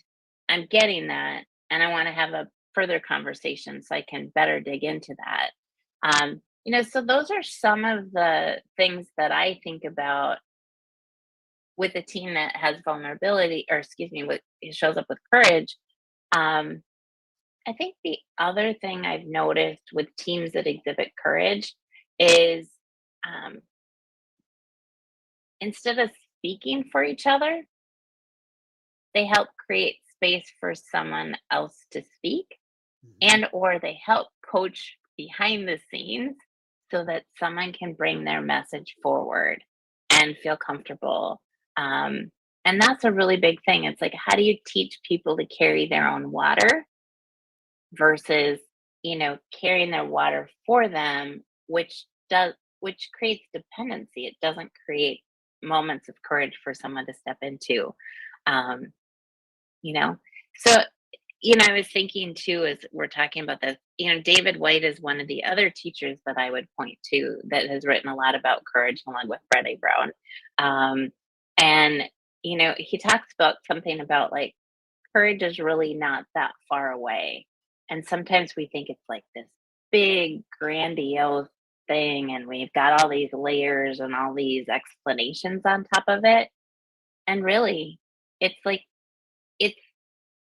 I'm getting that. And I want to have a further conversation so I can better dig into that. So those are some of the things that I think about with a team that has vulnerability, or excuse me, what shows up with courage. I think the other thing I've noticed with teams that exhibit courage is, um, instead of speaking for each other, they help create space for someone else to speak, and or they help coach behind the scenes so that someone can bring their message forward and feel comfortable. And that's a really big thing. It's like, how do you teach people to carry their own water versus, carrying their water for them, which creates dependency. It doesn't create moments of courage for someone to step into. Um, you know, so I was thinking too, as we're talking about this, David White is one of the other teachers that I would point to that has written a lot about courage, along with Brené Brown. And he talks about something about like, courage is really not that far away. And sometimes we think it's like this big, grandiose thing, and we've got all these layers and all these explanations on top of it. And really, it's like, it's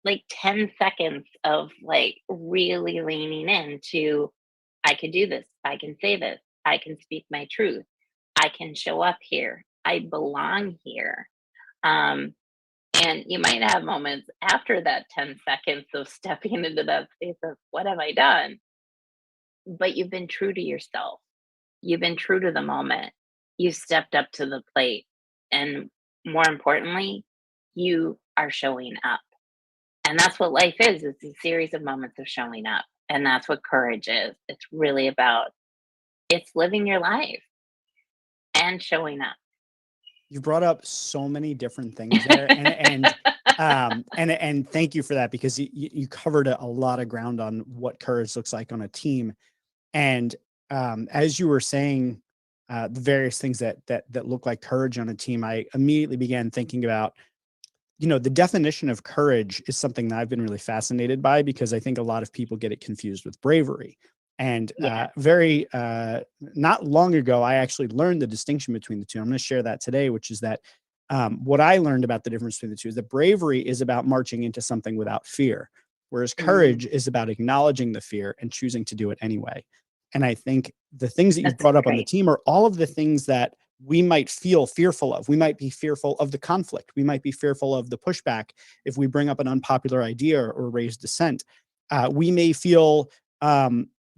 like 10 seconds of like really leaning into, I can do this, I can say this, I can speak my truth, I can show up here, I belong here. And you might have moments after that 10 seconds of stepping into that space of, what have I done? But you've been true to yourself. You've been true to the moment. You stepped up to the plate. And more importantly, you are showing up. And that's what life is. It's a series of moments of showing up. And that's what courage is. It's really about, it's living your life and showing up. You brought up so many different things there, and thank you for that, because you covered a lot of ground on what courage looks like on a team. And as you were saying, the various things that look like courage on a team, I immediately began thinking about, the definition of courage is something that I've been really fascinated by, because I think a lot of people get it confused with bravery. And not long ago, I actually learned the distinction between the two. I'm going to share that today, which is that what I learned about the difference between the two is that bravery is about marching into something without fear, whereas courage is about acknowledging the fear and choosing to do it anyway. And I think the things that you've brought up on the team are all of the things that we might feel fearful of. We might be fearful of the conflict. We might be fearful of the pushback if we bring up an unpopular idea or raise dissent. We may feel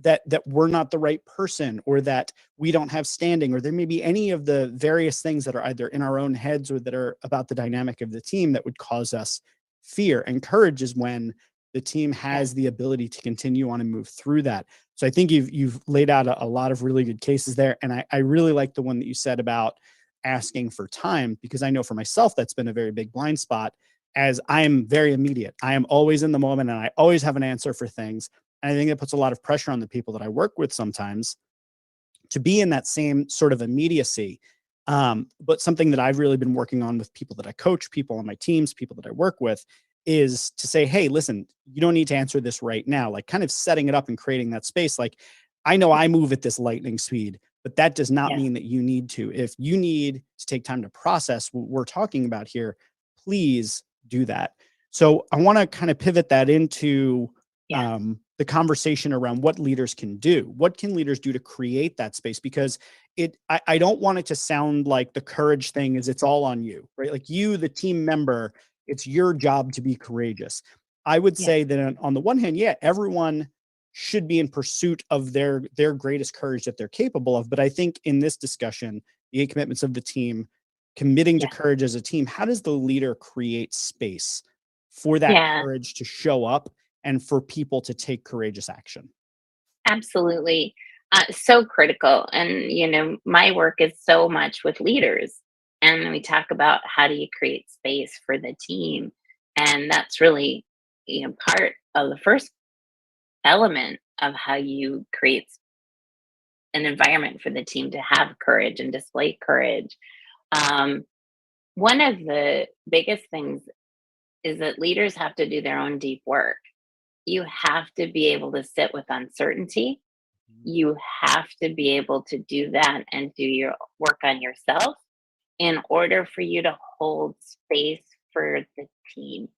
that we're not the right person, or that we don't have standing, or there may be any of the various things that are either in our own heads or that are about the dynamic of the team that would cause us fear. And courage is when the team has the ability to continue on and move through that. So I think you've laid out a lot of really good cases there. And I really like the one that you said about asking for time, because I know for myself, that's been a very big blind spot, as I am very immediate. I am always in the moment and I always have an answer for things. And I think it puts a lot of pressure on the people that I work with sometimes to be in that same sort of immediacy. But something that I've really been working on with people that I coach, people on my teams, people that I work with, is to say, hey, listen, you don't need to answer this right now. Like, kind of setting it up and creating that space. Like, I know I move at this lightning speed, but that does not mean that you need to. If you need to take time to process what we're talking about here, please do that. So I want to kind of pivot that into the conversation around what leaders can do. What can leaders do to create that space? Because I don't want it to sound like the courage thing is it's all on you, right? Like, you, the team member, it's your job to be courageous. I would say that on the one hand, everyone should be in pursuit of their greatest courage that they're capable of. But I think in this discussion, the 8 commitments of the team, committing to courage as a team, how does the leader create space for that courage to show up and for people to take courageous action? Absolutely. So critical. And, my work is so much with leaders. And we talk about how do you create space for the team. And that's really, part of the first element of how you create an environment for the team to have courage and display courage. Um, One of the biggest things is that leaders have to do their own deep work. You have to be able to sit with uncertainty. You have to be able to do that and do your work on yourself in order for you to hold space for the team.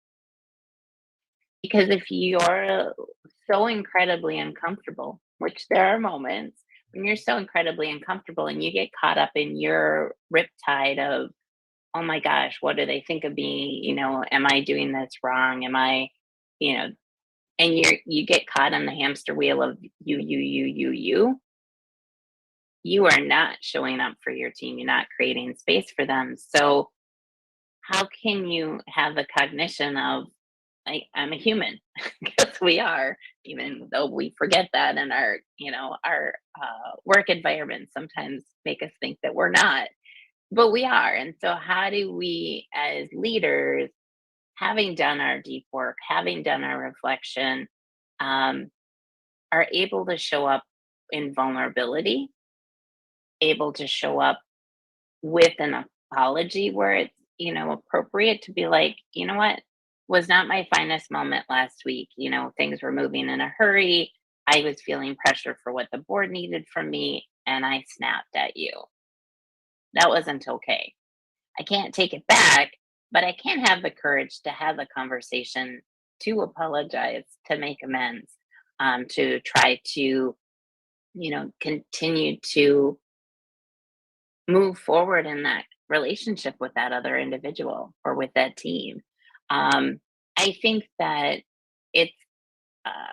Because if you're so incredibly uncomfortable, which there are moments when you're so incredibly uncomfortable and you get caught up in your riptide of, oh my gosh, what do they think of me? Am I doing this wrong? Am I, you know, and you get caught on the hamster wheel of you are not showing up for your team. You're not creating space for them. So how can you have the cognition of I'm a human? Because we are, even though we forget that, and our work environments sometimes make us think that we're not, but we are. And so how do we as leaders, having done our deep work, having done our reflection, um, are able to show up in vulnerability, able to show up with an apology where it's, appropriate to be like, you know what, was not my finest moment last week. Things were moving in a hurry. I was feeling pressure for what the board needed from me, and I snapped at you. That wasn't okay. I can't take it back, but I can have the courage to have the conversation, to apologize, to make amends, to try to, continue to move forward in that relationship with that other individual or with that team. I think that it's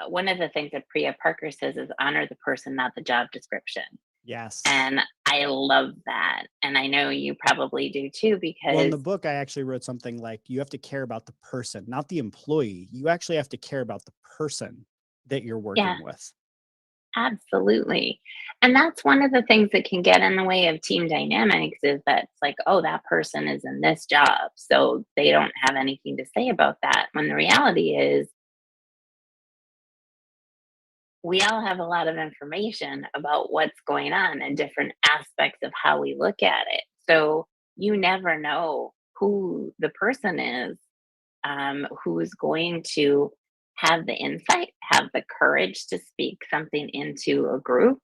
one of the things that Priya Parker says is honor the person, not the job description. Yes. And I love that. And I know you probably do too, Well, in because the book, I actually wrote something like, you have to care about the person, not the employee. You actually have to care about the person that you're working yeah, with. absolutely. And that's one of the things that can get in the way of team dynamics is that it's like, oh, that person is in this job, so they don't have anything to say about that. When the reality is, we all have a lot of information about what's going on and different aspects of how we look at it. So you never know who the person is, who's going to have the insight, have the courage to speak something into a group,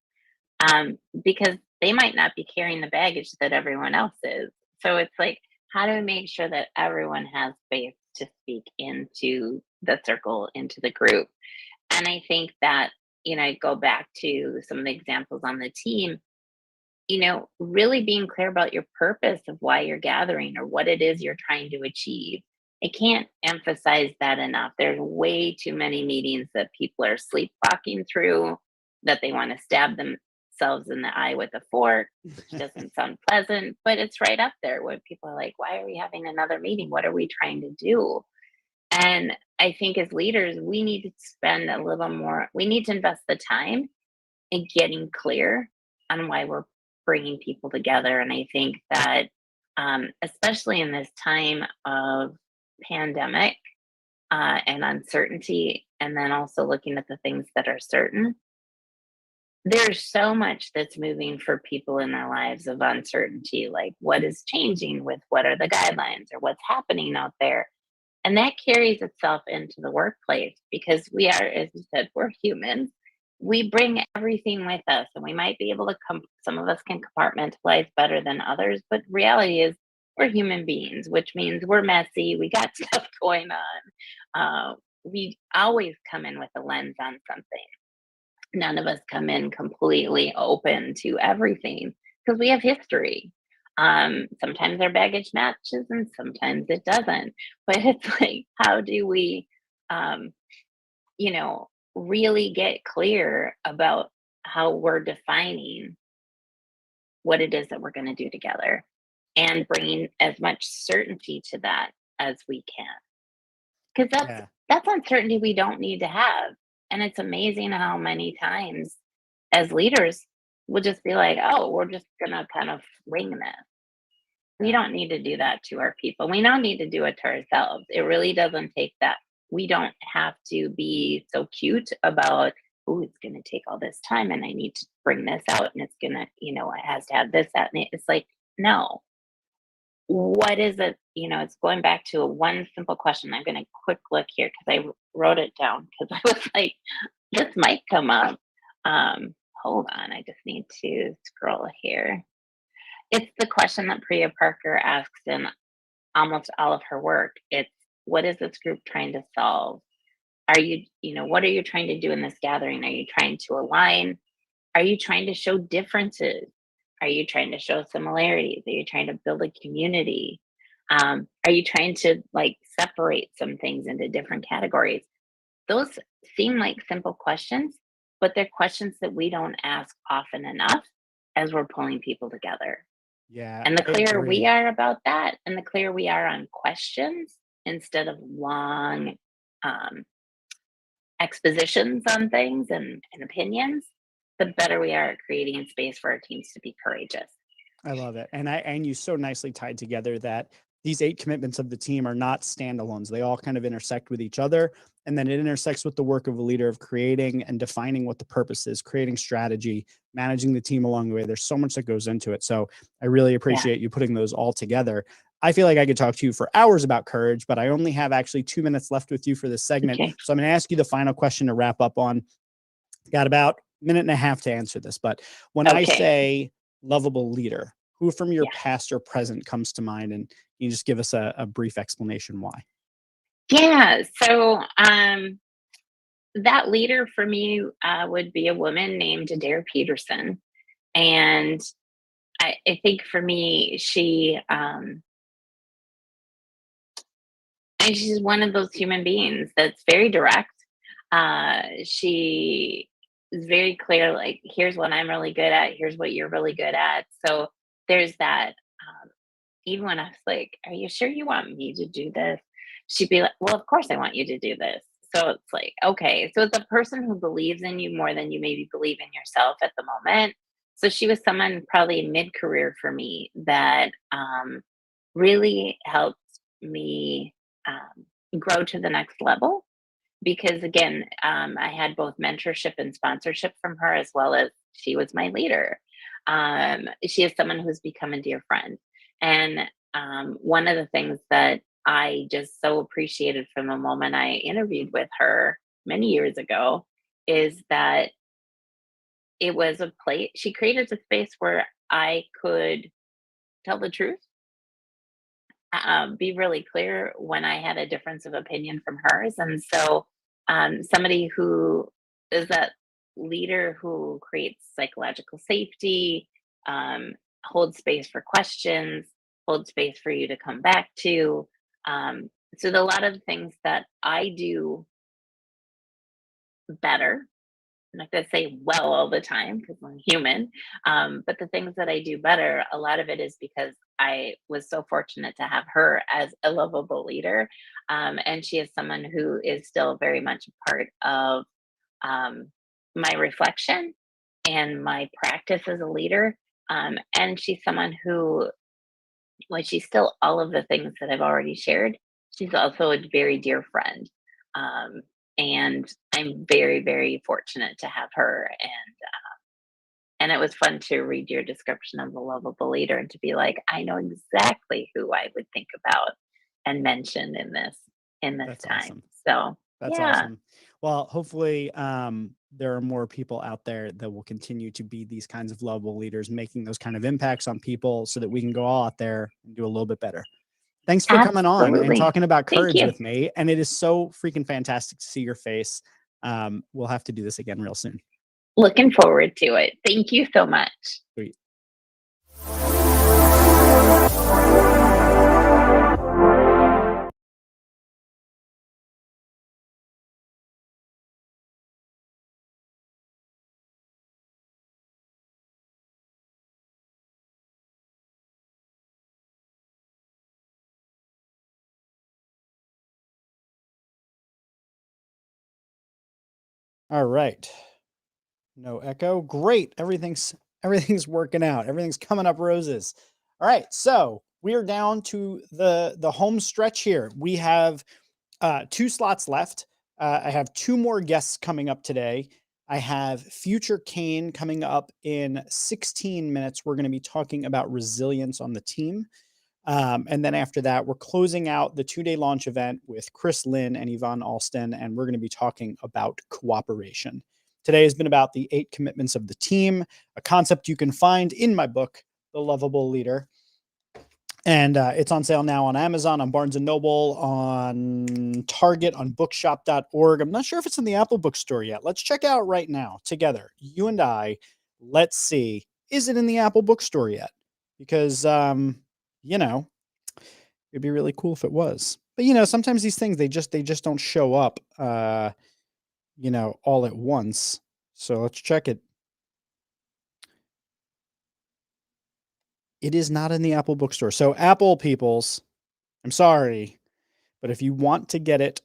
because they might not be carrying the baggage that everyone else is. So it's like, how do we make sure that everyone has space to speak into the circle, into the group? And I think that, I go back to some of the examples on the team, really being clear about your purpose of why you're gathering or what it is you're trying to achieve. I can't emphasize that enough. There's way too many meetings that people are sleepwalking through, that they want to stab themselves in the eye with a fork, which doesn't sound pleasant, but it's right up there where people are like, why are we having another meeting? What are we trying to do? And I think as leaders, we need to spend a little more, we need to invest the time in getting clear on why we're bringing people together. And I think that, especially in this time of pandemic and uncertainty, and then also looking at the things that are certain, there's so much that's moving for people in their lives of uncertainty, like what is changing with what are the guidelines or what's happening out there. And that carries itself into the workplace because we are, as you said, we're humans. We bring everything with us, and we might be able to some of us can compartmentalize better than others, but reality is we're human beings, which means we're messy. We got stuff going on. We always come in with a lens on something. None of us come in completely open to everything because we have history. Sometimes our baggage matches and sometimes it doesn't. But it's like, how do we, um, really get clear about how we're defining what it is that we're going to do together and bringing as much certainty to that as we can? because Yeah. that's uncertainty we don't need to have. And it's amazing how many times as leaders we'll just be like, oh, we're just gonna kind of wing this. We Yeah. don't need to do that to our people. We don't need to do it to ourselves. It really doesn't take that. We don't have to be so cute about, oh, it's going to take all this time and I need to bring this out and it's going to, it has to have this, that, and it. It's like, no. What is it? It's going back to one simple question. I'm going to quick look here because I wrote it down because I was like, this might come up. Hold on. I just need to scroll here. It's the question that Priya Parker asks in almost all of her work. It's, what is this group trying to solve? Are you, what are you trying to do in this gathering? Are you trying to align? Are you trying to show differences? Are you trying to show similarities? Are you trying to build a community? Are you trying to separate some things into different categories? Those seem like simple questions, but they're questions that we don't ask often enough as we're pulling people together. Yeah. And the I clearer we agree. are about that, and the clearer we are on questions instead of long expositions on things and opinions, the better we are at creating space for our teams to be courageous. I love it. And you so nicely tied together that these 8 commitments of the team are not standalones. They all kind of intersect with each other. And then it intersects with the work of a leader of creating and defining what the purpose is, creating strategy, managing the team along the way. There's so much that goes into it. So I really appreciate you putting those all together. I feel like I could talk to you for hours about courage, but I only have actually 2 minutes left with you for this segment. Okay. So I'm going to ask you the final question to wrap up on. Got about a minute and a half to answer this, but when I Okay. say lovable leader, who from your Yeah. past or present comes to mind? And you just give us a brief explanation why. Yeah. So that leader for me would be a woman named Adair Peterson. And I think for me, she's one of those human beings that's very direct. She is very clear, like, here's what I'm really good at, here's what you're really good at. So there's that. Even when I was like, are you sure you want me to do this? She'd be like, well, of course I want you to do this. So it's like, okay. So it's a person who believes in you more than you maybe believe in yourself at the moment. So she was someone probably mid-career for me that really helped me grow to the next level. Because again, I had both mentorship and sponsorship from her, as well as she was my leader. She is someone who's become a dear friend. And one of the things that I just so appreciated from the moment I interviewed with her many years ago is that it was a place, she created a space where I could tell the truth, be really clear when I had a difference of opinion from hers. And so, somebody who is that leader who creates psychological safety, holds space for questions, holds space for you to come back to. So, a lot of things that I do better, I'm not going to say well all the time because I'm human, but the things that I do better, a lot of it is because I was so fortunate to have her as a lovable leader. And she is someone who is still very much a part of my reflection and my practice as a leader. And she's someone who, when she's still all of the things that I've already shared, she's also a very dear friend. Um, and I'm very, very fortunate to have her. And it was fun to read your description of the lovable leader and to be like, I know exactly who I would think about and mention in this That's time. awesome. So That's yeah, awesome. Well, hopefully there are more people out there that will continue to be these kinds of lovable leaders, making those kind of impacts on people so that we can go all out there and do a little bit better. Thanks for coming on and absolutely. talking about Thank courage you. with me. And it is so freaking fantastic to see your face. We'll have to do this again real soon. Looking forward to it. Thank you so much. Sweet. All right. No echo. Great. Everything's working out. Everything's coming up roses. All right. So we are down to the home stretch here. We have 2 slots left. I have 2 more guests coming up today. I have Future Kane coming up in 16 minutes. We're going to be talking about resilience on the team. And then after that, we're closing out the 2-day launch event with Chris Lynn and Yvonne Alston, and we're going to be talking about cooperation. Today has been about the 8 commitments of the team, a concept you can find in my book, The Lovable Leader. And it's on sale now on Amazon, on Barnes & Noble, on Target, on bookshop.org. I'm not sure if it's in the Apple bookstore yet. Let's check out right now together. You and I, let's see. Is it in the Apple bookstore yet? Because, you know, it'd be really cool if it was. But, you know, sometimes these things, they just don't show up, you know, all at once. So let's check it. It is not in the Apple bookstore. So Apple peoples, I'm sorry, but if you want to get it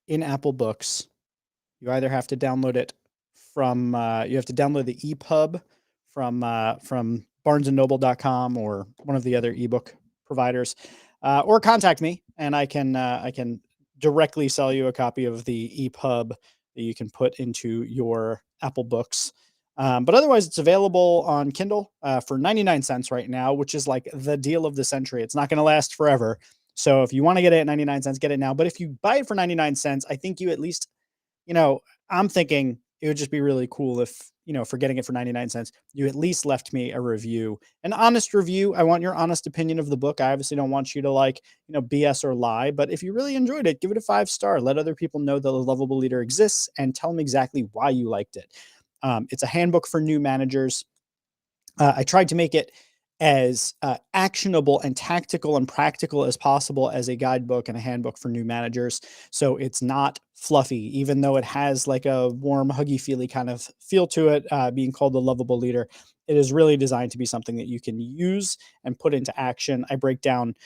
in Apple Books, you either have to download it from you have to download the EPUB from barnesandnoble.com or one of the other ebook providers, or contact me and I can directly sell you a copy of the EPUB that you can put into your Apple Books. But otherwise, it's available on Kindle for 99 cents right now, which is like the deal of the century. It's not going to last forever. So if you want to get it at 99 cents, get it now. But if you buy it for 99 cents, I think you at least, you know, I'm thinking it would just be really cool if, you know, for getting it for 99 cents, you at least left me a review, an honest review. I want your honest opinion of the book. I obviously don't want you to like, you know, BS or lie, but if you really enjoyed it, give it a 5-star. Let other people know that the Lovable Leader exists and tell them exactly why you liked it. It's a handbook for new managers. I tried to make it as actionable and tactical and practical as possible as a guidebook and a handbook for new managers. So it's not fluffy, even though it has like a warm, huggy, feely kind of feel to it, being called the Lovable Leader. It is really designed to be something that you can use and put into action. I break down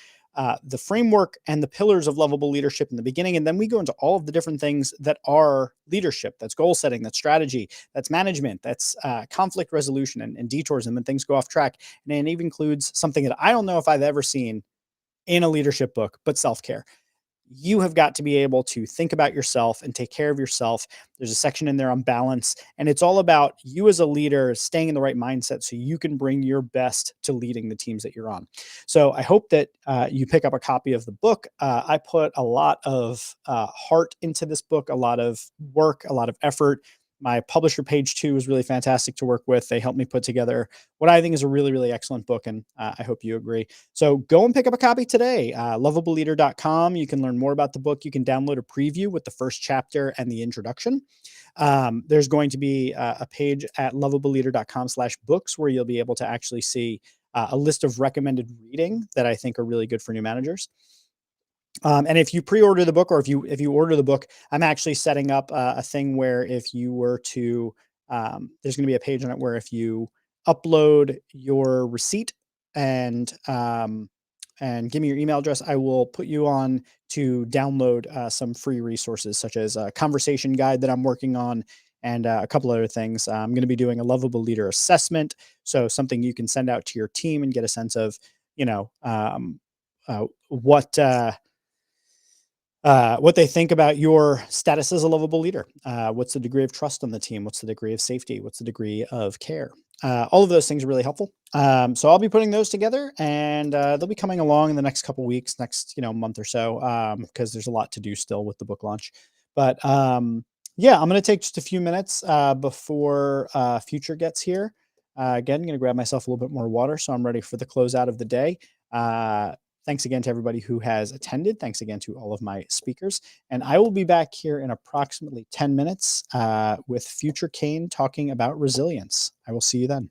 the framework and the pillars of lovable leadership in the beginning. And then we go into all of the different things that are leadership. That's goal setting, that's strategy, that's management, that's conflict resolution and detours and when things go off track. And it even includes something that I don't know if I've ever seen in a leadership book, but self-care. You have got to be able to think about yourself and take care of yourself. There's a section in there on balance, and it's all about you as a leader staying in the right mindset so you can bring your best to leading the teams that you're on. So I hope that you pick up a copy of the book. I put a lot of heart into this book, a lot of work, a lot of effort. My publisher, Page 2, was really fantastic to work with. They helped me put together what I think is a really, really excellent book, and I hope you agree. So go and pick up a copy today. Lovableleader.com. You can learn more about the book. You can download a preview with the first chapter and the introduction. There's going to be a page at lovableleader.com/books where you'll be able to actually see a list of recommended reading that I think are really good for new managers. And if you pre-order the book, or if you order the book, I'm actually setting up a thing where if you were to, there's going to be a page on it where if you upload your receipt and give me your email address, I will put you on to download some free resources, such as a conversation guide that I'm working on and a couple other things. I'm going to be doing a Lovable Leader assessment, so something you can send out to your team and get a sense of, you know, what they think about your status as a lovable leader. What's the degree of trust on the team? What's the degree of safety? What's the degree of care? All of those things are really helpful. So I'll be putting those together, and they'll be coming along in the next couple weeks, next month or so, because there's a lot to do still with the book launch. But yeah, I'm going to take just a few minutes before Future gets here. Again, I'm going to grab myself a little bit more water so I'm ready for the closeout of the day. Thanks again to everybody who has attended. Thanks again to all of my speakers. And I will be back here in approximately 10 minutes with Future Kane talking about resilience. I will see you then.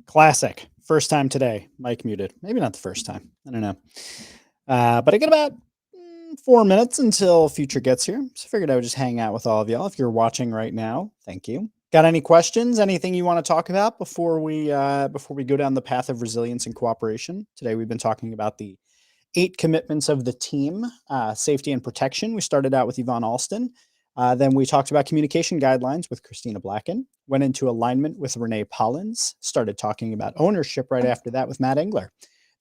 Classic. First time today. Mic muted. Maybe not the first time. I don't know. But I got about 4 minutes until Future gets here. So I figured I would just hang out with all of y'all. If you're watching right now, thank you. Got any questions? Anything you want to talk about before we go down the path of resilience and cooperation? Today we've been talking about the 8 commitments of the team, safety and protection. We started out with Yvonne Alston. Then we talked about communication guidelines with Christina Blacken, went into alignment with Renee Pollins, started talking about ownership right after that with Matt Engler.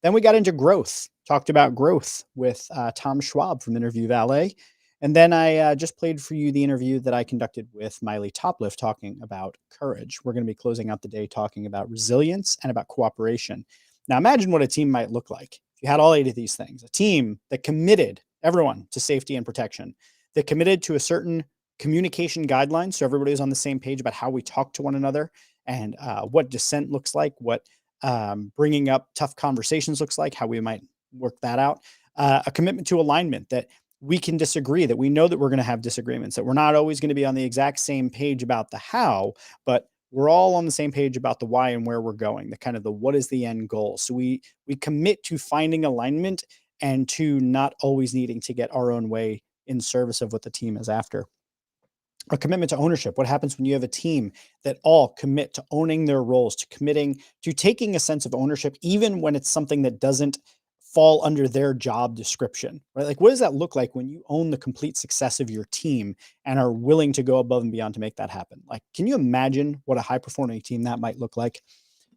Then we got into growth, talked about growth with Tom Schwab from Interview Valet. And then I just played for you the interview that I conducted with Miley Topliff talking about courage. We're going to be closing out the day talking about resilience and about cooperation. Now imagine what a team might look like if you had all 8 of these things, a team that committed everyone to safety and protection, that committed to a certain communication guidelines so everybody was on the same page about how we talk to one another and what dissent looks like, what bringing up tough conversations looks like, how we might work that out, a commitment to alignment that we can disagree, that we know that we're going to have disagreements, that we're not always going to be on the exact same page about the how, but we're all on the same page about the why and where we're going, the kind of the what is the end goal. So we commit to finding alignment and to not always needing to get our own way in service of what the team is after. A commitment to ownership. What happens when you have a team that all commit to owning their roles, to committing to taking a sense of ownership, even when it's something that doesn't fall under their job description, right? Like, what does that look like when you own the complete success of your team and are willing to go above and beyond to make that happen? Like, can you imagine what a high performing team that might look like?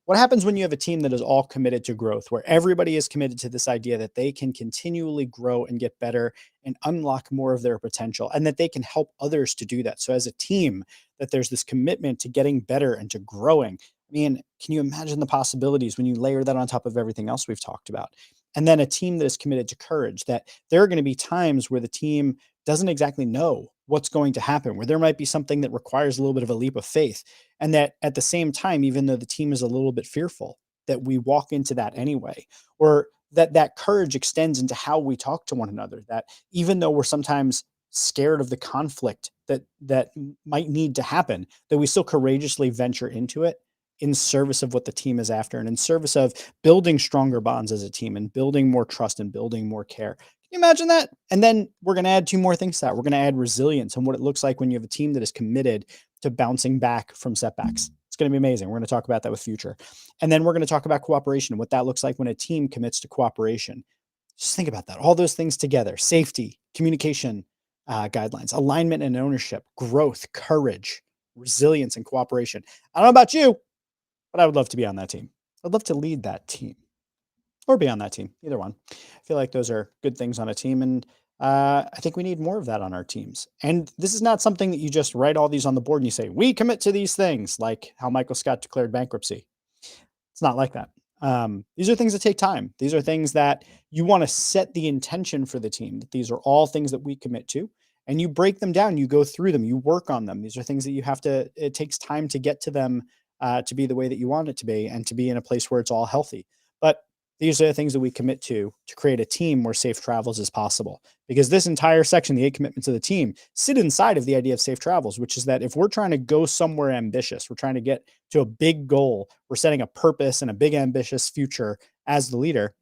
What happens when you have a team that is all committed to growth, where everybody is committed to this idea that they can continually grow and get better and unlock more of their potential, and that they can help others to do that? So as a team, that there's this commitment to getting better and to growing. I mean, can you imagine the possibilities when you layer that on top of everything else we've talked about? And then a team that is committed to courage, that there are going to be times where the team doesn't exactly know what's going to happen, where there might be something that requires a little bit of a leap of faith. And that at the same time, even though the team is a little bit fearful, that we walk into that anyway, or that courage extends into how we talk to one another, that even though we're sometimes scared of the conflict that might need to happen, that we still courageously venture into it in service of what the team is after and in service of building stronger bonds as a team and building more trust and building more care. Can you imagine that? And then we're going to add 2 more things to that. We're going to add resilience and what it looks like when you have a team that is committed to bouncing back from setbacks. It's going to be amazing. We're going to talk about that with Future. And then we're going to talk about cooperation and what that looks like when a team commits to cooperation. Just think about that. All those things together: safety, communication guidelines, alignment and ownership, growth, courage, resilience, and cooperation. I don't know about you, but I would love to be on that team. I'd love to lead that team or be on that team, either one. I feel like those are good things on a team. And I think we need more of that on our teams. And this is not something that you just write all these on the board and you say, we commit to these things, like how Michael Scott declared bankruptcy. It's not like that. These are things that take time. These are things that you want to set the intention for the team, that these are all things that we commit to. And you break them down, you go through them, you work on them. These are things that you have to, it takes time to get to them to be the way that you want it to be and to be in a place where it's all healthy. But these are the things that we commit to create a team where safe travels is possible. Because this entire section, the 8 commitments of the team, sit inside of the idea of safe travels, which is that if we're trying to go somewhere ambitious, we're trying to get to a big goal, we're setting a purpose and a big ambitious future as the leader,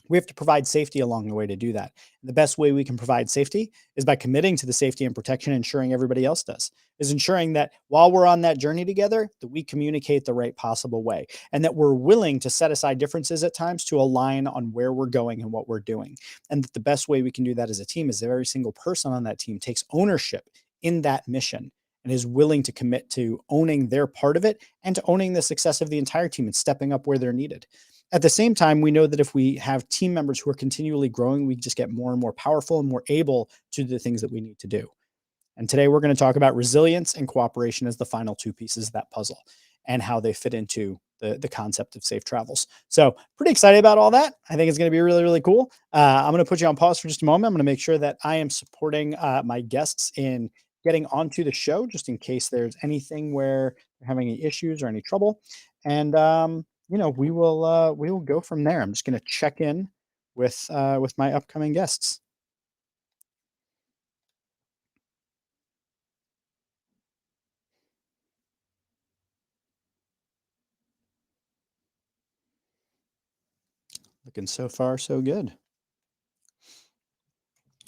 we have to provide safety along the way to do that. And the best way we can provide safety is by committing to the safety and protection, ensuring everybody else does, is ensuring that while we're on that journey together, that we communicate the right possible way and that we're willing to set aside differences at times to align on where we're going and what we're doing. And that the best way we can do that as a team is that every single person on that team takes ownership in that mission and is willing to commit to owning their part of it and to owning the success of the entire team and stepping up where they're needed. At the same time, we know that if we have team members who are continually growing, we just get more and more powerful and more able to do the things that we need to do. And today we're going to talk about resilience and cooperation as the final 2 pieces of that puzzle and how they fit into the concept of safe travels. So pretty excited about all that. I think it's going to be really, really cool. I'm going to put you on pause for just a moment. I'm going to make sure that I am supporting my guests in getting onto the show, just in case there's anything where they're having any issues or any trouble. And we will go from there. I'm just going to check in with my upcoming guests. Looking so far so good.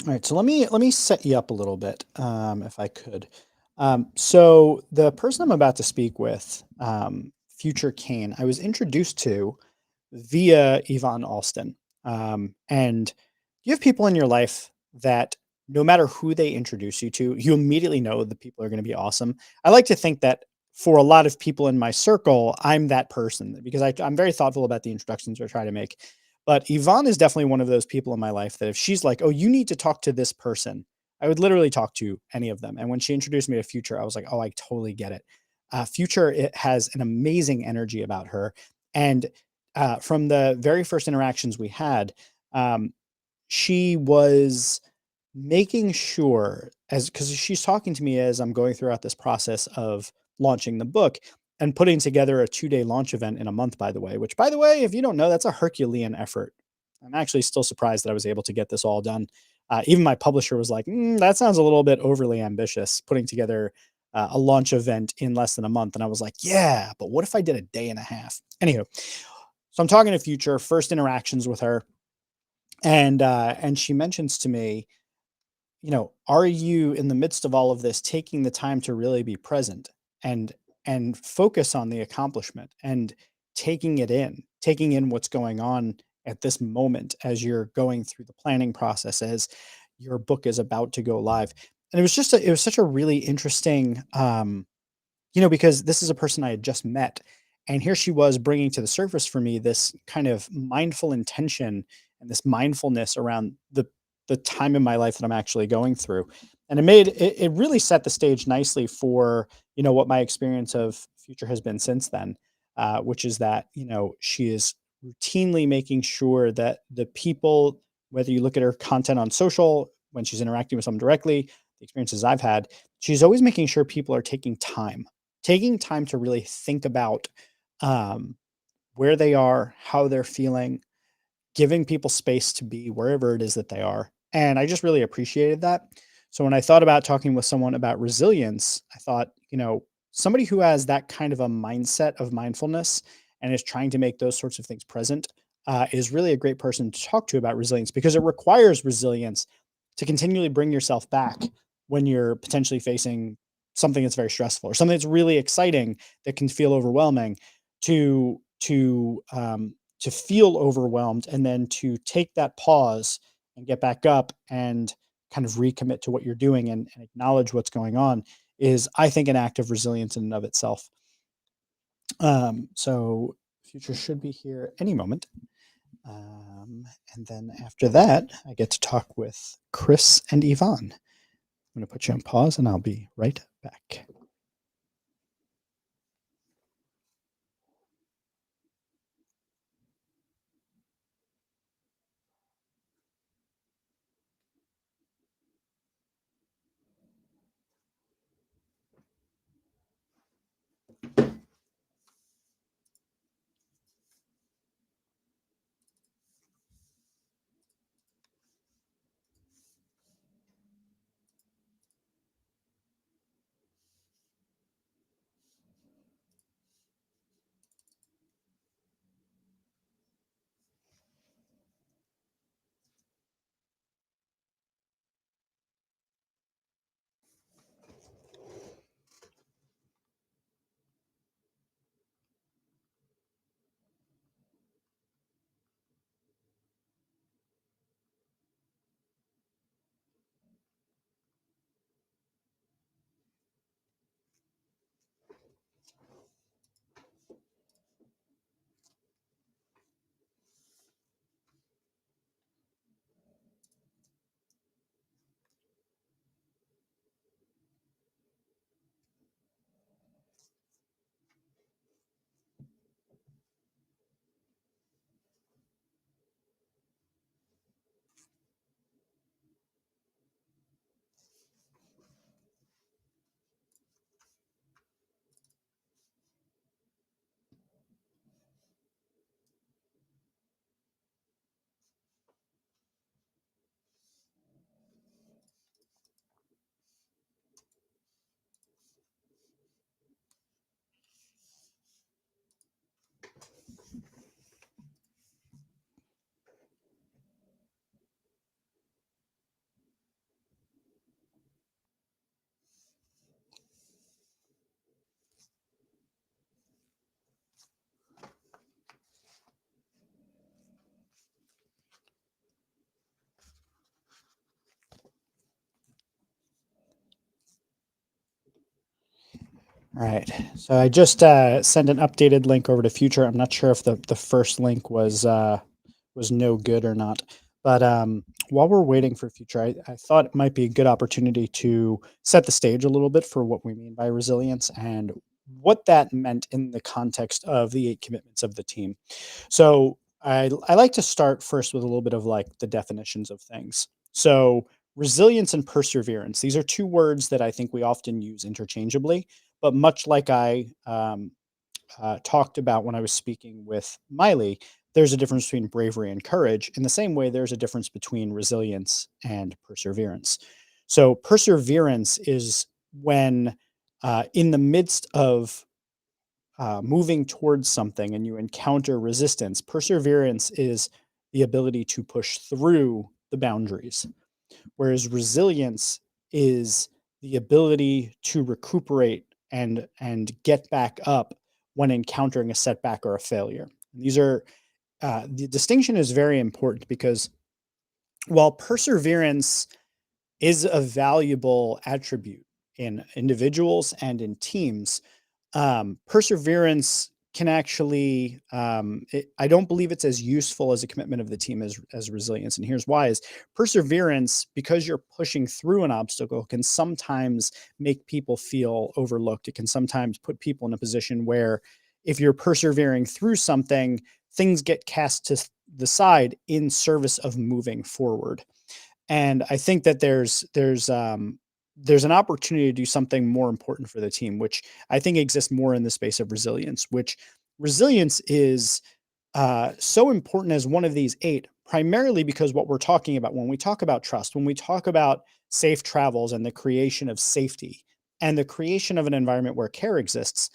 All right, so let me set you up a little bit, if I could. So the person I'm about to speak with, Future Kane, I was introduced to via Yvonne Alston. And you have people in your life that no matter who they introduce you to, you immediately know the people are going to be awesome. I like to think that for a lot of people in my circle, I'm that person because I'm very thoughtful about the introductions I try to make. But Yvonne is definitely one of those people in my life that if she's like, oh, you need to talk to this person, I would literally talk to any of them. And when she introduced me to Future, I was like, oh, I totally get it. Future, it has an amazing energy about her. And from the very first interactions we had, she was making sure because she's talking to me as I'm going throughout this process of launching the book and putting together a 2-day launch event in a month, by the way, which by the way, if you don't know, that's a Herculean effort. I'm actually still surprised that I was able to get this all done. Even my publisher was like, that sounds a little bit overly ambitious, putting together a launch event in less than a month. And I was like, yeah, but what if I did a day and a half? Anywho, so I'm talking to Future, first interactions with her, and she mentions to me, are you in the midst of all of this taking the time to really be present and focus on the accomplishment and taking in what's going on at this moment as you're going through the planning process as your book is about to go live. And it was such a really interesting because this is a person I had just met. And here she was bringing to the surface for me this kind of mindful intention and this mindfulness around the time in my life that I'm actually going through. And it really set the stage nicely for, what my experience of Future has been since then, which is that, she is routinely making sure that the people, whether you look at her content on social, when she's interacting with someone directly, the experiences I've had, she's always making sure people are taking time to really think about where they are, how they're feeling, giving people space to be wherever it is that they are. And I just really appreciated that. So when I thought about talking with someone about resilience, I thought, somebody who has that kind of a mindset of mindfulness and is trying to make those sorts of things present is really a great person to talk to about resilience because it requires resilience to continually bring yourself back when you're potentially facing something that's very stressful or something that's really exciting that can feel overwhelming to feel overwhelmed and then to take that pause and get back up and kind of recommit to what you're doing and acknowledge what's going on is, I think, an act of resilience in and of itself. So Future should be here any moment. And then after that, I get to talk with Chris and Yvonne. I'm going to put you on pause and I'll be right back. All right. So I just sent an updated link over to Future. I'm not sure if the first link was no good or not. But while we're waiting for Future, I thought it might be a good opportunity to set the stage a little bit for what we mean by resilience and what that meant in the context of the 8 commitments of the team. So I like to start first with a little bit of like the definitions of things. So resilience and perseverance, these are 2 words that I think we often use interchangeably, but much like I talked about when I was speaking with Miley, there's a difference between bravery and courage. In the same way, there's a difference between resilience and perseverance. So, perseverance is when, in the midst of moving towards something and you encounter resistance, perseverance is the ability to push through the boundaries, whereas resilience is the ability to recuperate and get back up when encountering a setback or a failure. These are the distinction is very important because while perseverance is a valuable attribute in individuals and in teams, perseverance can actually, I don't believe it's as useful as a commitment of the team as resilience. And here's why: is perseverance, because you're pushing through an obstacle, can sometimes make people feel overlooked. It can sometimes put people in a position where if you're persevering through something, things get cast to the side in service of moving forward. And I think that there's an opportunity to do something more important for the team, which I think exists more in the space of resilience. Which resilience is so important as one of these 8, primarily because what we're talking about when we talk about trust, when we talk about safe travels and the creation of safety and the creation of an environment where care exists,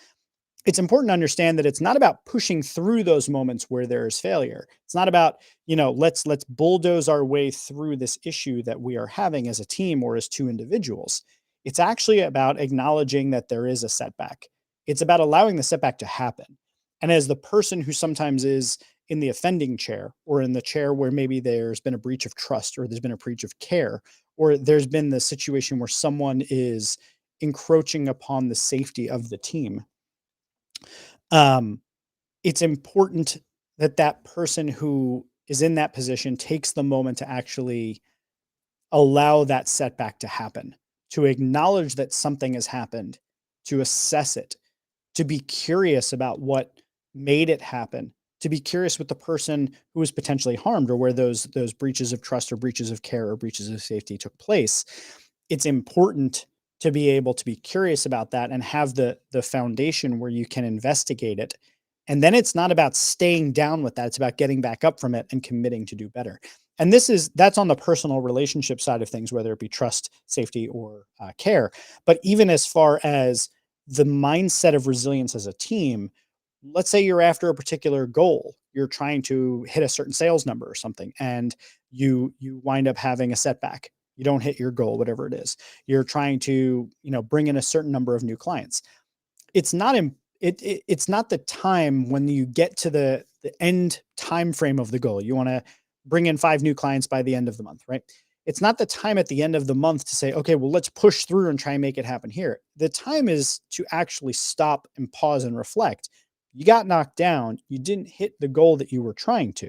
it's important to understand that it's not about pushing through those moments where there is failure. It's not about, let's bulldoze our way through this issue that we are having as a team or as 2 individuals. It's actually about acknowledging that there is a setback. It's about allowing the setback to happen. And as the person who sometimes is in the offending chair, or in the chair where maybe there's been a breach of trust, or there's been a breach of care, or there's been the situation where someone is encroaching upon the safety of the team, um, it's important that that person who is in that position takes the moment to actually allow that setback to happen, to acknowledge that something has happened, to assess it, to be curious about what made it happen, to be curious with the person who was potentially harmed or where those breaches of trust or breaches of care or breaches of safety took place. It's important to be able to be curious about that and have the foundation where you can investigate it. And then it's not about staying down with that. It's about getting back up from it and committing to do better. And that's on the personal relationship side of things, whether it be trust, safety, or care. But even as far as the mindset of resilience as a team, let's say you're after a particular goal, you're trying to hit a certain sales number or something, and you wind up having a setback. You don't hit your goal, whatever it is. You're trying to, bring in a certain number of new clients. It's not it's not the time when you get to the end time frame of the goal. You want to bring in 5 new clients by the end of the month, right? It's not the time at the end of the month to say, okay, well, let's push through and try and make it happen here. The time is to actually stop and pause and reflect. You got knocked down. You didn't hit the goal that you were trying to.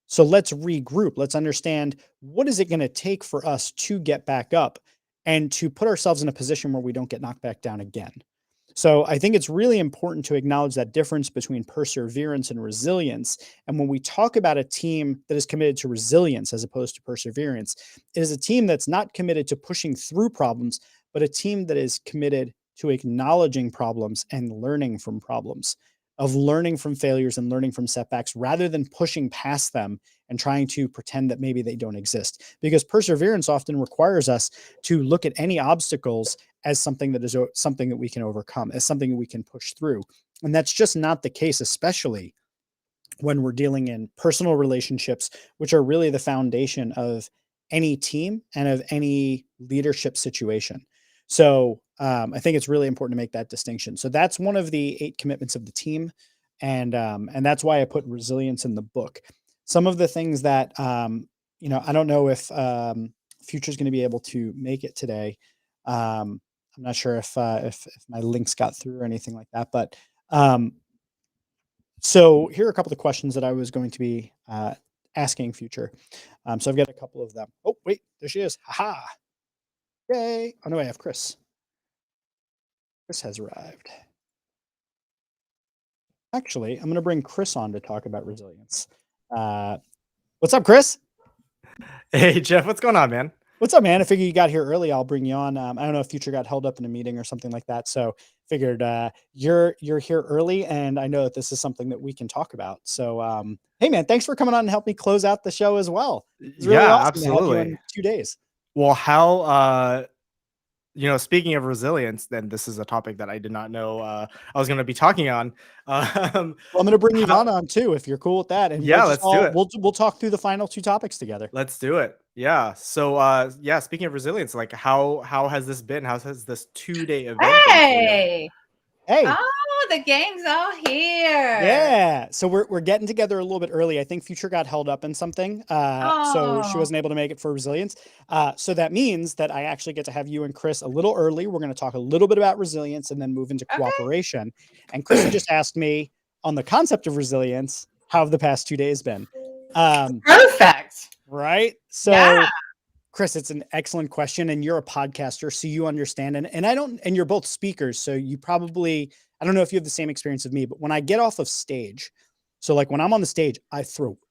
So let's regroup. Let's understand, what is it going to take for us to get back up and to put ourselves in a position where we don't get knocked back down again. So I think it's really important to acknowledge that difference between perseverance and resilience. And when we talk about a team that is committed to resilience as opposed to perseverance, it is a team that's not committed to pushing through problems, but a team that is committed to acknowledging problems and learning from problems, of learning from failures and learning from setbacks rather than pushing past them and trying to pretend that maybe they don't exist. Because perseverance often requires us to look at any obstacles as something that is something that we can overcome, as something that we can push through. And that's just not the case, especially when we're dealing in personal relationships, which are really the foundation of any team and of any leadership situation. So I think it's really important to make that distinction. So that's one of the 8 commitments of the team, and that's why I put resilience in the book. Some of the things that I don't know if Future is going to be able to make it today. I'm not sure if my links got through or anything like that, but so here are a couple of questions that I was going to be asking future. So I've got a couple of them. Oh, wait, there she is. Haha. Yay. Oh no, I have Chris. Chris has arrived. Actually, I'm going to bring Chris on to talk about resilience. What's up, Chris? Hey, Jeff, what's going on, man? What's up, man? I figured you got here early. I'll bring you on. I don't know if Future got held up in a meeting or something like that. So figured you're here early, and I know that this is something that we can talk about. So hey, man, thanks for coming on and help me close out the show as well. It's really Yeah, awesome to have you absolutely. in 2 days. Well, how speaking of resilience, then this is a topic that I did not know I was going to be talking on. Well, I'm going to bring Yvonne on too, if you're cool with that. And Yeah, let's do it. We'll talk through the final 2 topics together. Let's do it. Yeah. So yeah, speaking of resilience, like how has this been? How has this 2-day event been for you? Hey. Hey. Oh, the gang's all here. Yeah. So we're getting together a little bit early. I think Future got held up in something. So she Oh. wasn't able to make it for resilience. So that means that I actually get to have you and Chris a little early. We're going to talk a little bit about resilience and then move into Okay. cooperation. And Chris just asked me on the concept of resilience, how have the past 2 days been? Perfect. Right. So Yeah. Chris, it's an excellent question, and you're a podcaster, so you understand. And you're both speakers, so you probably, I don't know if you have the same experience of me, but when I get off of stage, so like when I'm on the stage,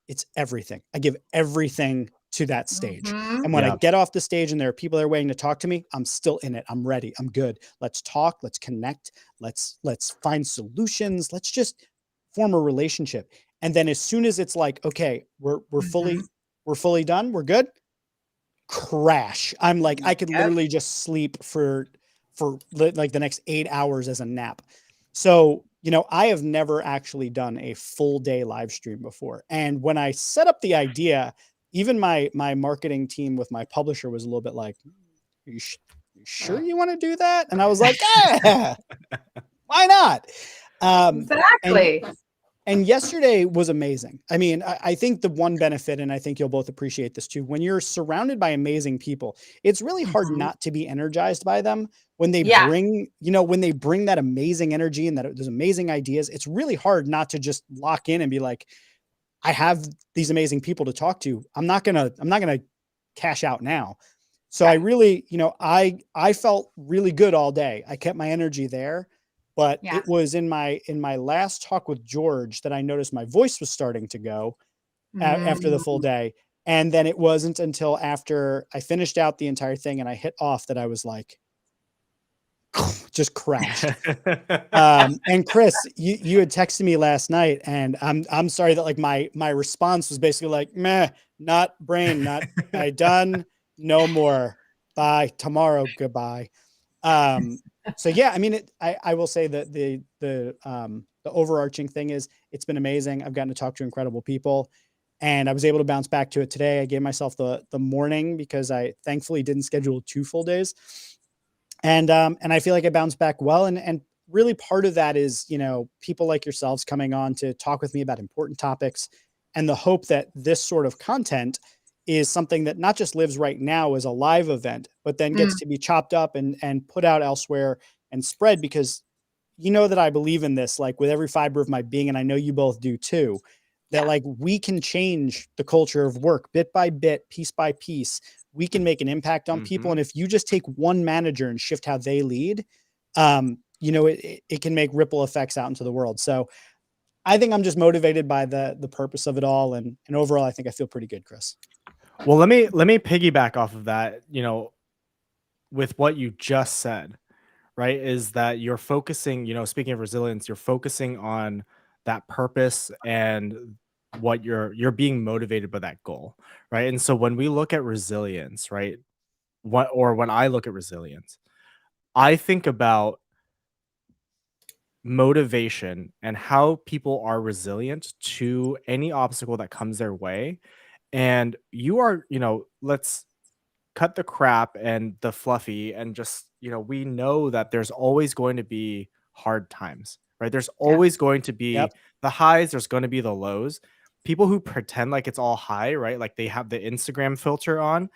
it's everything. I give everything to that stage. Mhm. And when I Yeah. get off the stage and there are people there waiting to talk to me, I'm still in it. I'm ready. I'm good. Let's talk. Let's connect. Let's find solutions. Let's just form a relationship. And then as soon as it's like, okay, we're fully done. We're good. Crash. I'm like, I could Yep. literally just sleep for like the next 8 hours as a nap. So, I have never actually done a full day live stream before. And when I set up the idea, even my marketing team with my publisher was a little bit like, you sure you want to do that? And I was like, yeah, why not? Exactly. And yesterday was amazing. I mean, I think the one benefit, and I think you'll both appreciate this too, when you're surrounded by amazing people, it's really hard Mhm. not to be energized by them when they Yeah. bring that amazing energy and those amazing ideas. It's really hard not to just lock in and be like, I have these amazing people to talk to. I'm not gonna cash out now. So I Right. really, I felt really good all day. I kept my energy there. But Yeah. it was in my last talk with George that I noticed my voice was starting to go after the full Mm. day. And then it wasn't until after I finished out the entire thing and I hit off that I was like, just crashed. And Chris, you had texted me last night, and I'm sorry that like my response was basically like, meh, not brain, not I done, no more. Bye. Tomorrow, goodbye. So yeah, I mean, I will say that the overarching thing is it's been amazing. I've gotten to talk to incredible people, and I was able to bounce back to it today. I gave myself the morning because I thankfully didn't schedule 2 full days, and I feel like I bounced back well. And really part of that is people like yourselves coming on to talk with me about important topics, and the hope that this sort of content is something that not just lives right now as a live event, but then gets to be chopped up and put out elsewhere and spread, because that I believe in this, like with every fiber of my being, and I know you both do too, that Yeah. like we can change the culture of work bit by bit, piece by piece. We can make an impact on people. Mhm. And if you just take one manager and shift how they lead, it can make ripple effects out into the world. So I think I'm just motivated by the purpose of it all. And overall, I think I feel pretty good, Chris. Well, let me piggyback off of that, with what you just said, right? Is that you're focusing, speaking of resilience, you're focusing on that purpose and what you're being motivated by that goal, right? And so when we look at resilience, right? When I look at resilience, I think about motivation and how people are resilient to any obstacle that comes their way. And you are, let's cut the crap and the fluffy and just, we know that there's always going to be hard times, right? There's always going to be Yep. the highs, there's going to be the lows. People who pretend like it's all high, right? Like they have the Instagram filter on,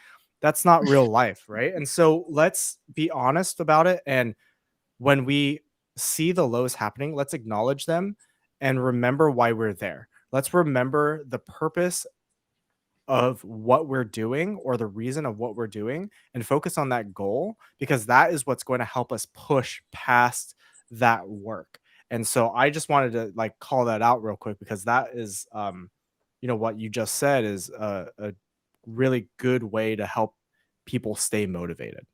That's not real life, right? And so let's be honest about it. And when we see the lows happening, let's acknowledge them and remember why we're there. Let's remember the purpose of what we're doing or the reason of what we're doing and focus on that goal, because that is what's going to help us push past that work. And so I just wanted to like call that out real quick, because that is what you just said is a really good way to help people stay motivated.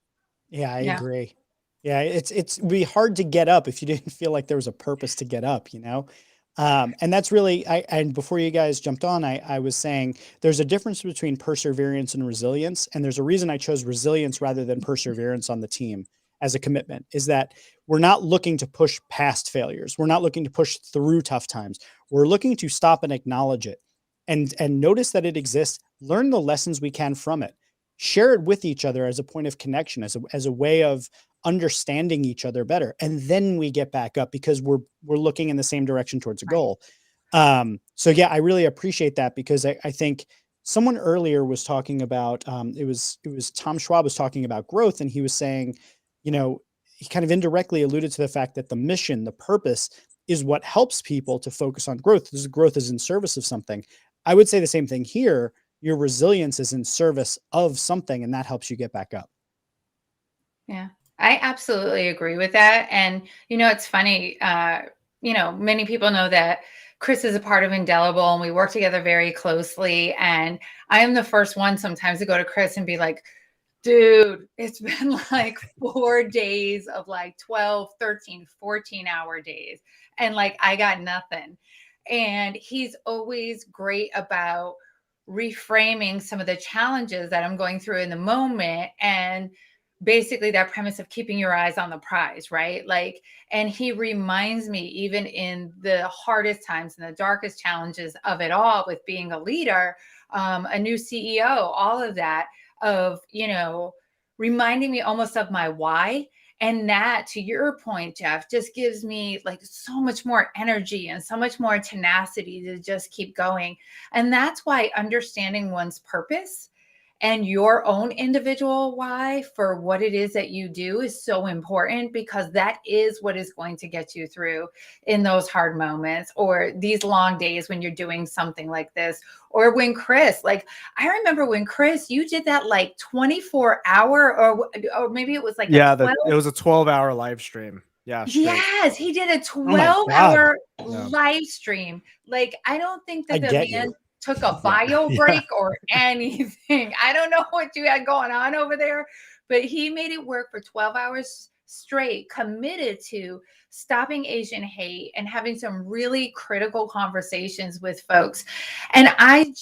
Yeah, I Yeah. agree. Yeah, it'd be hard to get up if you didn't feel like there was a purpose to get up, and that's really, and before you guys jumped on, I was saying there's a difference between perseverance and resilience. And there's a reason I chose resilience rather than perseverance on the team as a commitment, is that we're not looking to push past failures. We're not looking to push through tough times. We're looking to stop and acknowledge it and notice that it exists, learn the lessons we can from it, share it with each other as a point of connection, as a way of understanding each other better. And then we get back up because we're looking in the same direction towards a goal. So yeah, I really appreciate that, because I think someone earlier was talking about, it was Tom Schwab was talking about growth. And he was saying, he kind of indirectly alluded to the fact that the mission, the purpose is what helps people to focus on growth. This growth is in service of something. I would say the same thing here. Your resilience is in service of something, and that helps you get back up. Yeah, I absolutely agree with that. And, it's funny, many people know that Chris is a part of Indelible and we work together very closely. And I am the first one sometimes to go to Chris and be like, dude, it's been like 4 days of like 12, 13, 14-hour days. And like, I got nothing. And he's always great about reframing some of the challenges that I'm going through in the moment. And basically that premise of keeping your eyes on the prize, right? Like, and he reminds me, even in the hardest times and the darkest challenges of it all, with being a leader, a new CEO, all of that, of, reminding me almost of my why. And that, to your point, Jeff, just gives me like so much more energy and so much more tenacity to just keep going. And that's why understanding one's purpose and your own individual why for what it is that you do is so important, because that is what is going to get you through in those hard moments or these long days when you're doing something like this. Or when Chris, like, I remember when Chris, you did that like 24-hour or maybe it was like Yeah, a 12. it was a 12-hour live stream. Yeah, straight. Yes, he did a my 12-hour Yeah. live stream. Like, I don't think I that the get you. man took a bio Yeah. break or anything. I don't know what you had going on over there, but he made it work for 12 hours straight, committed to stopping Asian hate and having some really critical conversations with folks. And I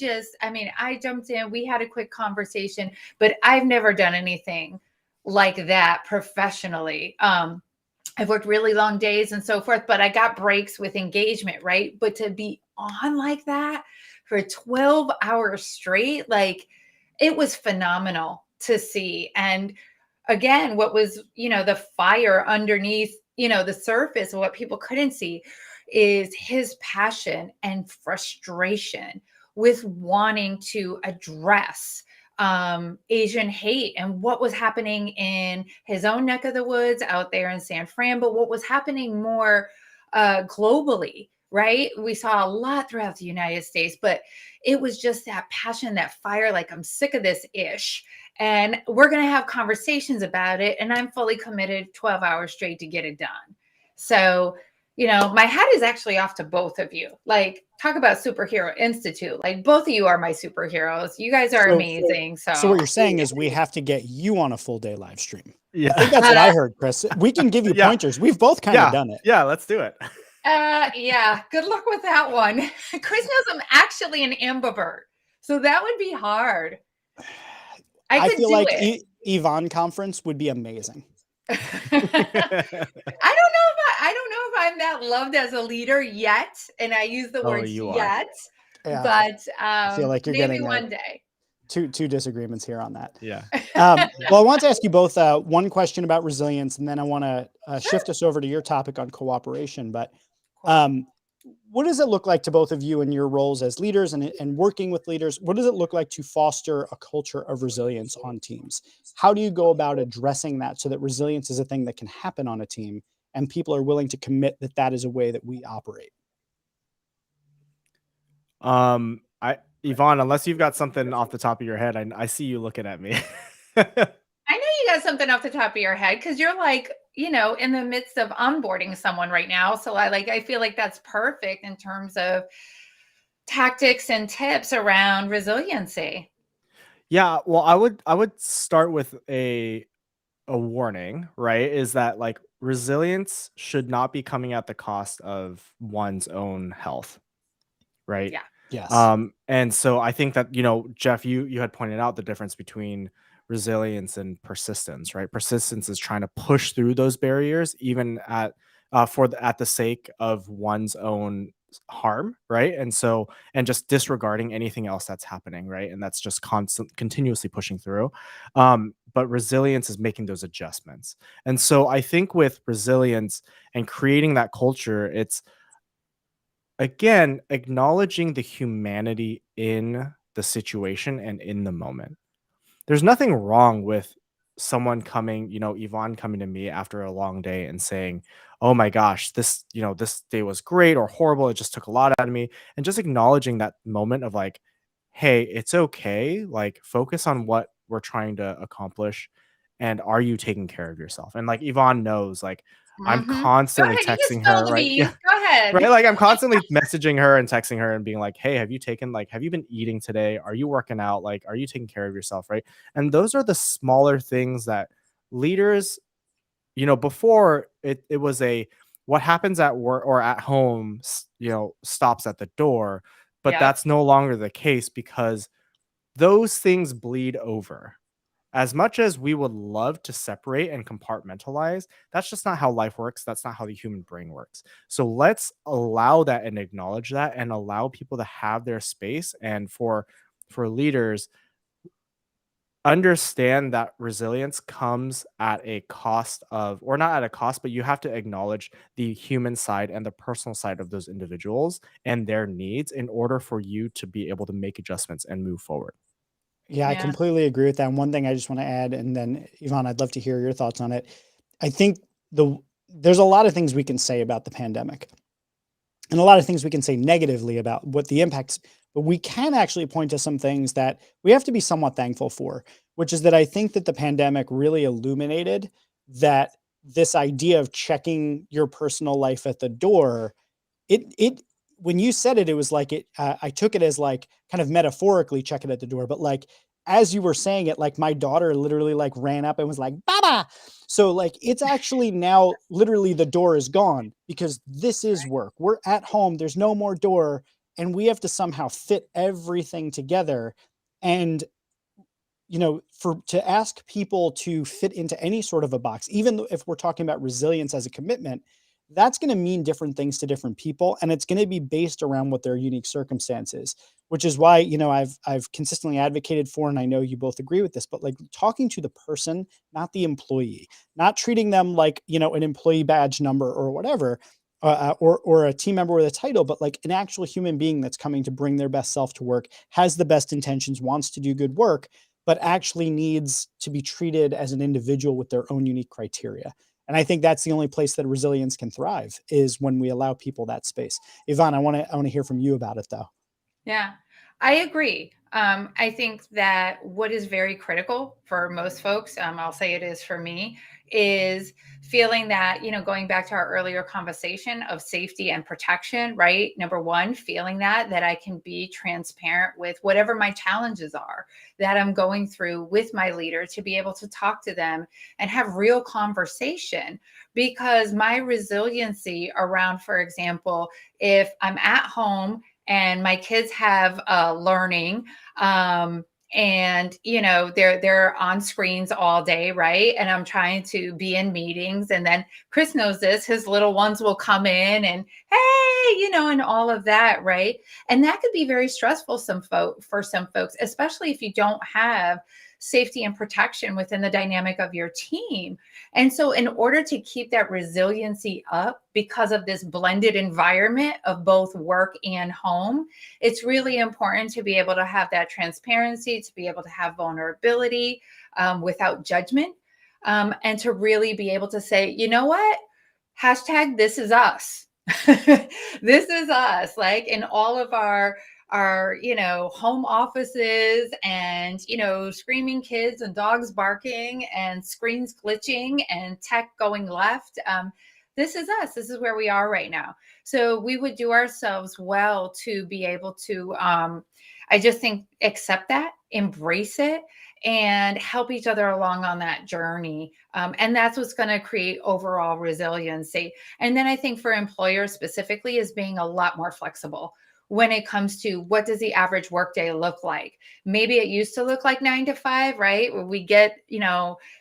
jumped in, we had a quick conversation, but I've never done anything like that professionally. I've worked really long days and so forth, but I got breaks with engagement, right? But to be on like that for 12 hours straight, like, it was phenomenal to see. And again, what was, the fire underneath, the surface of what people couldn't see is his passion and frustration with wanting to address Asian hate and what was happening in his own neck of the woods out there in San Fran, but what was happening more globally, right? We saw a lot throughout the United States, but it was just that passion, that fire, like, I'm sick of this ish. And we're going to have conversations about it. And I'm fully committed 12 hours straight to get it done. So, my hat is actually off to both of you. Like, talk about Superhero Institute. Like, both of you are my superheroes. You guys are amazing. So what you're saying is we have to get you on a full day live stream. Yeah. I think that's what I heard, Chris. We can give you Yeah. pointers. We've both kind of done it. Yeah, let's do it. Yeah. Good luck with that one. Chris knows I'm actually an ambivert, so that would be hard. I could feel do like it. Yvonne conference would be amazing. I don't know if I'm that loved as a leader yet, and I use the words you are. yet. Yeah. But I feel like you're maybe getting one day. two disagreements here on that. Yeah. Well, I want to ask you both one question about resilience, and then I want to shift us over to your topic on cooperation. But what does it look like to both of you in your roles as leaders and working with leaders? What does it look like to foster a culture of resilience on teams? How do you go about addressing that so that resilience is a thing that can happen on a team and people are willing to commit that that is a way that we operate? Yvonne, unless you've got something off the top of your head, I see you looking at me. I know you got something off the top of your head because you're like, in the midst of onboarding someone right now. So I feel like that's perfect in terms of tactics and tips around resiliency. Yeah, well, I would start with a warning, right? Is that like resilience should not be coming at the cost of one's own health, right? Yeah. Yes. And so I think that, Jeff, you had pointed out the difference between resilience and persistence, right? Persistence is trying to push through those barriers, even at the sake of one's own harm, right? And just disregarding anything else that's happening, right? And that's just continuously pushing through. But resilience is making those adjustments. And so I think with resilience and creating that culture, it's again acknowledging the humanity in the situation and in the moment. There's nothing wrong with someone coming, Yvonne coming to me after a long day and saying, "Oh my gosh, this day was great or horrible. It just took a lot out of me." And just acknowledging that moment of like, "Hey, it's okay. Like, focus on what we're trying to accomplish. And are you taking care of yourself?" And like Yvonne knows, like, I'm Go constantly ahead. You can texting spill her, the right? beans. Go ahead. Right, like, I'm constantly messaging her and texting her and being like, "Hey, have you been eating today? Are you working out? Like, are you taking care of yourself?" Right? And those are the smaller things that leaders, before it was what happens at work or at home, stops at the door, but Yep. that's no longer the case because those things bleed over. As much as we would love to separate and compartmentalize, that's just not how life works. That's not how the human brain works. So let's allow that and acknowledge that and allow people to have their space. And for leaders, understand that resilience comes at a cost of, or not at a cost, but you have to acknowledge the human side and the personal side of those individuals and their needs in order for you to be able to make adjustments and move forward. Yeah, I Yeah. completely agree with that. And one thing I just want to add, and then Yvonne, I'd love to hear your thoughts on it. I think there's a lot of things we can say about the pandemic and a lot of things we can say negatively about what the impacts, but we can actually point to some things that we have to be somewhat thankful for, which is that I think that the pandemic really illuminated that this idea of checking your personal life at the door, it when you said it, it was like I took it as like kind of metaphorically check it at the door, but like as you were saying it, like my daughter literally like ran up and was like, "Baba." So like it's actually now literally the door is gone because this is work. We're at home. There's no more door, and we have to somehow fit everything together. And for to ask people to fit into any sort of a box, even if we're talking about resilience as a commitment, that's going to mean different things to different people, and it's going to be based around what their unique circumstances. Which is why I've consistently advocated for, and I know you both agree with this, but like talking to the person, not the employee, not treating them like an employee badge number or whatever, or a team member with a title, but like an actual human being that's coming to bring their best self to work, has the best intentions, wants to do good work, but actually needs to be treated as an individual with their own unique criteria. And I think that's the only place that resilience can thrive is when we allow people that space. Yvonne, I want to hear from you about it though. Yeah, I agree. I think that what is very critical for most folks, I'll say it is for me, is feeling that, going back to our earlier conversation of safety and protection, right? Number one, feeling that I can be transparent with whatever my challenges are that I'm going through with my leader, to be able to talk to them and have real conversation. Because my resiliency around, for example, if I'm at home and my kids have learning, and they're on screens all day, right? And I'm trying to be in meetings, and then Chris knows this, his little ones will come in and hey, and all of that, right? And that could be very stressful for some folks, especially if you don't have safety and protection within the dynamic of your team. And so in order to keep that resiliency up because of this blended environment of both work and home, it's really important to be able to have that transparency, to be able to have vulnerability without judgment, and to really be able to say, you know what? Hashtag this is us. This is us, like in all of our home offices, and screaming kids and dogs barking and screens glitching and tech going left. This is us. This is where we are right now. So we would do ourselves well to be able to I just think accept that, embrace it, and help each other along on that journey. And that's what's going to create overall resiliency. And then I think for employers specifically is being a lot more flexible when it comes to what does the average workday look like. Maybe it used to look like 9 to 5, right? Where we get in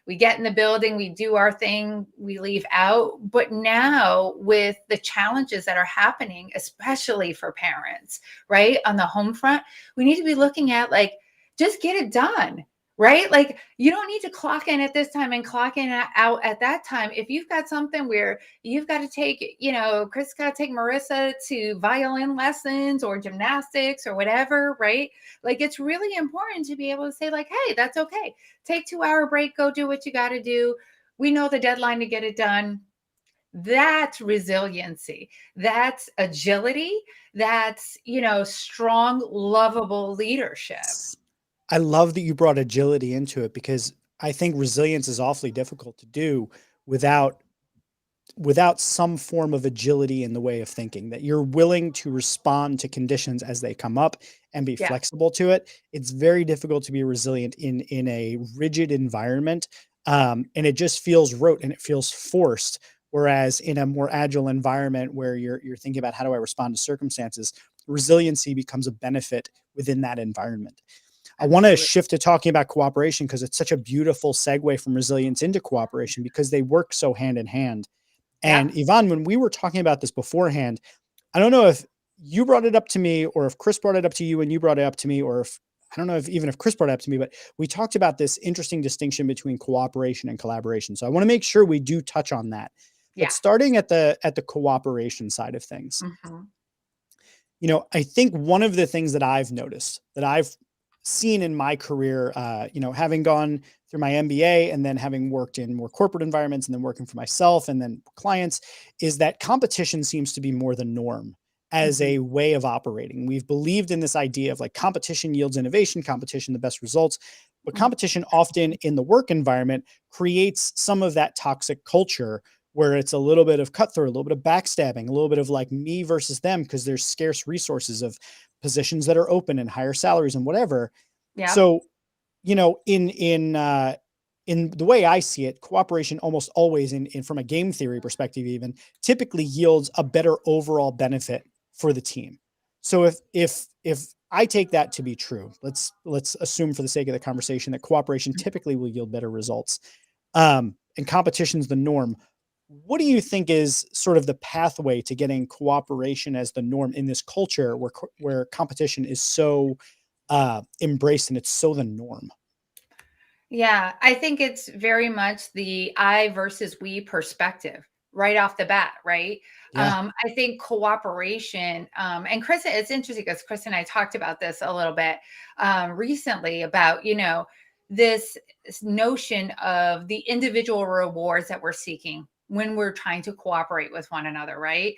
the building, we do our thing, we leave out. But now with the challenges that are happening, especially for parents, right, on the home front, we need to be looking at like, just get it done. Right? Like you don't need to clock in at this time and clock in out at that time. If you've got something where you've got to take, Chris got to take Marissa to violin lessons or gymnastics or whatever, right? Like it's really important to be able to say like, hey, that's okay. Take 2-hour break, go do what you got to do. We know the deadline to get it done. That's resiliency. That's agility. That's, strong, lovable leadership. I love that you brought agility into it, because I think resilience is awfully difficult to do without some form of agility in the way of thinking, that you're willing to respond to conditions as they come up and be Yeah. flexible to it. It's very difficult to be resilient in a rigid environment. And it just feels rote and it feels forced. Whereas in a more agile environment where you're thinking about how do I respond to circumstances, resiliency becomes a benefit within that environment. I want to shift to talking about cooperation, because it's such a beautiful segue from resilience into cooperation, because they work so hand in hand. And Yvonne, when we were talking about this beforehand, I don't know if you brought it up to me or if Chris brought it up to you and you brought it up to me, or if I don't know if Chris brought it up to me, but we talked about this interesting distinction between cooperation and collaboration. So I want to make sure we do touch on that. But starting at the cooperation side of things, I think one of the things that I've noticed, that I've seen in my career, having gone through my MBA and then having worked in more corporate environments and then working for myself and then clients, is that competition seems to be more the norm as a way of operating. We've believed in this idea of like competition yields innovation, competition, the best results, but competition often in the work environment creates some of that toxic culture where it's a little bit of cutthroat, a little bit of backstabbing, a little bit of like me versus them, because there's scarce resources of positions that are open and higher salaries and whatever. Yeah. So, in the way I see it, cooperation almost always in from a game theory perspective, even typically yields a better overall benefit for the team. So if I take that to be true, let's assume for the sake of the conversation that cooperation typically will yield better results. And competition's the norm. What do you think is sort of the pathway to getting cooperation as the norm in this culture where competition is so embraced and it's so the norm? Yeah, I think it's very much the I versus we perspective right off the bat, right? Yeah. I think cooperation, and Chris, it's interesting because Chris and I talked about this a little bit recently about, this notion of the individual rewards that we're seeking when we're trying to cooperate with one another, right?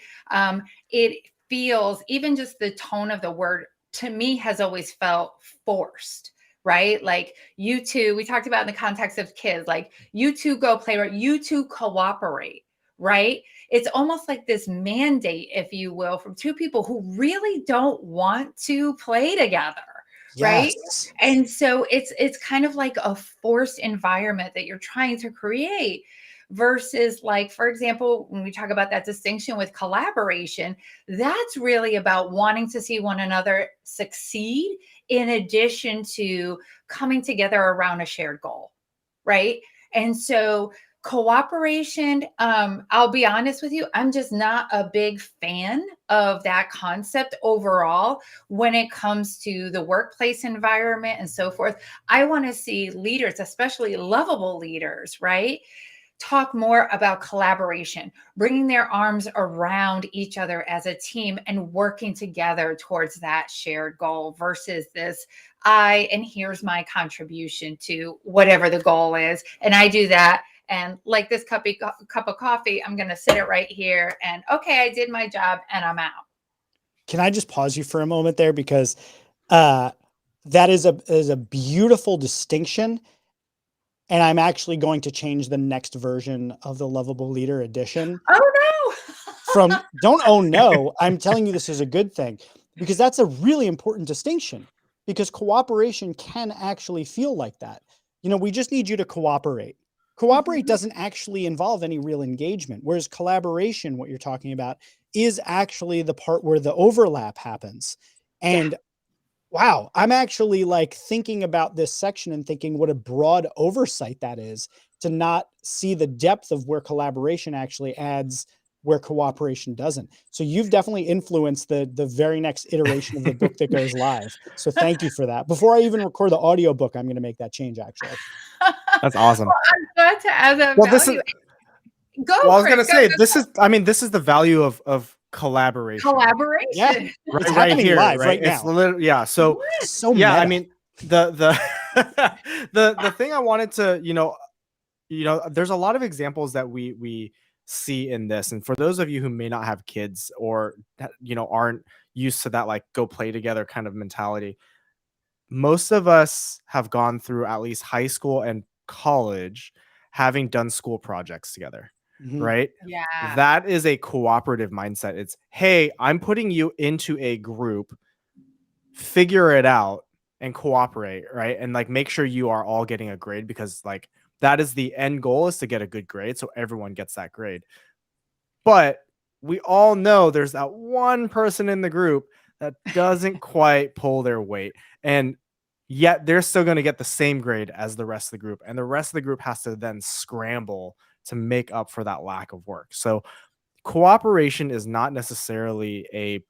It feels, even just the tone of the word to me has always felt forced, right? Like you two, we talked about in the context of kids, like you two go play, right? You two cooperate, right? It's almost like this mandate, if you will, from two people who really don't want to play together. Right. Yes. And so it's kind of like a forced environment that you're trying to create versus, like, for example, when we talk about that distinction with collaboration, that's really about wanting to see one another succeed in addition to coming together around a shared goal. Right. And so Cooperation, I'll be honest with you, I'm just not a big fan of that concept overall when it comes to the workplace environment and so forth. I want to see leaders, especially lovable leaders, right? Talk more about collaboration, bringing their arms around each other as a team and working together towards that shared goal versus this and here's my contribution to whatever the goal is. And I do that. And like this cup of coffee, I'm going to sit it right here. And okay, I did my job and I'm out. Can I just pause you for a moment there? Because that is a beautiful distinction. And I'm actually going to change the next version of the Lovable Leader edition. Oh, no. From don't oh no, I'm telling you this is a good thing, because that's a really important distinction, because cooperation can actually feel like that. You know, we just need you to cooperate. Cooperate doesn't actually involve any real engagement, whereas collaboration, what you're talking about, is actually the part where the overlap happens. And wow, I'm actually like thinking about this section and thinking what a broad oversight that is, to not see the depth of where collaboration actually adds where cooperation doesn't. So you've definitely influenced the very next iteration of the book that goes live. So thank you for that. Before I even record the audiobook, I'm going to make that change actually. That's awesome. Well, I'm glad to add that Well, value. I was going to say, this is the value of collaboration. Collaboration. Yeah. Right, It's happening here, live right It's now. yeah. So So yeah, I meta. mean, the thing I wanted to, there's a lot of examples that we see in this. And for those of you who may not have kids or, aren't used to that, like go play together kind of mentality, most of us have gone through at least high school and college having done school projects together. Mhm. Right? Yeah. That is a cooperative mindset. It's, hey, I'm putting you into a group, figure it out and cooperate, right? And like make sure you are all getting a grade, because like that is the end goal, is to get a good grade. So everyone gets that grade. But we all know there's that one person in the group that doesn't quite pull their weight. And yet they're still going to get the same grade as the rest of the group. And the rest of the group has to then scramble to make up for that lack of work. So cooperation is not necessarily a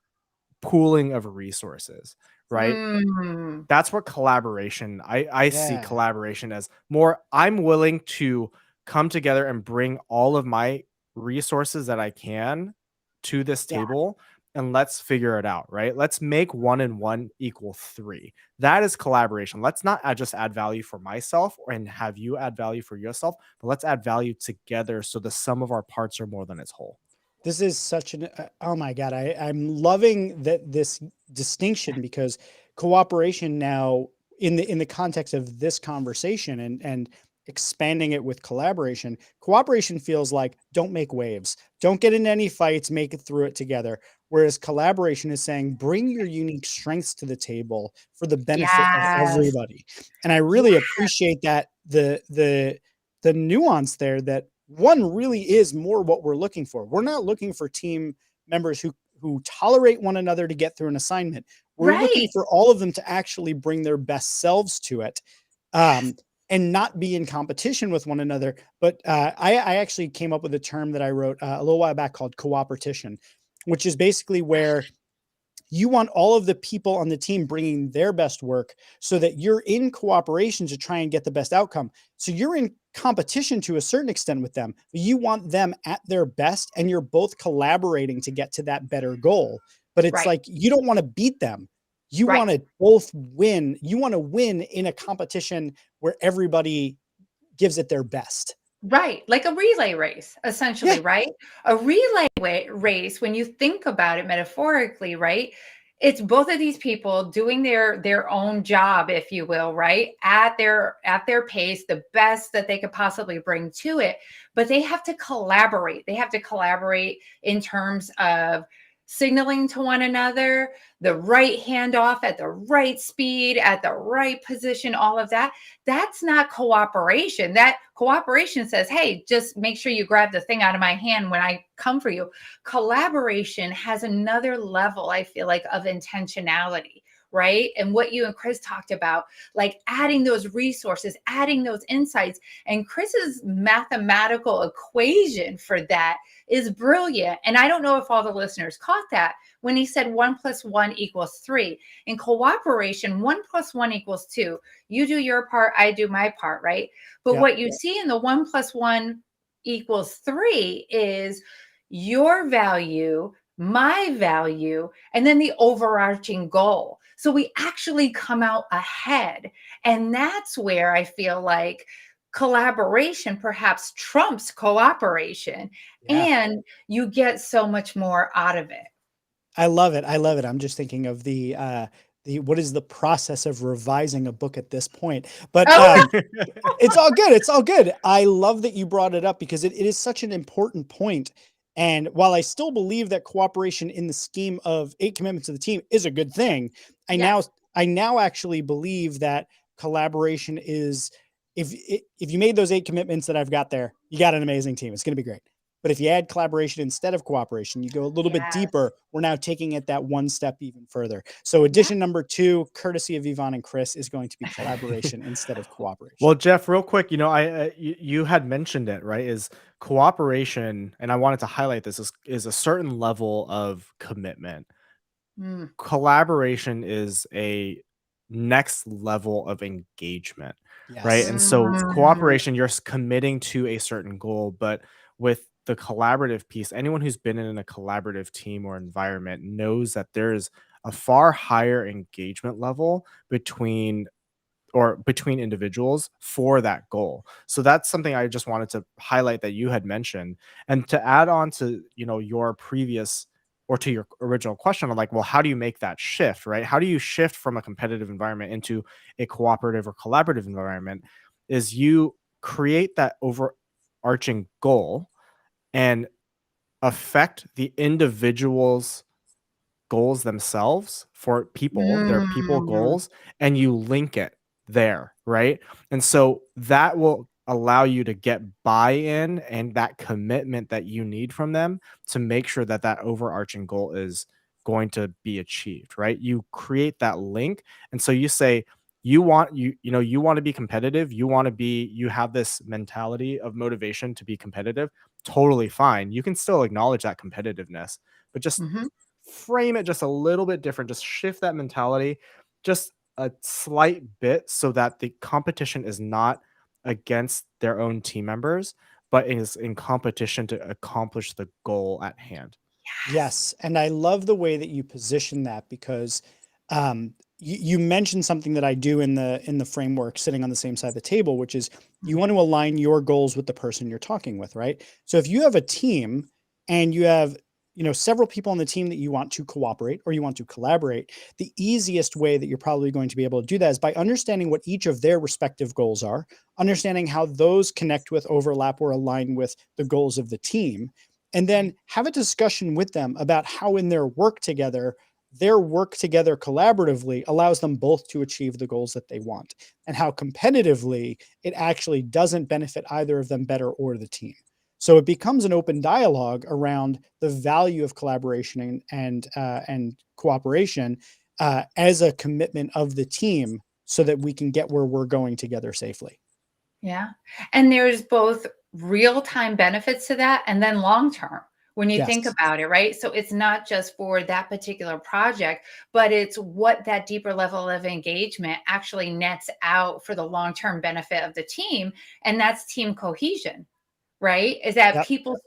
pooling of resources, right? Mm. That's what collaboration, I see Yeah. collaboration as more, I'm willing to come together and bring all of my resources that I can to this Yeah. table, and let's figure it out, right? Let's make 1 and 1 equal 3. That is collaboration. Let's not just add value for myself and have you add value for yourself, but let's add value together so the sum of our parts are more than its whole. This is such an oh my god, I'm loving that this distinction, because cooperation now in the context of this conversation and expanding it with collaboration feels like don't make waves, don't get into any fights, make it through it together, whereas collaboration is saying bring your unique strengths to the table for the benefit of Yes. everybody. And I really appreciate that the nuance there, that one really is more what we're looking for. We're not looking for team members who tolerate one another to get through an assignment. We're looking Right. for all of them to actually bring their best selves to it, and not be in competition with one another. But I actually came up with a term that I wrote a little while back called cooperation, which is basically where you want all of the people on the team bringing their best work so that you're in cooperation to try and get the best outcome. So you're in competition to a certain extent with them, but you want them at their best and you're both collaborating to get to that better goal. But it's Right. like, you don't want to beat them. You Right. want to both win. You want to win in a competition where everybody gives it their best. Right. Like a relay race, essentially, Yeah. right? A relay race, when you think about it metaphorically, right? It's both of these people doing their own job, if you will, right? At their pace, the best that they could possibly bring to it. But they have to collaborate. They have to collaborate in terms of signaling to one another, the right handoff at the right speed, at the right position, all of that. That's not cooperation. That cooperation says, hey, just make sure you grab the thing out of my hand when I come for you. Collaboration has another level, I feel like, of intentionality, right? And what you and Chris talked about, like adding those resources, adding those insights. And Chris's mathematical equation for that is brilliant. And I don't know if all the listeners caught that when he said 1 + 1 = 3. In cooperation, 1 + 1 = 2. You do your part, I do my part, right? But Yep. what you see in the 1 + 1 = 3 is your value, my value, and then the overarching goal. So we actually come out ahead. And that's where I feel like collaboration perhaps trumps cooperation, Yeah. and you get so much more out of it. I love it. I love it. I'm just thinking of the what is the process of revising a book at this point? But Oh, it's all good. It's all good. I love that you brought it up because it is such an important point. And while I still believe that cooperation in the scheme of 8 commitments of the team is a good thing, I yes. now actually believe that collaboration is, if you made those 8 commitments that I've got there, you got an amazing team. It's going to be great. But if you add collaboration instead of cooperation, you go a little bit Yes. deeper. We're now taking it that one step even further. So Yeah. addition number 2, courtesy of Yvonne and Chris, is going to be collaboration instead of cooperation. Well, Jeff, real quick, you had mentioned it, right? Is cooperation, and I wanted to highlight this, is a certain level of commitment. Mm. Collaboration is a next level of engagement, right? Yes. And so Mm. cooperation, you're committing to a certain goal, but with the collaborative piece, anyone who's been in a collaborative team or environment knows that there's a far higher engagement level between individuals for that goal. So that's something I just wanted to highlight that you had mentioned. And to add on to, your previous, or to your original question, of like, well, how do you make that shift, right? How do you shift from a competitive environment into a cooperative or collaborative environment? Is you create that overarching goal and affect the individual's goals themselves for people, their people Mm. goals, and you link it there, right? And so that will allow you to get buy-in and that commitment that you need from them to make sure that that overarching goal is going to be achieved, right? You create that link, and so you say you want you want to be competitive, you have this mentality of motivation to be competitive. Totally fine. You can still acknowledge that competitiveness, but just Mhm. frame it just a little bit different, just shift that mentality just a slight bit so that the competition is not against their own team members, but is in competition to accomplish the goal at hand. Yes, and I love the way that you position that because you mentioned something that I do in the framework, sitting on the same side of the table, which is you want to align your goals with the person you're talking with, right? So if you have a team and you have several people on the team that you want to cooperate or you want to collaborate, the easiest way that you're probably going to be able to do that is by understanding what each of their respective goals are, understanding how those connect with, overlap, or align with the goals of the team, and then have a discussion with them about how in their work together collaboratively allows them both to achieve the goals that they want, and how competitively it actually doesn't benefit either of them better or the team. So it becomes an open dialogue around the value of collaboration and cooperation as a commitment of the team so that we can get where we're going together safely. Yeah. And there's both real-time benefits to that and then long-term when you think Yes. about it, right? So it's not just for that particular project, but it's what that deeper level of engagement actually nets out for the long-term benefit of the team. And that's team cohesion, right? Is that Yep. people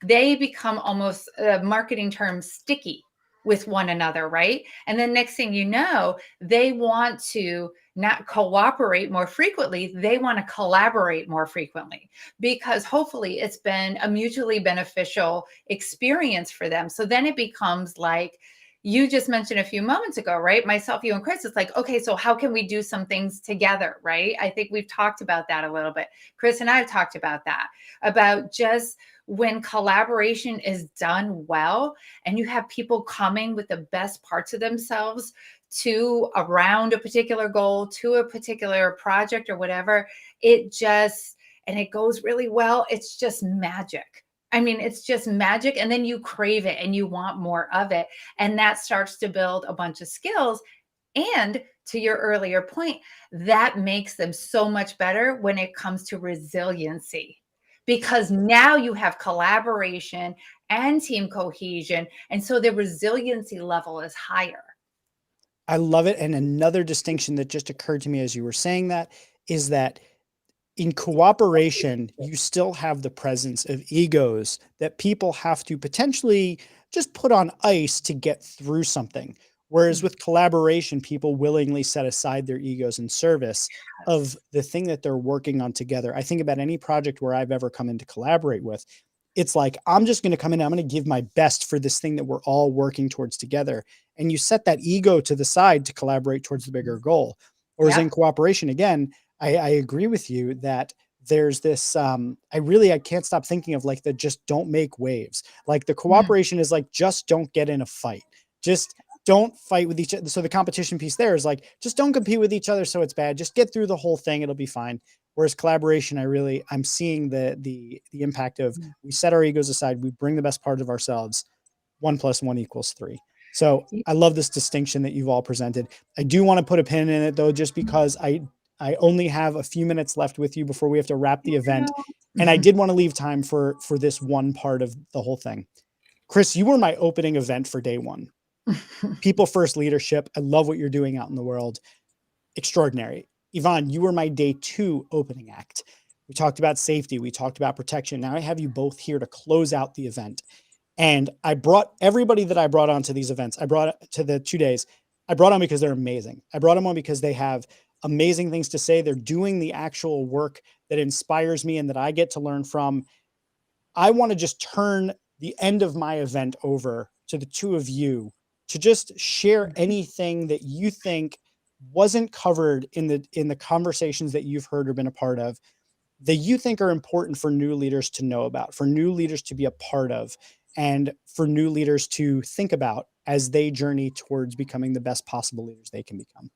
they become almost a marketing term sticky with one another, right? And then next thing you know, they want to not cooperate more frequently, they want to collaborate more frequently because hopefully it's been a mutually beneficial experience for them. So then it becomes like you just mentioned a few moments ago, right? Myself, you, and Chris, it's like, okay, so how can we do some things together, right? I think we've talked about that a little bit. Chris and I have talked about that, about just when collaboration is done well and you have people coming with the best parts of themselves to around a particular goal, to a particular project or whatever, and it goes really well. It's just magic. I mean, it's just magic. And then you crave it and you want more of it. And that starts to build a bunch of skills. And to your earlier point, that makes them so much better when it comes to resiliency, because now you have collaboration and team cohesion. And so the resiliency level is higher. I love it. And another distinction that just occurred to me as you were saying that is that in cooperation, you still have the presence of egos that people have to potentially just put on ice to get through something. Whereas with collaboration, people willingly set aside their egos in service of the thing that they're working on together. I think about any project where I've ever come in to collaborate with. It's like, I'm just going to come in, I'm going to give my best for this thing that we're all working towards together. And you set that ego to the side to collaborate towards the bigger goal. Whereas in cooperation, again, I agree with you that there's this, I can't stop thinking of like the just don't make waves. Like the cooperation is like, just don't get in a fight. Just don't fight with each other. So the competition piece there is like, just don't compete with each other. So it's bad. Just get through the whole thing. It'll be fine. Whereas collaboration, I'm seeing the impact of we set our egos aside. We bring the best part of ourselves. 1 + 1 = 3. So I love this distinction that you've all presented. I do want to put a pin in it though, just because I only have a few minutes left with you before we have to wrap the event. And I did want to leave time for this one part of the whole thing. Chris, you were my opening event for day one. People first leadership. I love what you're doing out in the world. Extraordinary. Yvonne, you were my day 2 opening act. We talked about safety. We talked about protection. Now I have you both here to close out the event. And I brought everybody that I brought onto these events. I brought to the 2 days. I brought on because they're amazing. I brought them on because they have amazing things to say. They're doing the actual work that inspires me and that I get to learn from. I want to just turn the end of my event over to the 2 of you to just share anything that you think wasn't covered in the conversations that you've heard or been a part of that you think are important for new leaders to know about, for new leaders to be a part of, and for new leaders to think about as they journey towards becoming the best possible leaders they can become.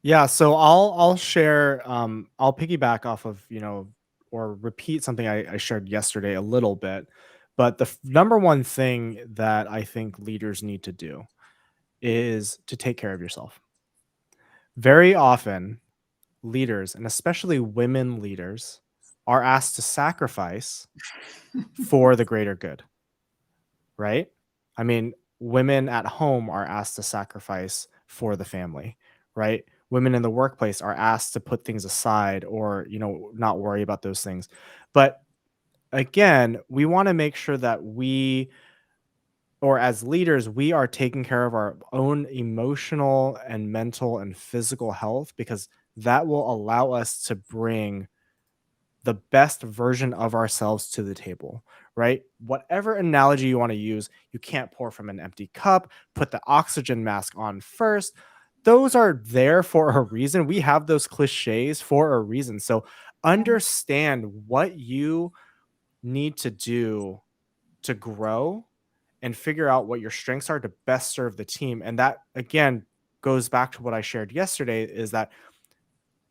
Yeah, so I'll share. I'll piggyback off of or repeat something I shared yesterday a little bit. But the number one thing that I think leaders need to do is to take care of yourself. Very often, leaders, and especially women leaders, are asked to sacrifice for the greater good, right? I mean, women at home are asked to sacrifice for the family, right? Women in the workplace are asked to put things aside or, not worry about those things. But again, we want to make sure that as leaders, we are taking care of our own emotional and mental and physical health, because that will allow us to bring the best version of ourselves to the table, right? Whatever analogy you want to use, you can't pour from an empty cup. Put the oxygen mask on first. Those are there for a reason. We have those cliches for a reason. So understand what you need to do to grow and figure out what your strengths are to best serve the team. And that, again, goes back to what I shared yesterday, is that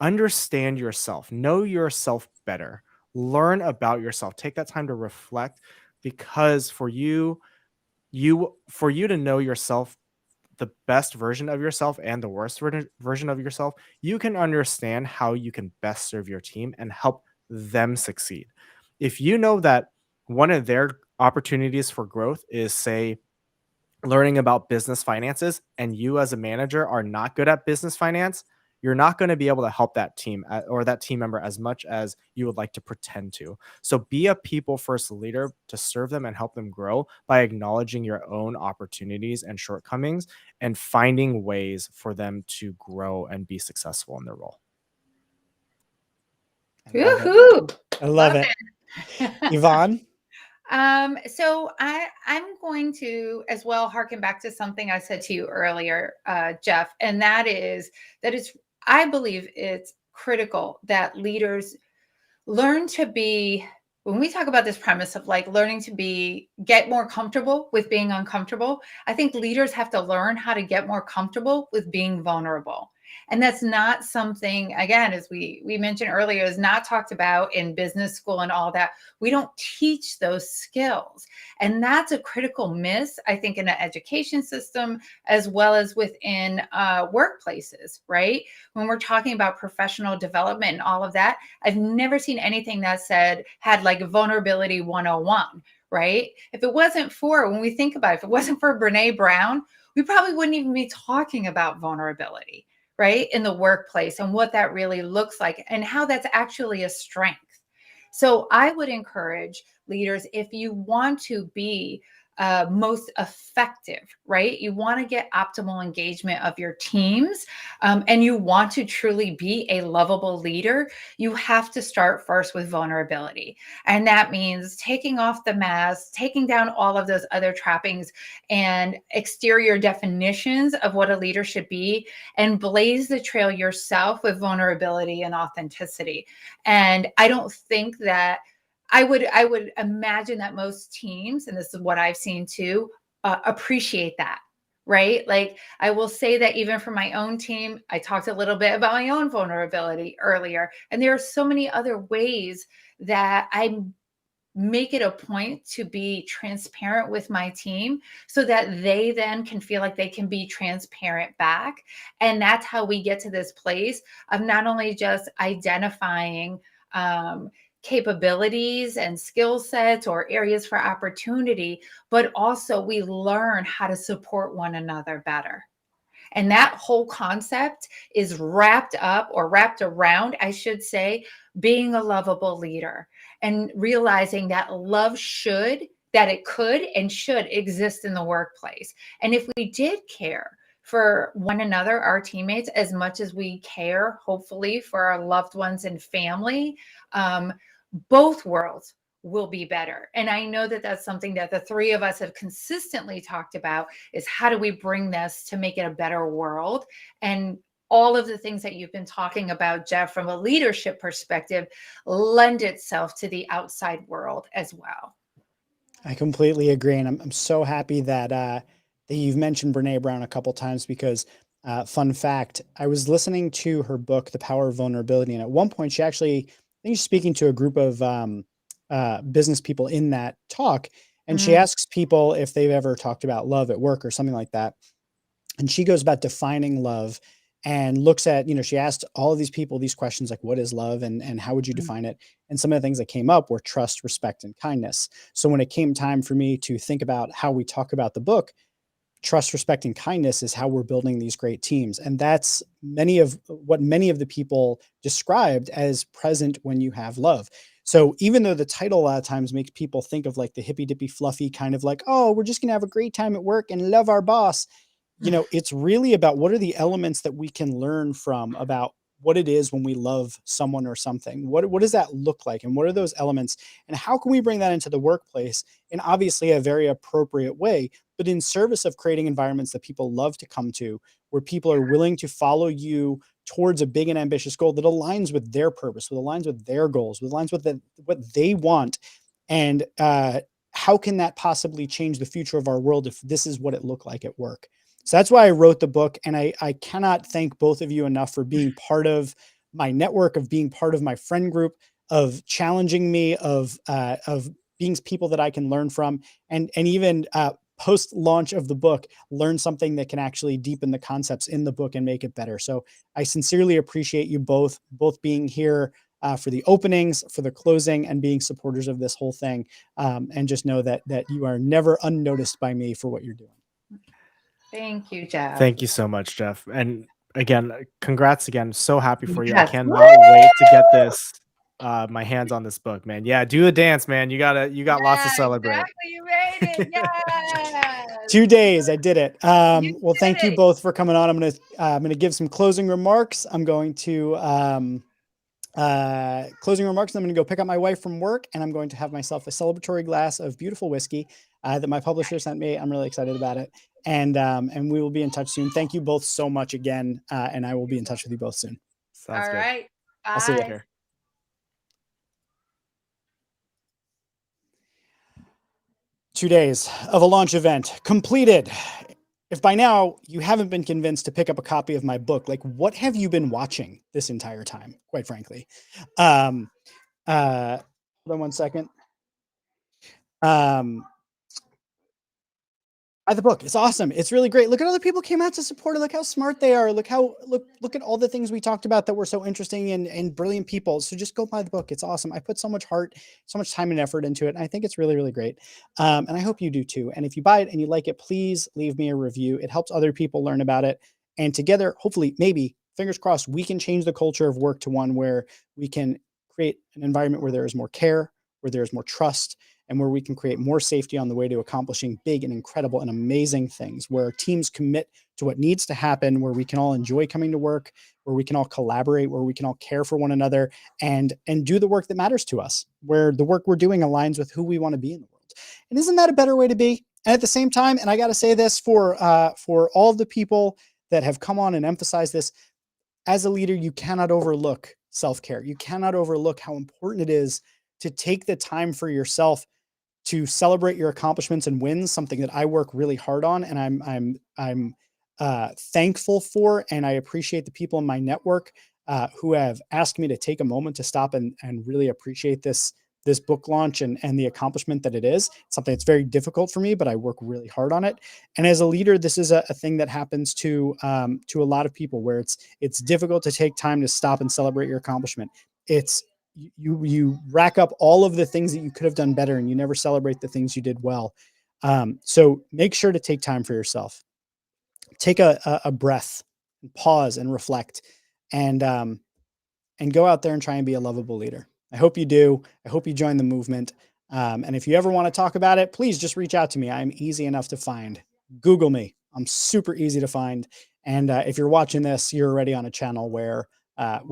understand yourself, know yourself better, learn about yourself, take that time to reflect, because for you to know yourself, the best version of yourself and the worst version of yourself, you can understand how you can best serve your team and help them succeed. If you know that one of their opportunities for growth is, say, learning about business finances, and you as a manager are not good at business finance, you're not going to be able to help that team or that team member as much as you would like to pretend to. So be a people first leader to serve them and help them grow by acknowledging your own opportunities and shortcomings and finding ways for them to grow and be successful in their role. Woohoo! I love it. Yvonne? So I'm going to as well harken back to something I said to you earlier, Jeff, and that is I believe it's critical that leaders learn to be, when we talk about this premise of like learning to get more comfortable with being uncomfortable, I think leaders have to learn how to get more comfortable with being vulnerable. And that's not something, again, as we mentioned earlier, is not talked about in business school and all that. We don't teach those skills. And that's a critical miss, I think, in the education system, as well as within workplaces, right? When we're talking about professional development and all of that, I've never seen anything that had like vulnerability 101, right? If it wasn't for, when we think about it, if it wasn't for Brene Brown, we probably wouldn't even be talking about vulnerability, right, in the workplace and what that really looks like and how that's actually a strength. So I would encourage leaders, if you want to be most effective, right? You want to get optimal engagement of your teams, and you want to truly be a lovable leader, you have to start first with vulnerability. And that means taking off the mask, taking down all of those other trappings and exterior definitions of what a leader should be, and blaze the trail yourself with vulnerability and authenticity. And I don't think that I would imagine that most teams, and this is what I've seen too, appreciate that, right? Like I will say that even for my own team, I talked a little bit about my own vulnerability earlier, and there are so many other ways that I make it a point to be transparent with my team so that they then can feel like they can be transparent back. And that's how we get to this place of not only just identifying capabilities and skill sets or areas for opportunity, but also we learn how to support one another better. And that whole concept is wrapped up, or wrapped around, I should say, being a lovable leader and realizing that that it could and should exist in the workplace. And if we did care for one another, our teammates, as much as we care, hopefully, for our loved ones and family, both worlds will be better. And I know that that's something that the three of us have consistently talked about, is how do we bring this to make it a better world? And all of the things that you've been talking about, Jeff, from a leadership perspective, lend itself to the outside world as well. I completely agree. And I'm so happy that you've mentioned Brene Brown a couple times, because fun fact, I was listening to her book, The Power of Vulnerability. And at one point she actually, I think she's speaking to a group of business people in that talk. And she asks people if they've ever talked about love at work or something like that. And she goes about defining love and looks at, she asked all of these people these questions like, what is love and how would you define it? And some of the things that came up were trust, respect, and kindness. So when it came time for me to think about how we talk about the book, trust, respect, and kindness is how we're building these great teams. And that's many of the people described as present when you have love. So even though the title a lot of times makes people think of like the hippy dippy fluffy kind of like, oh, we're just going to have a great time at work and love our boss. It's really about what are the elements that we can learn from about what it is when we love someone or something. What does that look like? And what are those elements? And how can we bring that into the workplace in obviously a very appropriate way, but in service of creating environments that people love to come to, where people are willing to follow you towards a big and ambitious goal that aligns with their purpose, that aligns with their goals, that aligns with what they want. And how can that possibly change the future of our world if this is what it looked like at work? So that's why I wrote the book. And I cannot thank both of you enough for being part of my network, of being part of my friend group, of challenging me, of being people that I can learn from, and even post launch of the book, learn something that can actually deepen the concepts in the book and make it better. So I sincerely appreciate you both being here for the openings, for the closing, and being supporters of this whole thing. And just know that you are never unnoticed by me for what you're doing. Thank you, Jeff. Thank you so much, Jeff. And again, congrats again. So happy for you. I Yes. cannot wait to get this my hands on this book, man. Yeah, do the dance, man. You got lots to celebrate. Exactly. You made it. Yes. 2 days, I did it. You Well, thank did you it. both for coming on. I'm gonna give some closing remarks. I'm going to closing remarks. I'm going to go pick up my wife from work, and I'm going to have myself a celebratory glass of beautiful whiskey that my publisher sent me. I'm really excited about it. And we will be in touch soon. Thank you both so much again. And I will be in touch with you both soon. Sounds All good. right. I'll see you Bye. later. 2 days of a launch event completed. if by now you haven't been convinced to pick up a copy of my book, like what have you been watching this entire time, quite frankly? Hold on one second. Buy the book. It's awesome. It's really great. Look at all the people came out to support it. Look how smart they are. Look at all the things we talked about that were so interesting and brilliant people. So just go buy the book. It's awesome. I put so much heart, so much time and effort into it. And I think it's really, really great. And I hope you do too. And if you buy it and you like it, please leave me a review. It helps other people learn about it. And together, hopefully, maybe, fingers crossed, we can change the culture of work to one where we can create an environment where there is more care, where there is more trust, and where we can create more safety on the way to accomplishing big and incredible and amazing things, where teams commit to what needs to happen, where we can all enjoy coming to work, where we can all collaborate, where we can all care for one another and do the work that matters to us, where the work we're doing aligns with who we want to be in the world. And isn't that a better way to be? And at the same time, and I got to say this for all of the people that have come on and emphasized this, as a leader, you cannot overlook self-care. You cannot overlook how important it is to take the time for yourself to celebrate your accomplishments and wins, something that I work really hard on, and I'm thankful for, and I appreciate the people in my network who have asked me to take a moment to stop and really appreciate this book launch and the accomplishment that it is. It's something that's very difficult for me, but I work really hard on it. And as a leader, this is a thing that happens to a lot of people, where it's difficult to take time to stop and celebrate your accomplishment. It's you rack up all of the things that you could have done better, and you never celebrate the things you did well. So make sure to take time for yourself. Take a breath, and pause and reflect, and go out there and try and be a lovable leader. I hope you do. I hope you join the movement. And if you ever want to talk about it, please just reach out to me. I'm easy enough to find. Google me. I'm super easy to find. And if you're watching this, you're already on a channel where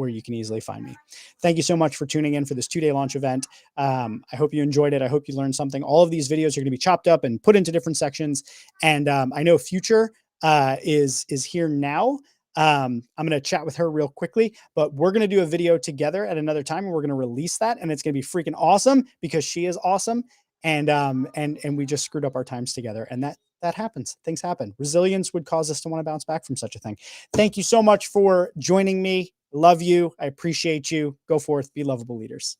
you can easily find me. Thank you so much for tuning in for this 2-day launch event. I hope you enjoyed it. I hope you learned something. All of these videos are going to be chopped up and put into different sections. And I know Future is here now. I'm going to chat with her real quickly, but we're going to do a video together at another time, and we're going to release that, and it's going to be freaking awesome because she is awesome. And we just screwed up our times together, and that happens. Things happen. Resilience would cause us to want to bounce back from such a thing. Thank you so much for joining me. Love you. I appreciate you. Go forth, be lovable leaders.